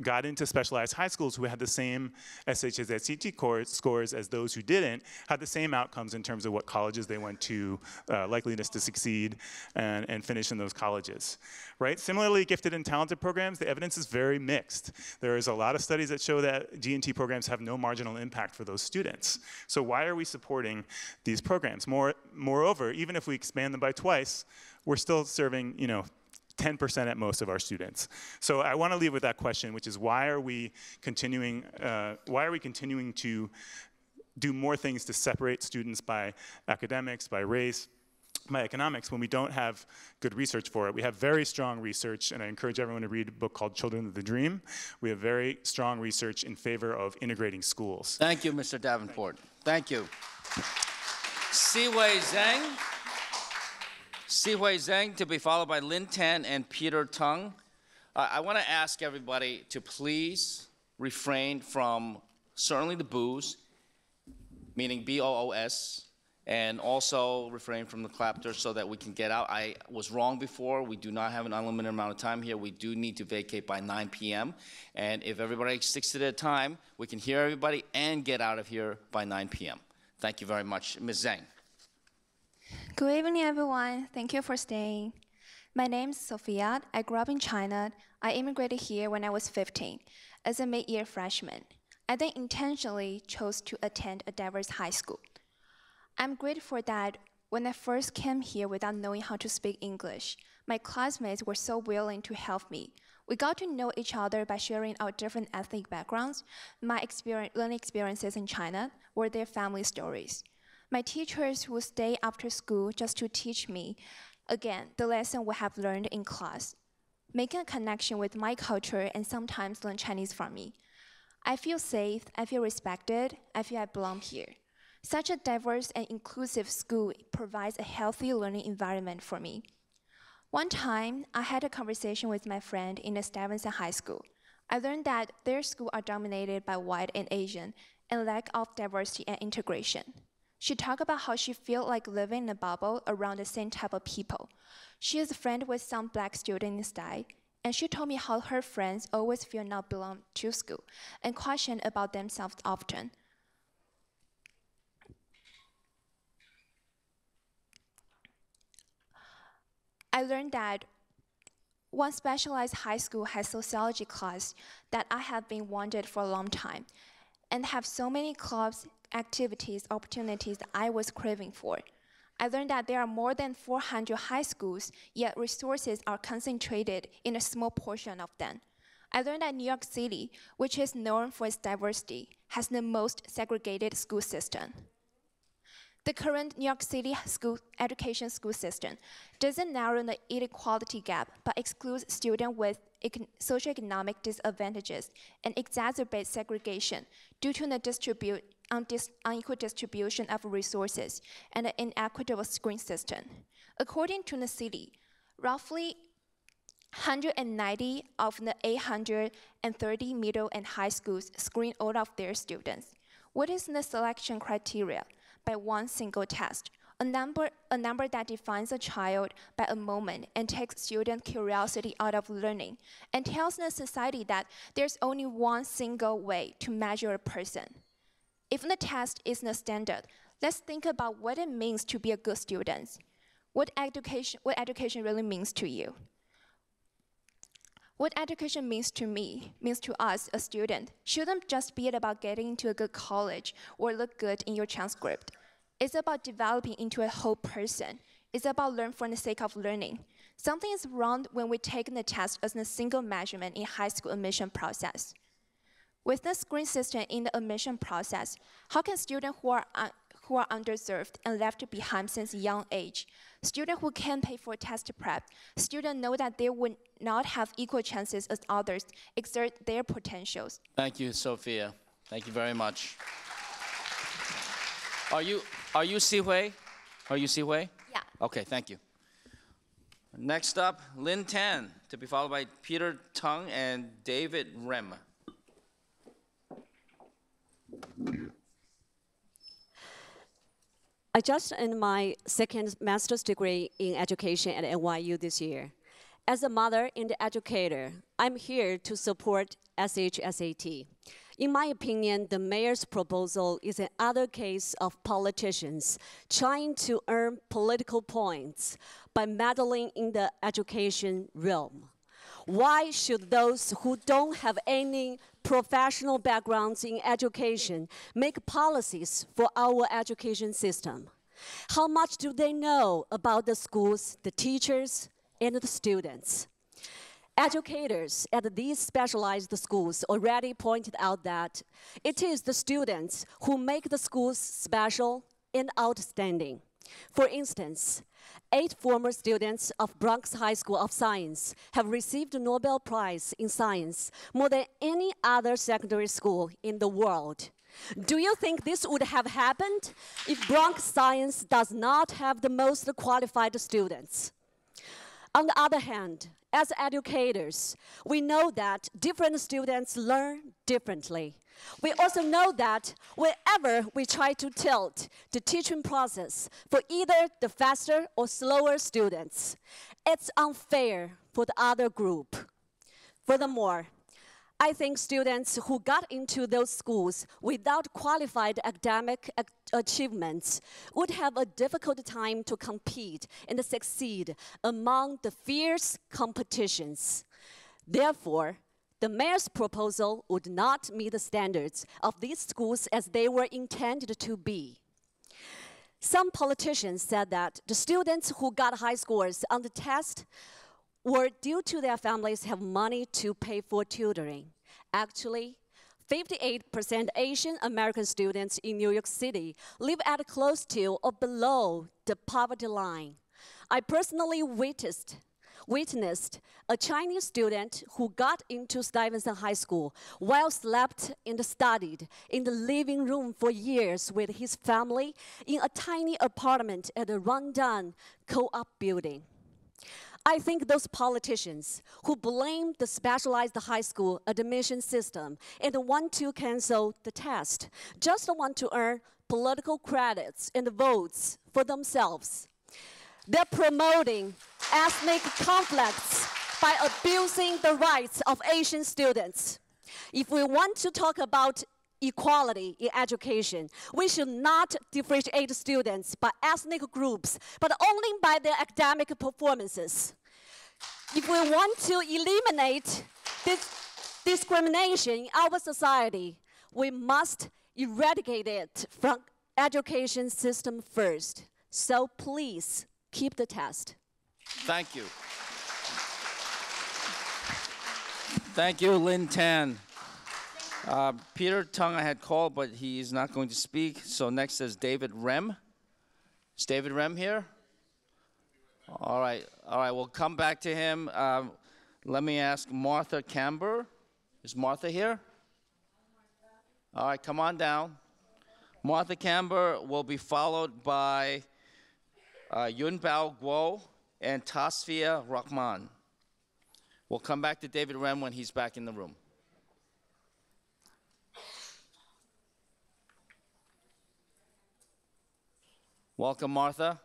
got into specialized high schools who had the same SHSAT scores as those who didn't had the same outcomes in terms of what colleges they went to, likeliness to succeed, and finish in those colleges. Right? Similarly, gifted and talented programs, the evidence is very mixed. There is a lot of studies that show that G&T programs have no marginal impact for those students. So why are we supporting these programs? Moreover, even if we expand them by twice, we're still serving, 10% at most of our students. So I want to leave with that question, which is why are we continuing to do more things to separate students by academics, by race, by economics, when we don't have good research for it? We have very strong research, and I encourage everyone to read a book called Children of the Dream. We have very strong research in favor of integrating schools. Thank you, Mr. Davenport. Thank you. Sihui Zhang, to be followed by Lin Tan and Peter Tung. I want to ask everybody to please refrain from certainly the boos, meaning B-O-O-S, and also refrain from the clapter so that we can get out. I was wrong before. We do not have an unlimited amount of time here. We do need to vacate by 9 p.m. And if everybody sticks to their time, we can hear everybody and get out of here by 9 p.m. Thank you very much. Ms. Zhang. Good evening, everyone. Thank you for staying. My name is Sophia. I grew up in China. I immigrated here when I was 15 as a mid-year freshman. I then intentionally chose to attend a diverse high school. I'm grateful that when I first came here without knowing how to speak English, my classmates were so willing to help me. We got to know each other by sharing our different ethnic backgrounds, my learning experiences in China, or their family stories. My teachers would stay after school just to teach me, again, the lesson we have learned in class, making a connection with my culture and sometimes learn Chinese from me. I feel safe, I feel respected, I feel I belong here. Such a diverse and inclusive school provides a healthy learning environment for me. One time, I had a conversation with my friend in a Stuyvesant high school. I learned that their schools are dominated by white and Asian and lack of diversity and integration. She talked about how she felt like living in a bubble around the same type of people. She is a friend with some black students in Stuyvesant, and she told me how her friends always feel not belong to school and question about themselves often. I learned that one specialized high school has sociology class that I have been wanted for a long time and have so many clubs, activities, opportunities that I was craving for. I learned that there are more than 400 high schools, yet resources are concentrated in a small portion of them. I learned that New York City, which is known for its diversity, has the most segregated school system. The current New York City education school system doesn't narrow the inequality gap, but excludes students with socioeconomic disadvantages and exacerbates segregation due to the unequal distribution of resources and an inequitable screen system. According to the city, roughly 190 of the 830 middle and high schools screen all of their students. What is the selection criteria? By one single test, a number that defines a child by a moment and takes student curiosity out of learning and tells the society that there's only one single way to measure a person. If the test is the standard, let's think about what it means to be a good student. What education really means to you. What education means to me, means to us, a student, shouldn't just be about getting into a good college or look good in your transcript. It's about developing into a whole person. It's about learning for the sake of learning. Something is wrong when we take the test as a single measurement in high school admission process. With the screen system in the admission process, how can students who are underserved and left behind since a young age, students who can't pay for test prep, students know that they would not have equal chances as others exert their potentials? Thank you, Sophia. Thank you very much. Are you Sihui? Are you Sihui? Yeah. Okay, thank you. Next up, Lin Tan, to be followed by Peter Tung and David Rem. I just earned my second master's degree in education at NYU this year. As a mother and educator, I'm here to support SHSAT. In my opinion, the mayor's proposal is another case of politicians trying to earn political points by meddling in the education realm. Why should those who don't have any professional backgrounds in education make policies for our education system? How much do they know about the schools, the teachers, and the students? Educators at these specialized schools already pointed out that it is the students who make the schools special and outstanding. For instance, 8 former students of Bronx High School of Science have received the Nobel Prize in Science more than any other secondary school in the world. Do you think this would have happened if Bronx Science does not have the most qualified students? On the other hand, as educators, we know that different students learn differently. We also know that whenever we try to tilt the teaching process for either the faster or slower students, it's unfair for the other group. Furthermore, I think students who got into those schools without qualified academic achievements would have a difficult time to compete and succeed among the fierce competitions. Therefore, the mayor's proposal would not meet the standards of these schools as they were intended to be. Some politicians said that the students who got high scores on the test were due to their families have money to pay for tutoring. Actually, 58% Asian American students in New York City live at close to or below the poverty line. I personally witnessed a Chinese student who got into Stuyvesant High School while slept and studied in the living room for years with his family in a tiny apartment at a rundown co-op building. I think those politicians who blame the specialized high school admission system and want to cancel the test just want to earn political credits and votes for themselves. They're promoting ethnic conflicts by abusing the rights of Asian students. If we want to talk about equality in education, we should not differentiate students by ethnic groups, but only by their academic performances. If we want to eliminate this discrimination in our society, we must eradicate it from education system first. So please, keep the test. Thank you. Thank you, Lin Tan. Peter Tung I had called, but he is not going to speak. So next is David Rem. Is David Rem here? All right, we'll come back to him. Let me ask Martha Camber. Is Martha here? All right, come on down. Martha Camber will be followed by Yun Bao Guo and Tasfia Rahman. We'll come back to David Rem when he's back in the room. Welcome, Martha.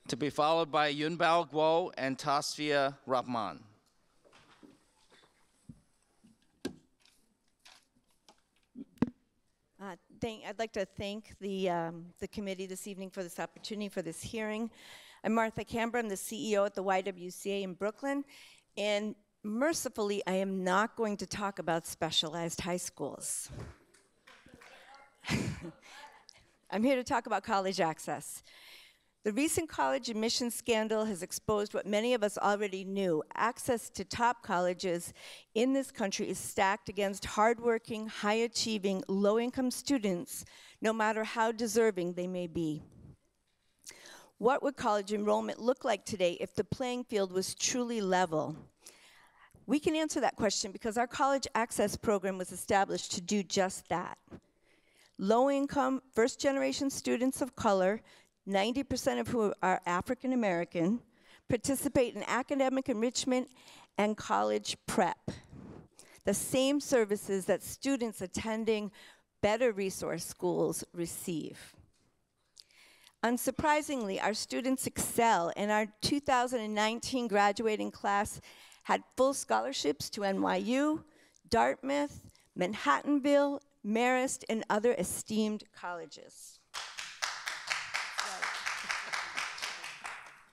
To be followed by Yun Bao Guo and Tasfia Rahman. I'd like to thank the committee this evening for this opportunity for this hearing. I'm Martha Camber. I'm the CEO at the YWCA in Brooklyn. And mercifully, I am not going to talk about specialized high schools. I'm here to talk about college access. The recent college admissions scandal has exposed what many of us already knew. Access to top colleges in this country is stacked against hardworking, high-achieving, low-income students, no matter how deserving they may be. What would college enrollment look like today if the playing field was truly level? We can answer that question because our college access program was established to do just that. Low-income, first-generation students of color, 90% of whom are African American, participate in academic enrichment and college prep. The same services that students attending better resource schools receive. Unsurprisingly, our students excel, and our 2019 graduating class had full scholarships to NYU, Dartmouth, Manhattanville, Marist, and other esteemed colleges.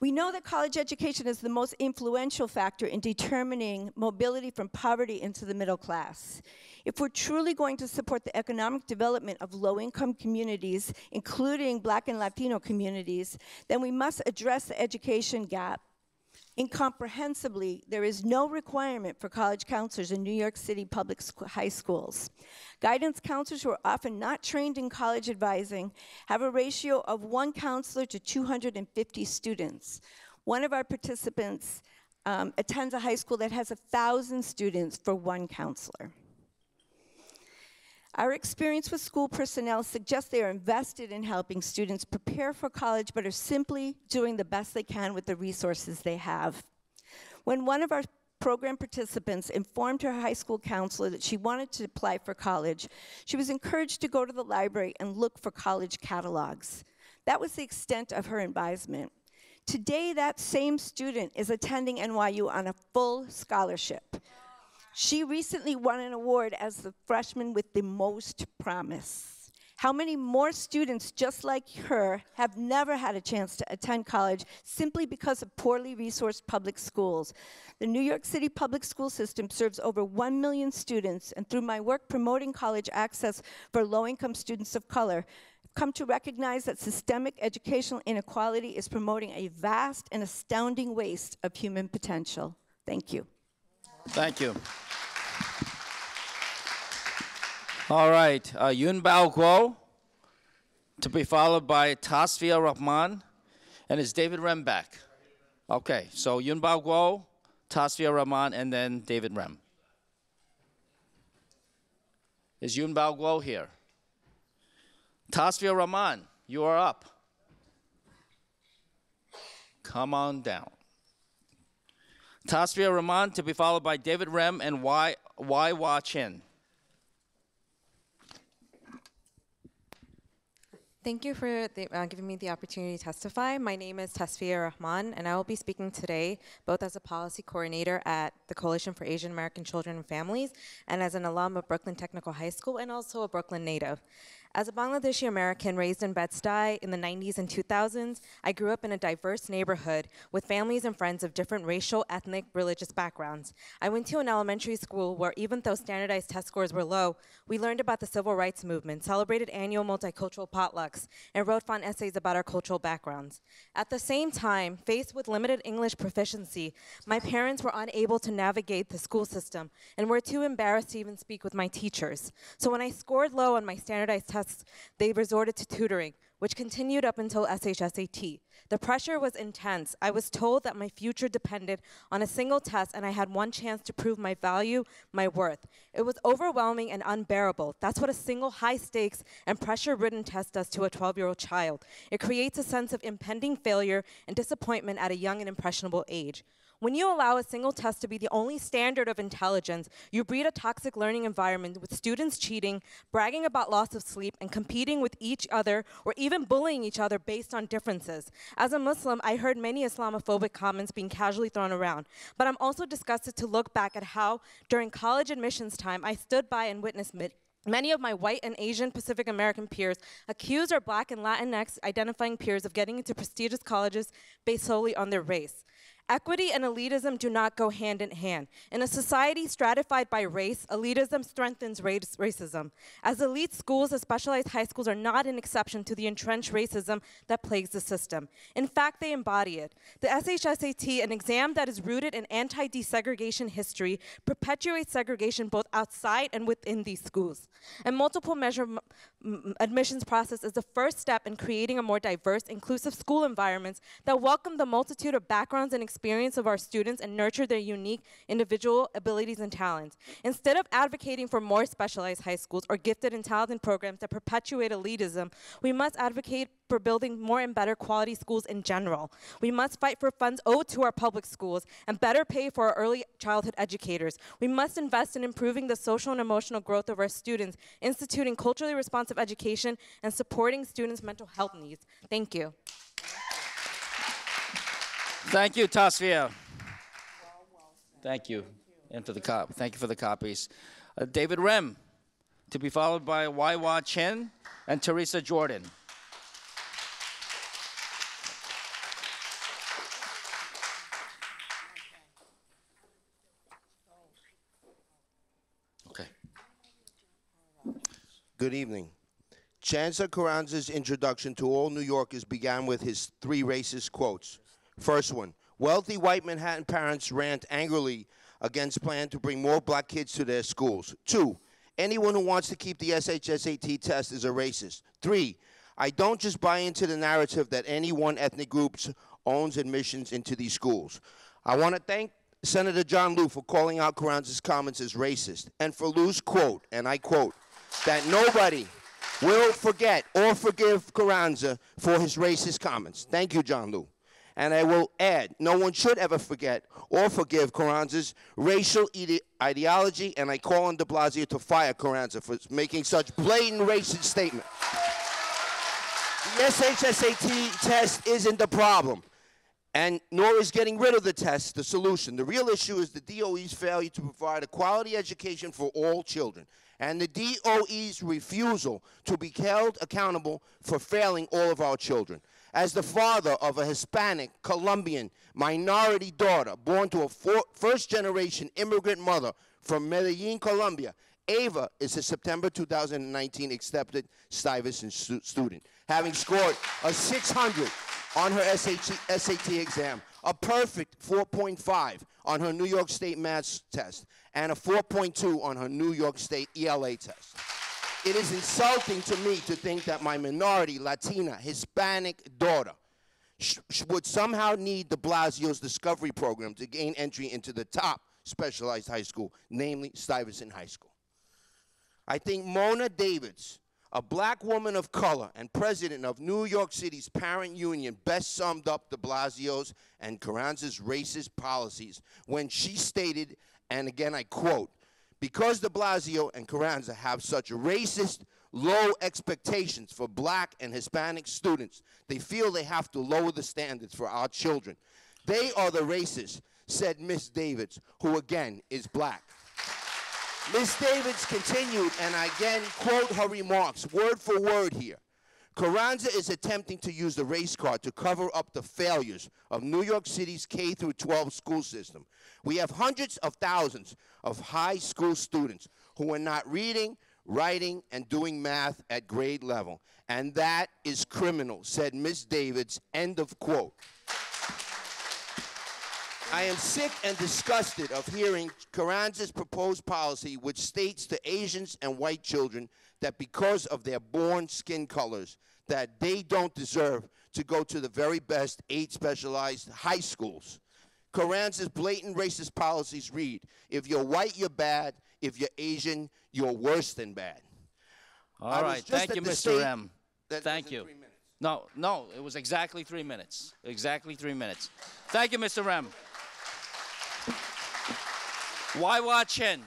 We know that college education is the most influential factor in determining mobility from poverty into the middle class. If we're truly going to support the economic development of low-income communities, including Black and Latino communities, then we must address the education gap. Incomprehensibly, there is no requirement for college counselors in New York City public high schools. Guidance counselors who are often not trained in college advising have a ratio of 1 counselor to 250 students. One of our participants attends a high school that has 1,000 students for 1 counselor. Our experience with school personnel suggests they are invested in helping students prepare for college, but are simply doing the best they can with the resources they have. When one of our program participants informed her high school counselor that she wanted to apply for college, she was encouraged to go to the library and look for college catalogs. That was the extent of her advisement. Today, that same student is attending NYU on a full scholarship. She recently won an award as the freshman with the most promise. How many more students just like her have never had a chance to attend college simply because of poorly resourced public schools? The New York City public school system serves over 1 million students, and through my work promoting college access for low-income students of color, I've come to recognize that systemic educational inequality is promoting a vast and astounding waste of human potential. Thank you. Thank you. All right, Yun Bao Guo, to be followed by Tasfia Rahman, and is David Rem back? Okay, so Yun Bao Guo, Tasfia Rahman, and then David Rem. Is Yun Bao Guo here? Tasfia Rahman, you are up. Come on down. Tasfia Rahman, to be followed by David Rem and Wai Wa Chin. Thank you for giving me the opportunity to testify. My name is Tasfia Rahman, and I will be speaking today both as a policy coordinator at the Coalition for Asian American Children and Families and as an alum of Brooklyn Technical High School and also a Brooklyn native. As a Bangladeshi American raised in Bed-Stuy in the 90s and 2000s, I grew up in a diverse neighborhood with families and friends of different racial, ethnic, religious backgrounds. I went to an elementary school where even though standardized test scores were low, we learned about the civil rights movement, celebrated annual multicultural potlucks, and wrote fun essays about our cultural backgrounds. At the same time, faced with limited English proficiency, my parents were unable to navigate the school system and were too embarrassed to even speak with my teachers. So when I scored low on my standardized tests, they resorted to tutoring, which continued up until SHSAT. The pressure was intense. I was told that my future depended on a single test and I had one chance to prove my value, my worth. It was overwhelming and unbearable. That's what a single high-stakes and pressure-ridden test does to a 12-year-old child. It creates a sense of impending failure and disappointment at a young and impressionable age. When you allow a single test to be the only standard of intelligence, you breed a toxic learning environment with students cheating, bragging about loss of sleep, and competing with each other or even bullying each other based on differences. As a Muslim, I heard many Islamophobic comments being casually thrown around, but I'm also disgusted to look back at how, during college admissions time, I stood by and witnessed many of my white and Asian Pacific American peers accused our Black and Latinx identifying peers of getting into prestigious colleges based solely on their race. Equity and elitism do not go hand in hand. In a society stratified by race, elitism strengthens racism. As elite schools, the specialized high schools are not an exception to the entrenched racism that plagues the system. In fact, they embody it. The SHSAT, an exam that is rooted in anti-desegregation history, perpetuates segregation both outside and within these schools. A multiple measure admissions process is the first step in creating a more diverse, inclusive school environments that welcome the multitude of backgrounds and experience of our students and nurture their unique individual abilities and talents. Instead of advocating for more specialized high schools or gifted and talented programs that perpetuate elitism, we must advocate for building more and better quality schools in general. We must fight for funds owed to our public schools and better pay for our early childhood educators. We must invest in improving the social and emotional growth of our students, instituting culturally responsive education, and supporting students' mental health needs. Thank you. Thank you, Tasvia. Thank you. And for the thank you for the copies. David Rem, to be followed by Waiwa Chen and Teresa Jordan. Okay. Good evening. Chancellor Carranza's introduction to all New Yorkers began with his 3 racist quotes. First one, wealthy white Manhattan parents rant angrily against plan to bring more black kids to their schools. 2, anyone who wants to keep the SHSAT test is a racist. 3, I don't just buy into the narrative that any one ethnic group owns admissions into these schools. I want to thank Senator John Liu for calling out Carranza's comments as racist, and for Liu's quote, and I quote, that nobody will forget or forgive Carranza for his racist comments. Thank you, John Liu. And I will add, no one should ever forget or forgive Carranza's racial ideology, and I call on de Blasio to fire Carranza for making such blatant racist statement. The SHSAT test isn't the problem, and nor is getting rid of the test the solution. The real issue is the DOE's failure to provide a quality education for all children, and the DOE's refusal to be held accountable for failing all of our children. As the father of a Hispanic, Colombian, minority daughter born to a first-generation immigrant mother from Medellin, Colombia, Ava is a September 2019 accepted Stuyvesant student, having scored a 600 on her SAT exam, a perfect 4.5 on her New York State Maths test, and a 4.2 on her New York State ELA test. It is insulting to me to think that my minority, Latina, Hispanic daughter would somehow need de Blasio's Discovery Program to gain entry into the top specialized high school, namely Stuyvesant High School. I think Mona Davids, a black woman of color and president of New York City's parent union, best summed up de Blasio's and Carranza's racist policies when she stated, and again I quote, because de Blasio and Carranza have such racist, low expectations for black and Hispanic students, they feel they have to lower the standards for our children. They are the racists, said Miss Davids, who again is black. Ms. Davids continued, and I again quote her remarks, word for word here. Carranza is attempting to use the race card to cover up the failures of New York City's K-12 school system. We have hundreds of thousands of high school students who are not reading, writing, and doing math at grade level. And that is criminal, said Ms. Davids, end of quote. I am sick and disgusted of hearing Carranza's proposed policy, which states to Asians and white children that because of their born skin colors, that they don't deserve to go to the very best 8 specialized high schools. Carranza's blatant racist policies read, if you're white, you're bad. If you're Asian, you're worse than bad. All right, thank you, Mr. M. Thank you. No, it was exactly 3 minutes. Exactly 3 minutes. Thank you, Mr. Rem. Waiwa Chen,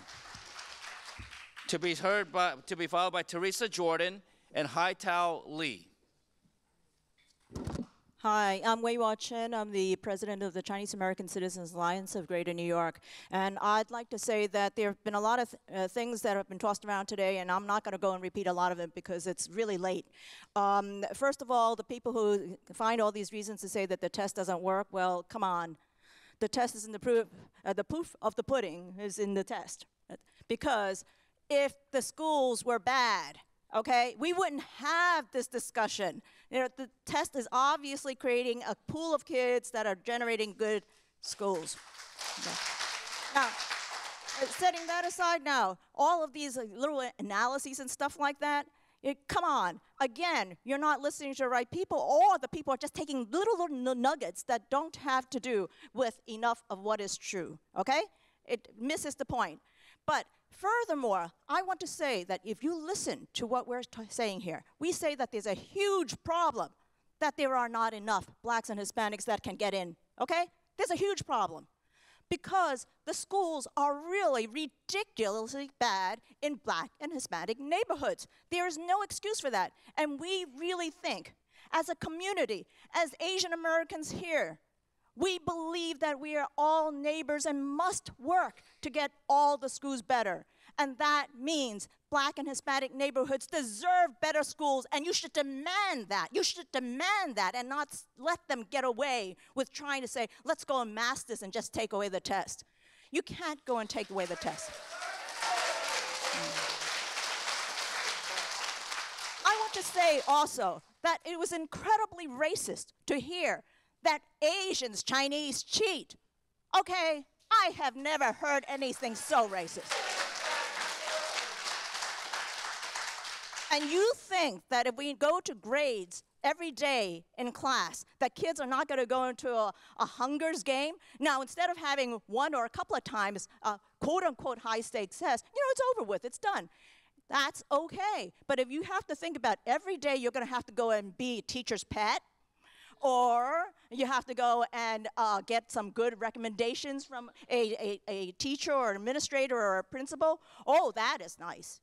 to be followed by Teresa Jordan and Haitao Lee. Hi, I'm Waiwa Chen. I'm the president of the Chinese American Citizens Alliance of Greater New York. And I'd like to say that there have been a lot of things that have been tossed around today, and I'm not going to go and repeat a lot of it because it's really late. First of all, the people who find all these reasons to say that the test doesn't work, well, come on. The test is in the proof of the pudding is in the test. Because if the schools were bad, okay, we wouldn't have this discussion. You know, the test is obviously creating a pool of kids that are generating good schools. Okay. Now, setting that aside now, all of these little analyses and stuff like that, Come on. Again, you're not listening to the right people, or the people are just taking little nuggets that don't have to do with enough of what is true, okay? It misses the point. But furthermore, I want to say that if you listen to what we're saying here, we say that there's a huge problem that there are not enough blacks and Hispanics that can get in, okay? There's a huge problem because the schools are really ridiculously bad in black and Hispanic neighborhoods. There is no excuse for that. And we really think, as a community, as Asian Americans here, we believe that we are all neighbors and must work to get all the schools better. And that means black and Hispanic neighborhoods deserve better schools, and you should demand that. You should demand that and not let them get away with trying to say, let's go and mask this and just take away the test. You can't go and take away the test. I want to say also that it was incredibly racist to hear that Asians, Chinese cheat. Okay, I have never heard anything so racist. And you think that if we go to grades every day in class, that kids are not going to go into a Hunger's game? Now, instead of having one or a couple of times a quote-unquote high-stakes test, it's over with, it's done. That's okay. But if you have to think about every day you're going to have to go and be a teacher's pet, or you have to go and get some good recommendations from a teacher or an administrator or a principal, oh, that is nice.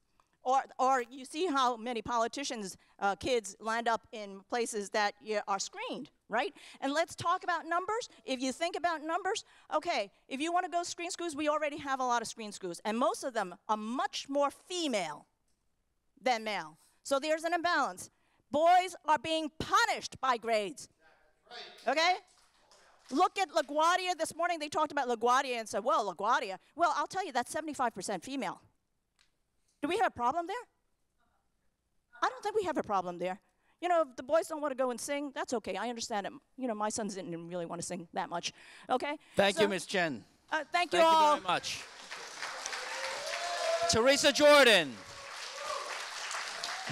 Or you see how many politicians' kids land up in places that are screened, right? And let's talk about numbers. If you think about numbers, okay, if you want to go screen schools, we already have a lot of screen schools, and most of them are much more female than male. So there's an imbalance. Boys are being punished by grades, okay? Look at LaGuardia. This morning they talked about LaGuardia and said, well, LaGuardia. Well, I'll tell you, that's 75% female. Do we have a problem there? I don't think we have a problem there. If the boys don't want to go and sing, that's okay. I understand it. My sons didn't really want to sing that much. Okay? Thank you, Ms. Chen. Thank you all. Thank you very much. Teresa Jordan.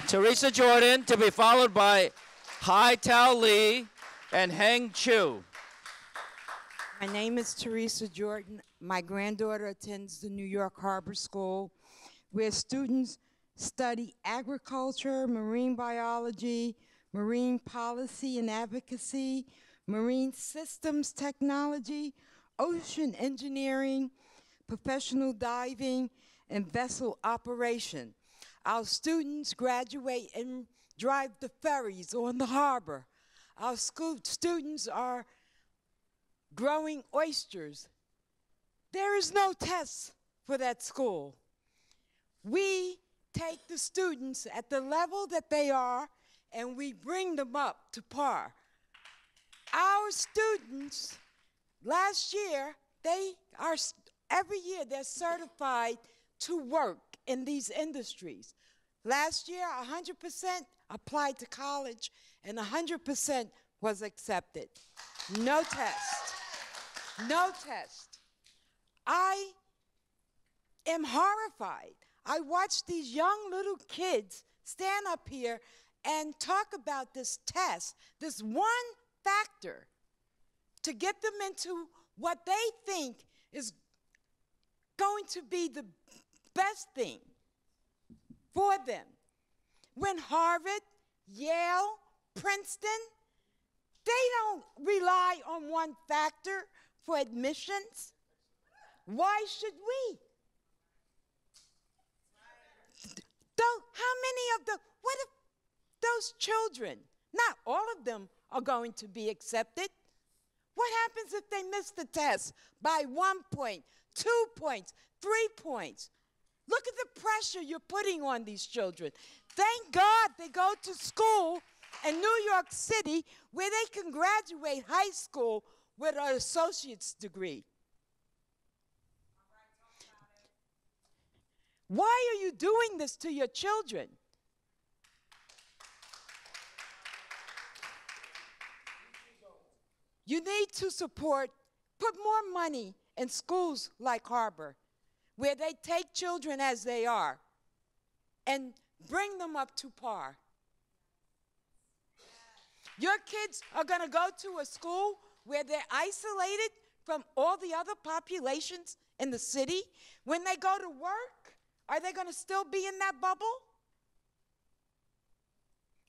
Teresa Jordan, to be followed by Hai Tao Lee and Heng Chu. My name is Teresa Jordan. My granddaughter attends the New York Harbor School, where students study agriculture, marine biology, marine policy and advocacy, marine systems technology, ocean engineering, professional diving, and vessel operation. Our students graduate and drive the ferries on the harbor. Our school students are growing oysters. There is no test for that school. We take the students at the level that they are, and we bring them up to par. Our students, last year, every year they're certified to work in these industries. Last year, 100% applied to college, and 100% was accepted. No test. No test. I am horrified. I watch these young little kids stand up here and talk about this test, this one factor, to get them into what they think is going to be the best thing for them. When Harvard, Yale, Princeton, they don't rely on one factor for admissions. Why should we? How many what if those children, not all of them are going to be accepted? What happens if they miss the test by 1 point, 2 points, 3 points? Look at the pressure you're putting on these children. Thank God they go to school in New York City where they can graduate high school with an associate's degree. Why are you doing this to your children? You need to put more money in schools like Harbor, where they take children as they are and Bring them up to par. Your kids are going to go to a school where they're isolated from all the other populations in the city. When they go to work, are they going to still be in that bubble?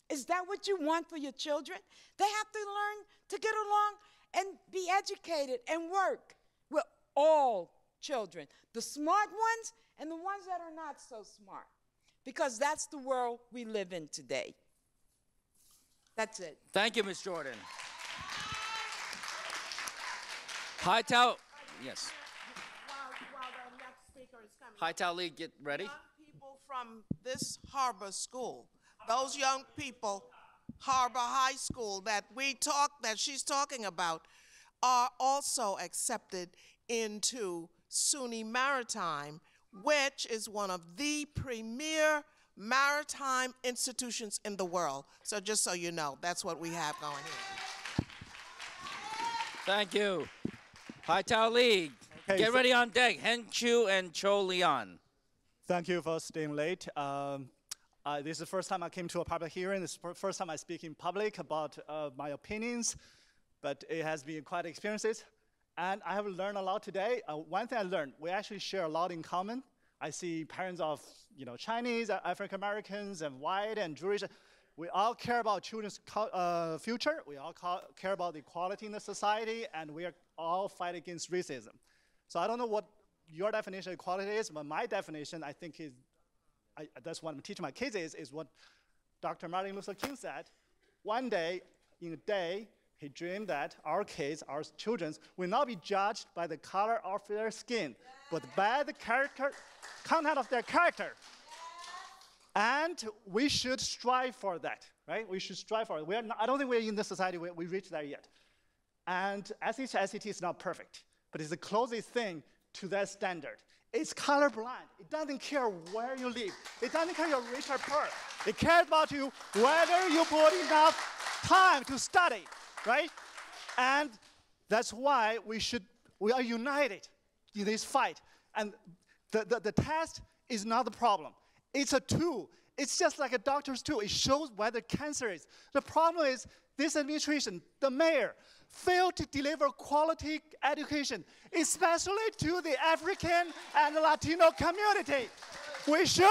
Is that what you want for your children? They have to learn to get along and be educated and work with all children, the smart ones and the ones that are not so smart, because that's the world we live in today. That's it. Thank you, Ms. Jordan. Hightower, yes. While the next speaker is coming. Hightower Lee, get ready. Young people from this harbor school, those young people, Harbor High School that she's talking about, are also accepted into SUNY Maritime, which is one of the premier maritime institutions in the world. So just so you know, that's what we have going here. Thank you. Hightower Lee, Okay, get ready on deck. Heng Chu and Cho Lian. Thank you for staying late. This is the first time I came to a public hearing. This is the first time I speak in public about my opinions, but it has been quite experiences. And I have learned a lot today. One thing I learned, we actually share a lot in common. I see parents of Chinese, African Americans, and white and Jewish. We all care about children's future. We all care about equality in the society, and we are all fight against racism. So I don't know what your definition of equality is, but my definition, I think, is that's what I'm teaching my kids is what Dr. Martin Luther King said. One day, in a day, he dreamed that our kids, our children, will not be judged by the color of their skin, but by the content of their character. And we should strive for that, right? We should strive for it. I don't think we're in the society where we reached there yet. And SAT is not perfect, but it's the closest thing to that standard. It's colorblind. It doesn't care where you live. It doesn't care you're rich or poor. It cares about you whether you put enough time to study, right? And that's why we are united in this fight. And the test is not the problem. It's a tool. It's just like a doctor's tool. It shows whether cancer is. The problem is this administration, the mayor, failed to deliver quality education, especially to the African and Latino community. We should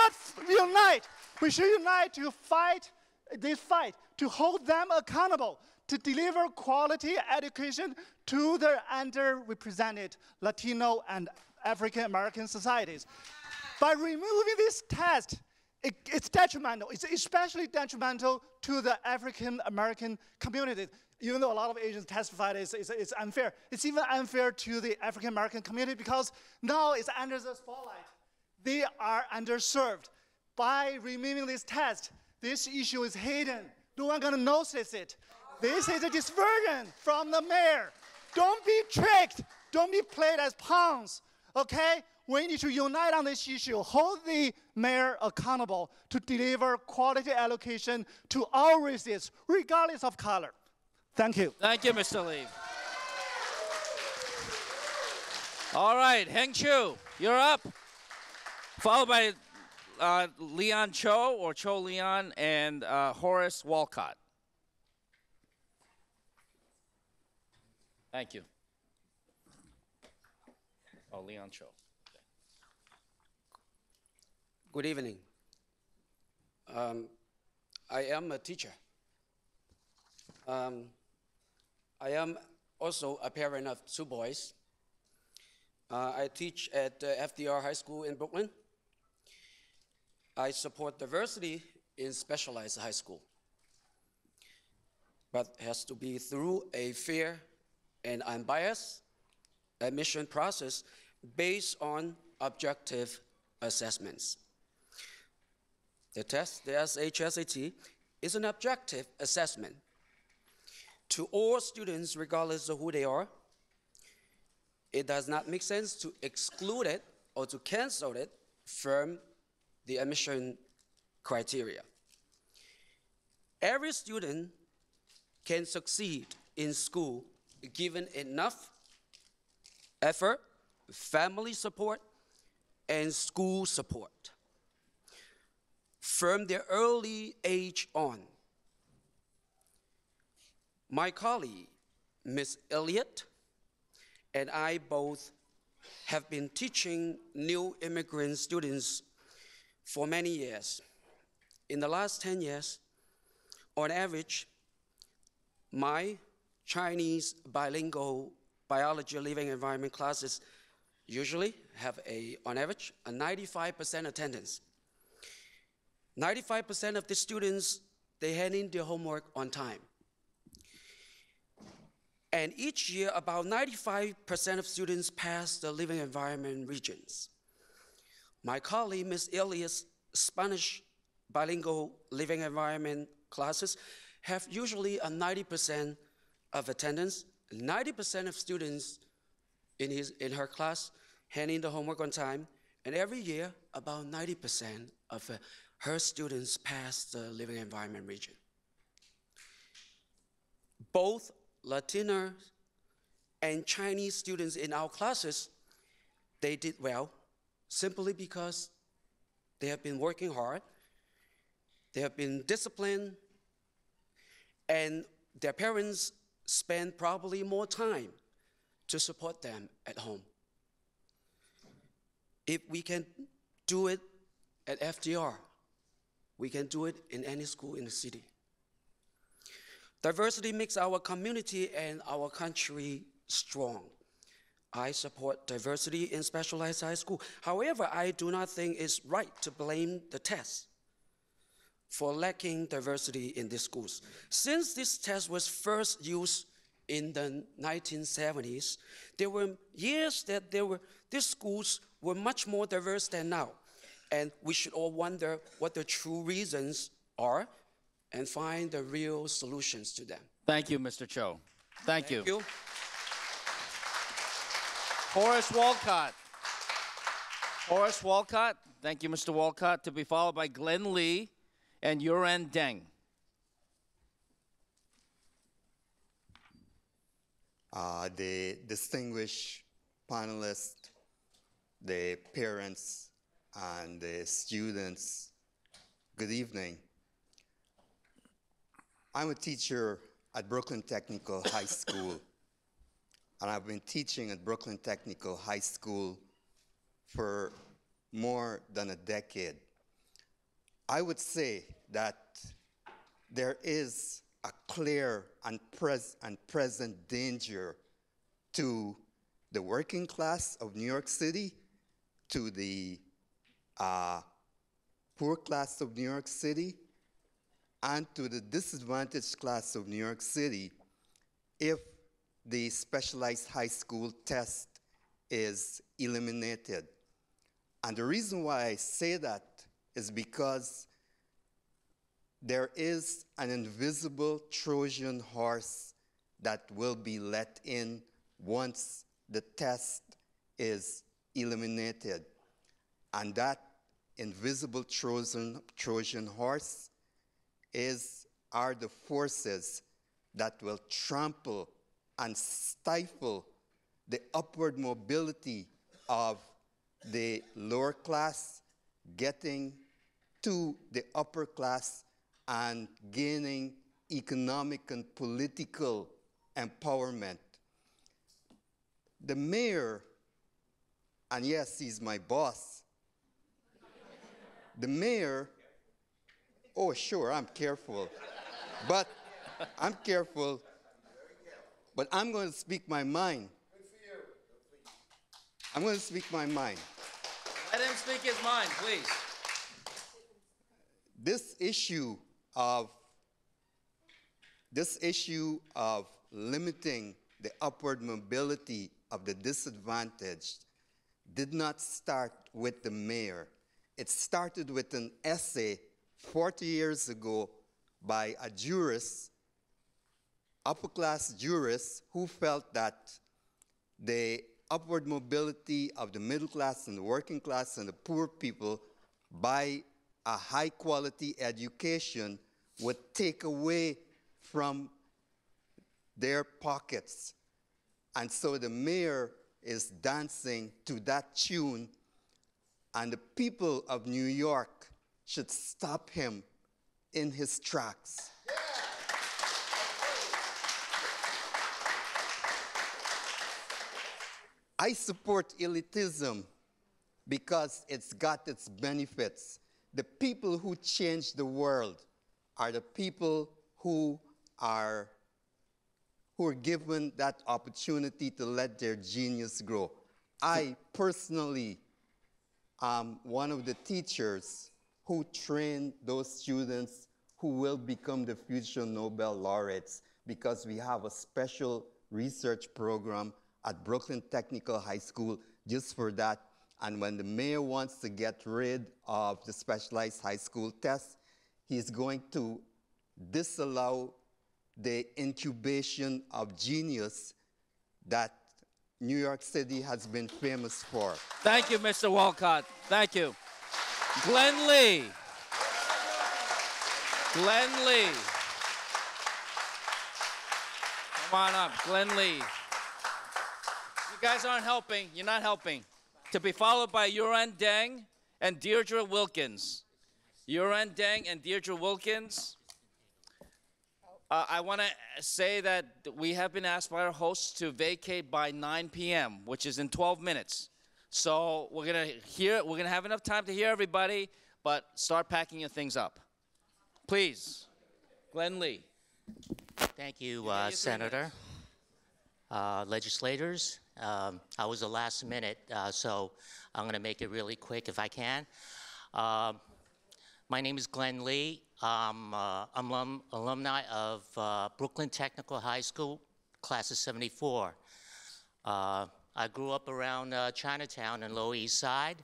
unite. We should unite to fight this fight, to hold them accountable, to deliver quality education to the underrepresented Latino and African American societies. By removing this test, it's detrimental. It's especially detrimental to the African American community. Even though a lot of Asians testified it's unfair. It's even unfair to the African American community because now it's under the spotlight. They are underserved. By removing this test, this issue is hidden. No one's gonna notice it. This is a diversion from the mayor. Don't be tricked. Don't be played as pawns, okay? We need to unite on this issue, hold the mayor accountable to deliver quality education to all races, regardless of color. Thank you. Thank you, Mr. Lee. All right, Heng Chu, you're up. Followed by Leon Cho, or Cho Leon, and Horace Walcott. Thank you. Oh, Leon Cho. Good evening. I am a teacher. I am also a parent of two boys. I teach at FDR High School in Brooklyn. I support diversity in specialized high school, but it has to be through a fair and unbiased admission process based on objective assessments. The test, the SHSAT, is an objective assessment to all students regardless of who they are. It does not make sense to exclude it or to cancel it from the admission criteria. Every student can succeed in school given enough effort, family support, and school support. from their early age on. My colleague, Ms. Elliott, and I both have been teaching new immigrant students for many years. In the last 10 years, on average, my Chinese bilingual biology living environment classes usually have on average, a 95% attendance. 95% of the students, they hand in their homework on time. And each year, about 95% of students pass the living environment regions. My colleague, Ms. Elliott's Spanish bilingual living environment classes have usually a 90% of attendance, 90% of students in her class hand in the homework on time, and every year, about 90% of her students pass the living environment region. Both Latino and Chinese students in our classes, they did well simply because they have been working hard, they have been disciplined, and their parents spend probably more time to support them at home. If we can do it at FDR, we can do it in any school in the city. Diversity makes our community and our country strong. I support diversity in specialized high school. However, I do not think it's right to blame the test for lacking diversity in these schools. Since this test was first used in the 1970s, there were years that these schools were much more diverse than now. And we should all wonder what the true reasons are and find the real solutions to them. Thank you, Mr. Cho. Thank you. Thank you. Horace Walcott. Horace Walcott. Thank you, Mr. Walcott. To be followed by Glenn Lee and Yuran Deng. The distinguished panelists, the parents, and the students, good evening. I'm a teacher at Brooklyn Technical High School, and I've been teaching at Brooklyn Technical High School for more than a decade. I would say that there is a clear and present danger to the working class of New York City, to the poor class of New York City, and to the disadvantaged class of New York City if the specialized high school test is eliminated. And the reason why I say that is because there is an invisible Trojan horse that will be let in once the test is eliminated. And that invisible Trojan horse are the forces that will trample and stifle the upward mobility of the lower class getting to the upper class and gaining economic and political empowerment. The mayor, and yes, he's my boss, the mayor, oh sure, I'm careful, but I'm careful, but I'm going to speak my mind. I'm going to speak my mind. Let him speak his mind, please. This issue of limiting the upward mobility of the disadvantaged did not start with the mayor. It started with an essay 40 years ago by a jurist, upper-class jurist, who felt that the upward mobility of the middle class and the working class and the poor people by a high-quality education would take away from their pockets. And so the mayor is dancing to that tune, and the people of New York should stop him in his tracks. I support elitism because it's got its benefits. The people who change the world are the people who are given that opportunity to let their genius grow. I personally am one of the teachers who train those students who will become the future Nobel laureates, because we have a special research program at Brooklyn Technical High School just for that. And when the mayor wants to get rid of the specialized high school test, he's going to disallow the incubation of genius that New York City has been famous for. Thank you, Mr. Walcott. Thank you. Glenn Lee. Glenn Lee. Come on up, Glenn Lee. You guys aren't helping. You're not helping. To be followed by Yuran Deng and Deirdre Wilkins. Yuran Deng and Deirdre Wilkins. I want to say that we have been asked by our hosts to vacate by 9 p.m., which is in 12 minutes. So we're gonna have enough time to hear everybody, but start packing your things up. Please, Glenn Lee. Thank you, Senator. Legislators, I was the last minute, so I'm going to make it really quick if I can. My name is Glenn Lee. I'm alumni of Brooklyn Technical High School, class of '74. I grew up around Chinatown and Lower East Side,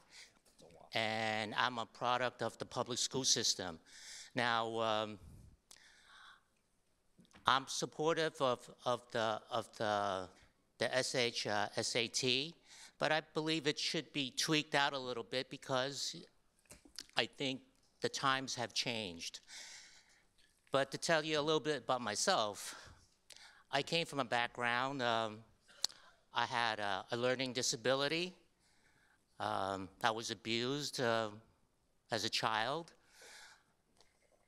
and I'm a product of the public school system. Now, I'm supportive of the SAT, but I believe it should be tweaked out a little bit because I think the times have changed. But to tell you a little bit about myself, I came from a background, I had a learning disability. I was abused as a child.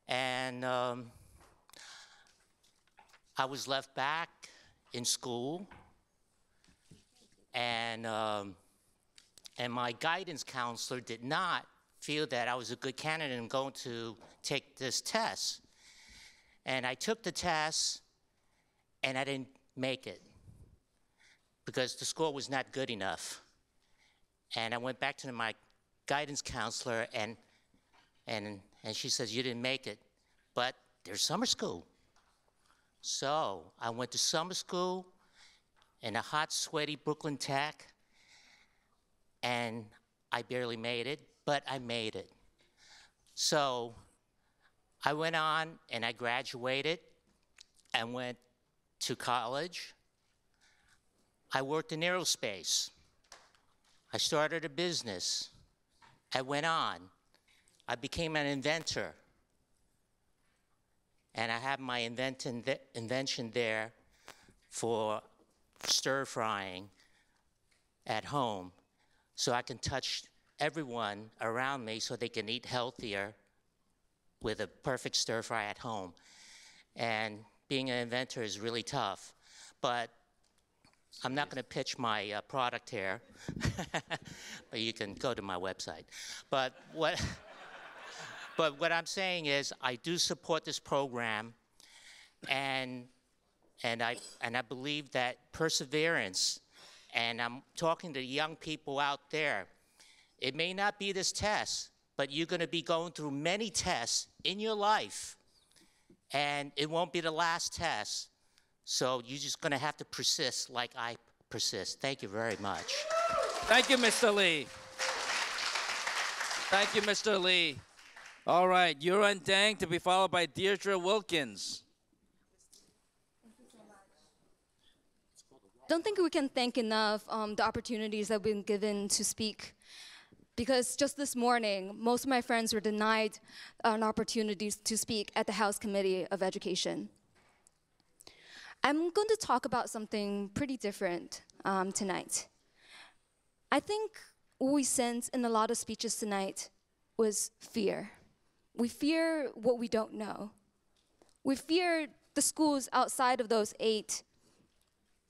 And I was left back in school, and my guidance counselor did not feel that I was a good candidate and going to take this test. And I took the test, and I didn't make it because the score was not good enough. And I went back to my guidance counselor, and she says, you didn't make it, but there's summer school. So I went to summer school in a hot, sweaty Brooklyn Tech, and I barely made it, but I made it. So I went on and I graduated and went to college. I worked in aerospace. I started a business. I went on. I became an inventor. And I have my invention there for stir frying at home, so I can touch everyone around me so they can eat healthier with a perfect stir fry at home. And being an inventor is really tough, but I'm not going to pitch my product here, but you can go to my website. But what I'm saying is I do support this program, and I believe that perseverance, and I'm talking to young people out there, it may not be this test, but you're going to be going through many tests in your life, and it won't be the last test. So you're just going to have to persist like I persist. Thank you very much. Thank you, Mr. Lee. Thank you, Mr. Lee. All right, Yuran Deng to be followed by Deirdre Wilkins. Don't think we can thank enough the opportunities that we've been given to speak. Because just this morning, most of my friends were denied an opportunity to speak at the House Committee of Education. I'm going to talk about something pretty different tonight. I think what we sensed in a lot of speeches tonight was fear. We fear what we don't know. We fear the schools outside of those 8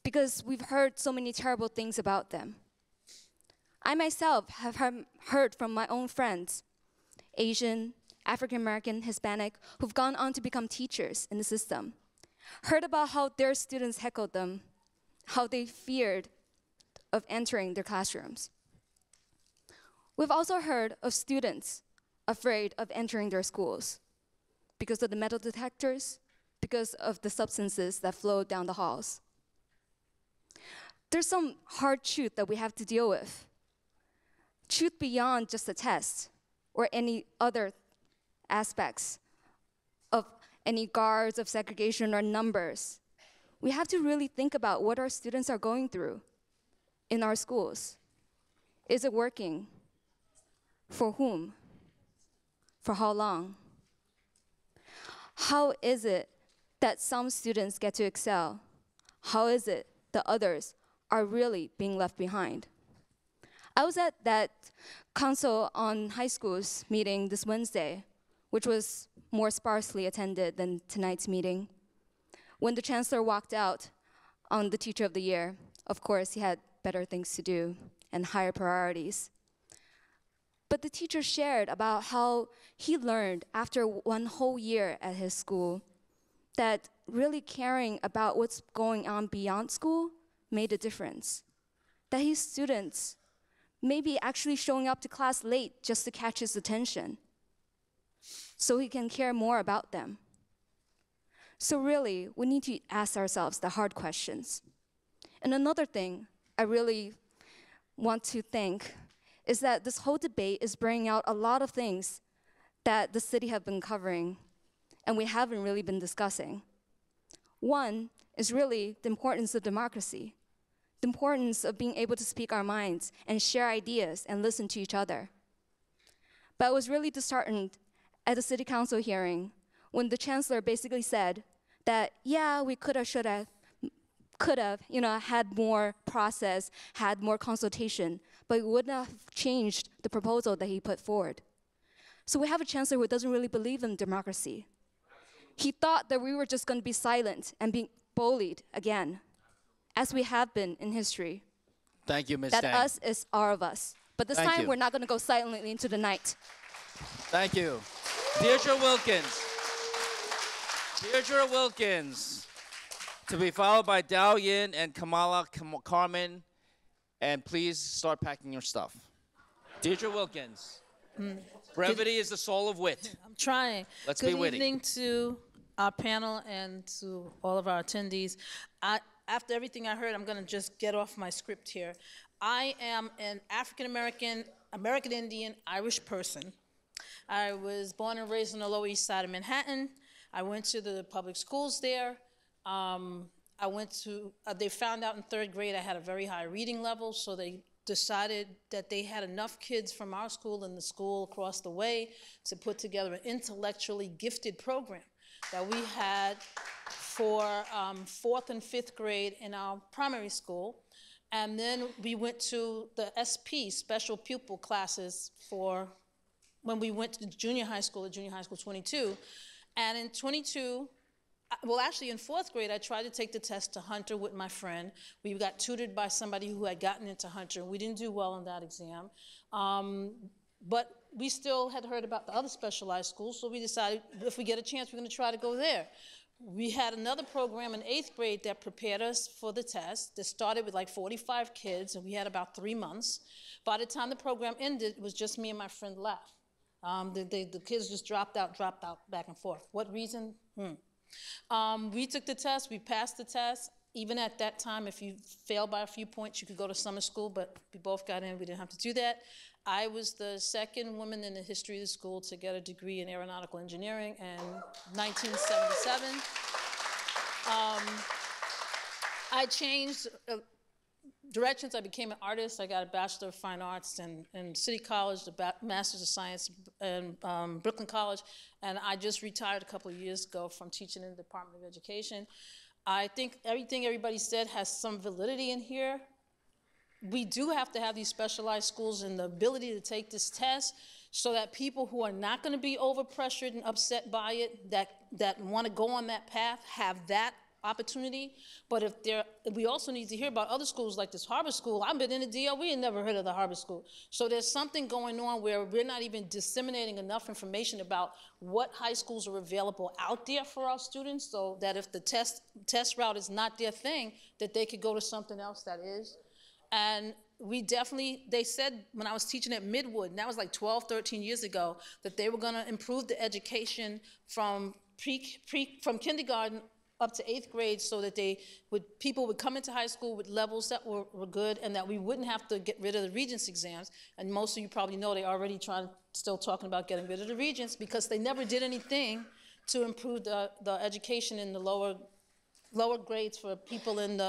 because we've heard so many terrible things about them. I myself have heard from my own friends, Asian, African American, Hispanic, who've gone on to become teachers in the system, heard about how their students heckled them, how they feared of entering their classrooms. We've also heard of students afraid of entering their schools because of the metal detectors, because of the substances that flow down the halls. There's some hard truth that we have to deal with. Truth beyond just a test or any other aspects of any guards of segregation or numbers. We have to really think about what our students are going through in our schools. Is it working? For whom? For how long? How is it that some students get to excel? How is it that others are really being left behind? I was at that Council on High Schools meeting this Wednesday, which was more sparsely attended than tonight's meeting. When the chancellor walked out on the Teacher of the Year, of course, he had better things to do and higher priorities. But the teacher shared about how he learned after 1 whole year at his school that really caring about what's going on beyond school made a difference. That his students may be actually showing up to class late just to catch his attention so he can care more about them. So really, we need to ask ourselves the hard questions. And another thing I really want to think is that this whole debate is bringing out a lot of things that the city have been covering and we haven't really been discussing. One is really the importance of democracy, the importance of being able to speak our minds and share ideas and listen to each other. But I was really disheartened at the city council hearing when the chancellor basically said that, yeah, we could have, should have, had more process, had more consultation, but it wouldn't have changed the proposal that he put forward. So we have a chancellor who doesn't really believe in democracy. He thought that we were just going to be silent and being bullied again, as we have been in history. Thank you, Ms. That Dang. us is all of us. But this time, we're not going to go silently into the night. Thank you. Deirdre Wilkins. Deirdre Wilkins. To be followed by Dao Yin and Kamala Carmen. And please start packing your stuff. Deirdre Wilkins. Brevity is the soul of wit. I'm trying. Let's be witty. Good evening to our panel and to all of our attendees. After everything I heard, I'm going to just get off my script here. I am an African-American, American Indian, Irish person. I was born and raised on the Lower East Side of Manhattan. I went to the public schools there. They found out in 3rd grade I had a very high reading level, so they decided that they had enough kids from our school and the school across the way to put together an intellectually gifted program that we had for 4th and 5th grade in our primary school. And then we went to the SP, special pupil classes, for when we went to junior high school, at junior high school 22. And in 22, well, actually in 4th grade, I tried to take the test to Hunter with my friend. We got tutored by somebody who had gotten into Hunter. We didn't do well on that exam. But we still had heard about the other specialized schools, so we decided if we get a chance, we're going to try to go there. We had another program in 8th grade that prepared us for the test. That started with like 45 kids, and we had about 3 months. By the time the program ended, it was just me and my friend left. The kids just dropped out, back and forth. What reason? We took the test, we passed the test. Even at that time, if you failed by a few points, you could go to summer school, but we both got in, we didn't have to do that. I was the 2nd woman in the history of the school to get a degree in aeronautical engineering in 1977. I changed directions. I became an artist. I got a Bachelor of Fine Arts in City College, the Master's of Science in Brooklyn College, and I just retired a couple of years ago from teaching in the Department of Education. I think everything everybody said has some validity in here. We do have to have these specialized schools and the ability to take this test so that people who are not going to be overpressured and upset by it, that want to go on that path, have that opportunity. But we also need to hear about other schools like this Harbor School. I've been in the DOE and never heard of the Harbor School. So there's something going on where we're not even disseminating enough information about what high schools are available out there for our students, so that if the test route is not their thing, that they could go to something else that is. And they said when I was teaching at Midwood, and that was like 12, 13 years ago, that they were going to improve the education from kindergarten up to 8th grade, so that people would come into high school with levels that were good, and that we wouldn't have to get rid of the Regents exams. And most of you probably know they're already still talking about getting rid of the Regents, because they never did anything to improve the education in the lower grades for people in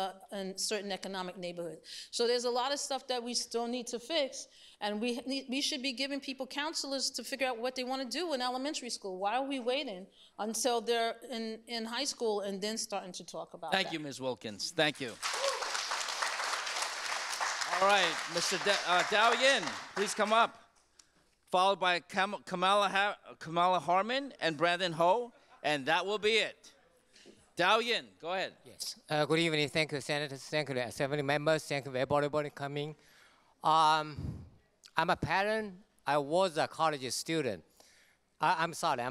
certain economic neighborhoods. So there's a lot of stuff that we still need to fix, and we should be giving people counselors to figure out what they want to do in elementary school. Why are we waiting until they're in high school and then starting to talk about Thank you, Ms. Wilkins. Thank you. All right, Mr. Dao Yin, please come up. Followed by Kamala Harmon and Brandon Ho, and that will be it. Dao Yin, go ahead. Yes. Good evening. Thank you, Senators. Thank you, Assembly members. Thank you, everybody coming. I'm a parent. I was a college student. I'm sorry.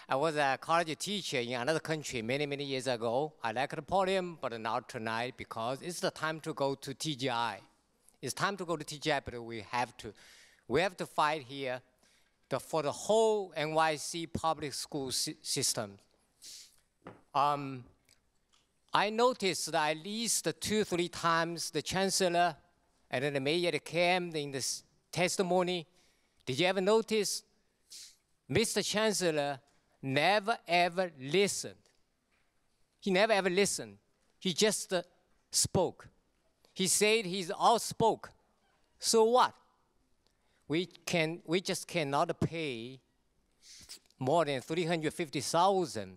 I was a college teacher in another country many, many years ago. I like the podium, but not tonight, because it's the time to go to TGI. It's time to go to TGI, but we have to fight here for the whole NYC public school system. I noticed that at least 2-3 times the chancellor and then the mayor came in this testimony. Did you ever notice Mr. Chancellor never ever listened? He never ever listened. He just spoke. He said he's outspoken. So what? We just cannot pay more than $350,000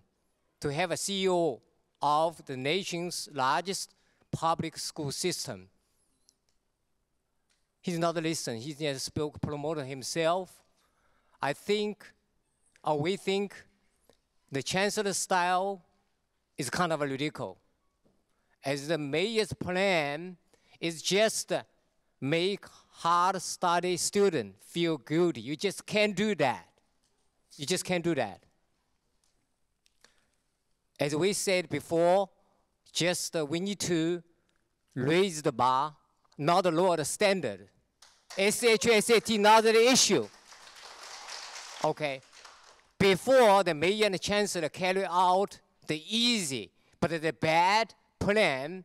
to have a CEO of the nation's largest public school system. He's not listening. He just promoted himself. I think, or we think, the chancellor's style is kind of ridiculous. As the mayor's plan is just make hard study students feel guilty. You just can't do that. You just can't do that. As we said before, we need to raise the bar, not lower the standard. SAT, not the issue. Okay. Before the mayor and the chancellor carry out the easy but the bad plan,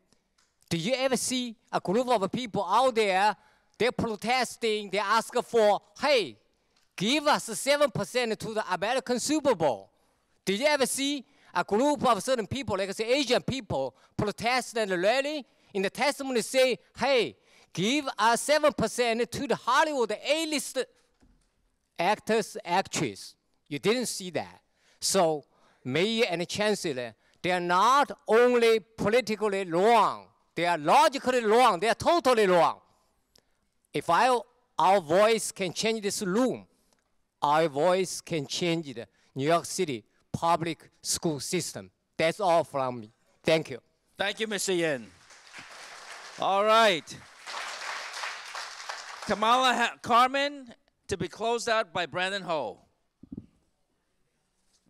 do you ever see a group of people out there, they're protesting, they ask for, hey, give us 7% to the American Super Bowl? Did you ever see a group of certain people, like say Asian people, protest and rally in the testimony say, hey, give us 7% to the Hollywood A-list actors, actresses? You didn't see that. So mayor and chancellor, they are not only politically wrong, they are logically wrong, they are totally wrong. If our voice can change this room, our voice can change the New York City public school system. That's all from me. Thank you. Thank you, Mr. Yin. All right. Kamala Carmen to be closed out by Brandon Ho.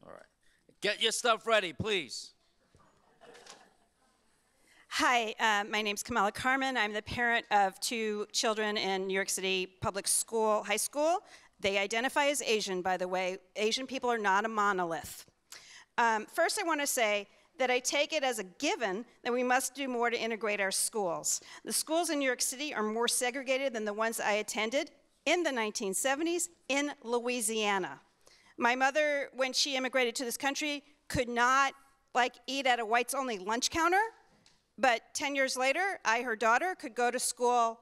All right. Get your stuff ready, please. Hi, my name's Kamala Carmen. I'm the parent of 2 children in New York City public school, high school. They identify as Asian, by the way. Asian people are not a monolith. First, I want to say that I take it as a given that we must do more to integrate our schools. The schools in New York City are more segregated than the ones I attended in the 1970s in Louisiana. My mother, when she immigrated to this country, could not eat at a whites-only lunch counter, but 10 years later, her daughter, could go to school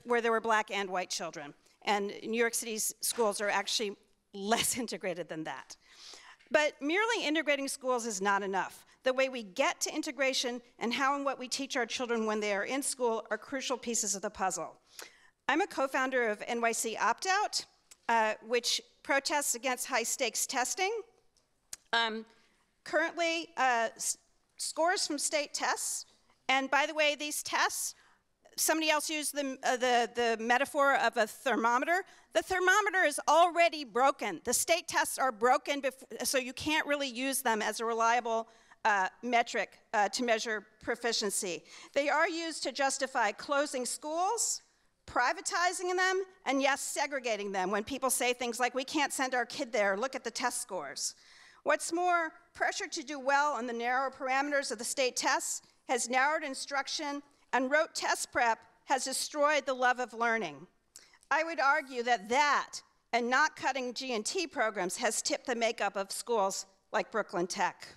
where there were black and white children. And New York City's schools are actually less integrated than that. But merely integrating schools is not enough. The way we get to integration and how and what we teach our children when they are in school are crucial pieces of the puzzle. I'm a co-founder of NYC Opt-Out. which protests against high-stakes testing. Currently, scores from state tests, and by the way, these tests, somebody else used the metaphor of a thermometer. The thermometer is already broken. The state tests are broken, so you can't really use them as a reliable metric to measure proficiency. They are used to justify closing schools, privatizing them, and yes, segregating them when people say things like, we can't send our kid there, look at the test scores. What's more, pressure to do well on the narrow parameters of the state tests has narrowed instruction, and rote test prep has destroyed the love of learning. I would argue that and not cutting G&T programs has tipped the makeup of schools like Brooklyn Tech.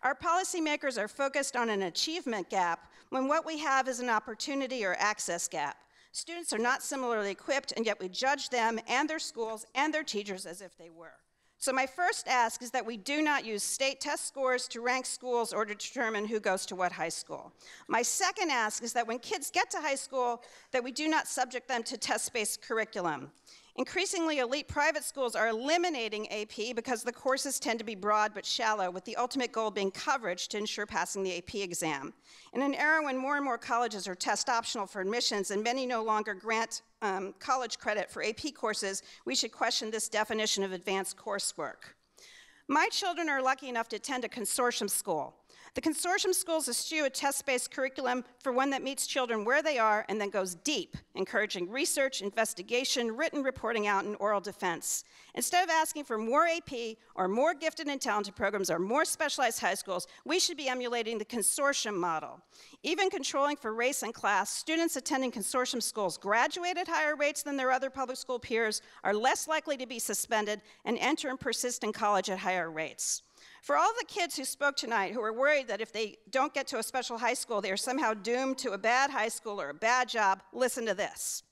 Our policymakers are focused on an achievement gap when what we have is an opportunity or access gap. Students are not similarly equipped, and yet we judge them and their schools and their teachers as if they were. So my first ask is that we do not use state test scores to rank schools or to determine who goes to what high school. My second ask is that when kids get to high school, that we do not subject them to test-based curriculum. Increasingly, elite private schools are eliminating AP because the courses tend to be broad but shallow, with the ultimate goal being coverage to ensure passing the AP exam. In an era when more and more colleges are test optional for admissions and many no longer grant college credit for AP courses, we should question this definition of advanced coursework. My children are lucky enough to attend a consortium school. The consortium schools eschew a test-based curriculum for one that meets children where they are and then goes deep, encouraging research, investigation, written reporting out, and oral defense. Instead of asking for more AP or more gifted and talented programs or more specialized high schools, we should be emulating the consortium model. Even controlling for race and class, students attending consortium schools graduate at higher rates than their other public school peers, are less likely to be suspended, and enter and persist in college at higher rates. For all the kids who spoke tonight who are worried that if they don't get to a special high school, they are somehow doomed to a bad high school or a bad job, listen to this.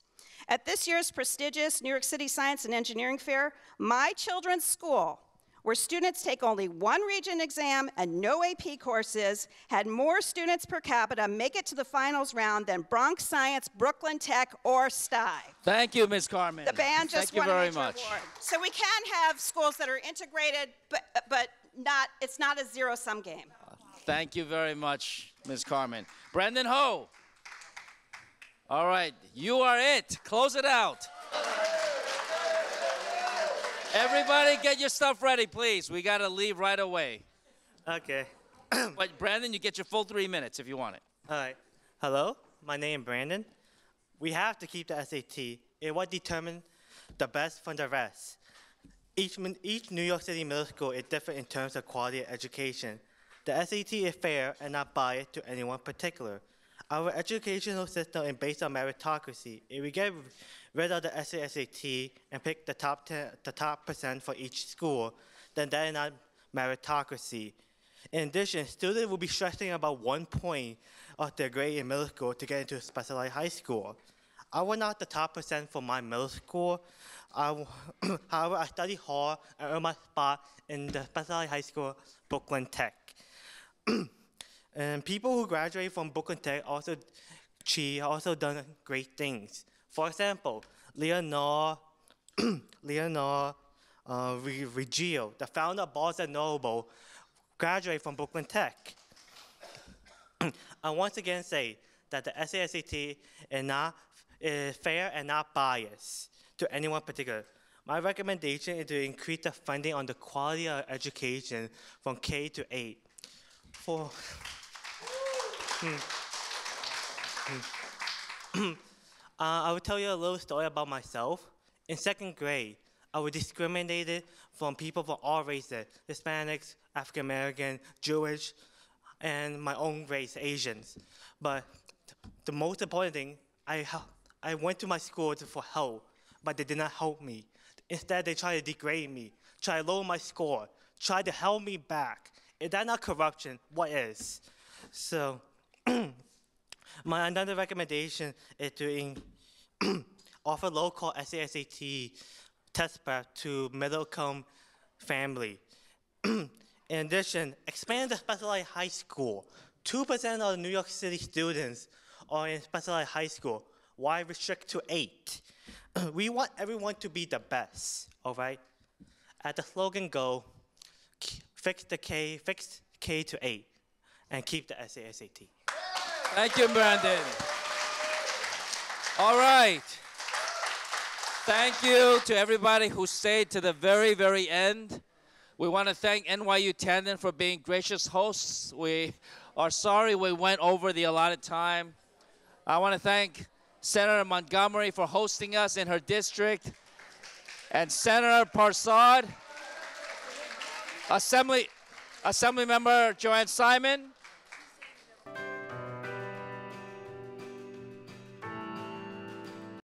At this year's prestigious New York City Science and Engineering Fair, my children's school, where students take only one region exam and no AP courses, had more students per capita make it to the finals round than Bronx Science, Brooklyn Tech, or STI. Thank you, Ms. Carmen. The band just won a major award. Thank you very much. So we can have schools that are integrated, but it's not a zero-sum game. Thank you very much, Ms. Carmen. Brandon Ho. All right, you are it. Close it out. Everybody get your stuff ready, please. We got to leave right away. Okay. But Brandon, you get your full 3 minutes if you want it. All right. Hello, my name is Brandon. We have to keep the SAT. It will determine the best from the rest. Each New York City middle school is different in terms of quality of education. The SAT is fair and not biased to anyone particular. Our educational system is based on meritocracy. If we get rid of the SAT and pick the top percent for each school, then that is not meritocracy. In addition, students will be stressing about 1 point of their grade in middle school to get into a specialized high school. I was not the top percent for my middle school. However, I studied hard and earned my spot in the specialized high school, Brooklyn Tech. And people who graduate from Brooklyn Tech also done great things. For example, Leonor Riggio, the founder of Barnes & Noble, graduated from Brooklyn Tech. I once again say that the SAT is fair and not biased to anyone particular. My recommendation is to increase the funding on the quality of education from K to 8. I will tell you a little story about myself. In 2nd grade, I was discriminated from people from all races, Hispanics, African American, Jewish, and my own race, Asians. But the most important thing, I went to my school for help, but they did not help me. Instead, they tried to degrade me, try to lower my score, try to hold me back. Is that not corruption? What is? So, my another recommendation is to offer low-cost SAT test prep to middle-income family. In addition, expand the specialized high school. 2% of the New York City students are in specialized high school. Why restrict to 8? We want everyone to be the best, all right? At the slogan go, fix K to 8, and keep the SAT. Thank you, Brandon. All right. Thank you to everybody who stayed to the very, very end. We want to thank NYU Tandon for being gracious hosts. We are sorry we went over the allotted time. I want to thank Senator Montgomery for hosting us in her district, and Senator Persaud, Assemblymember Joanne Simon,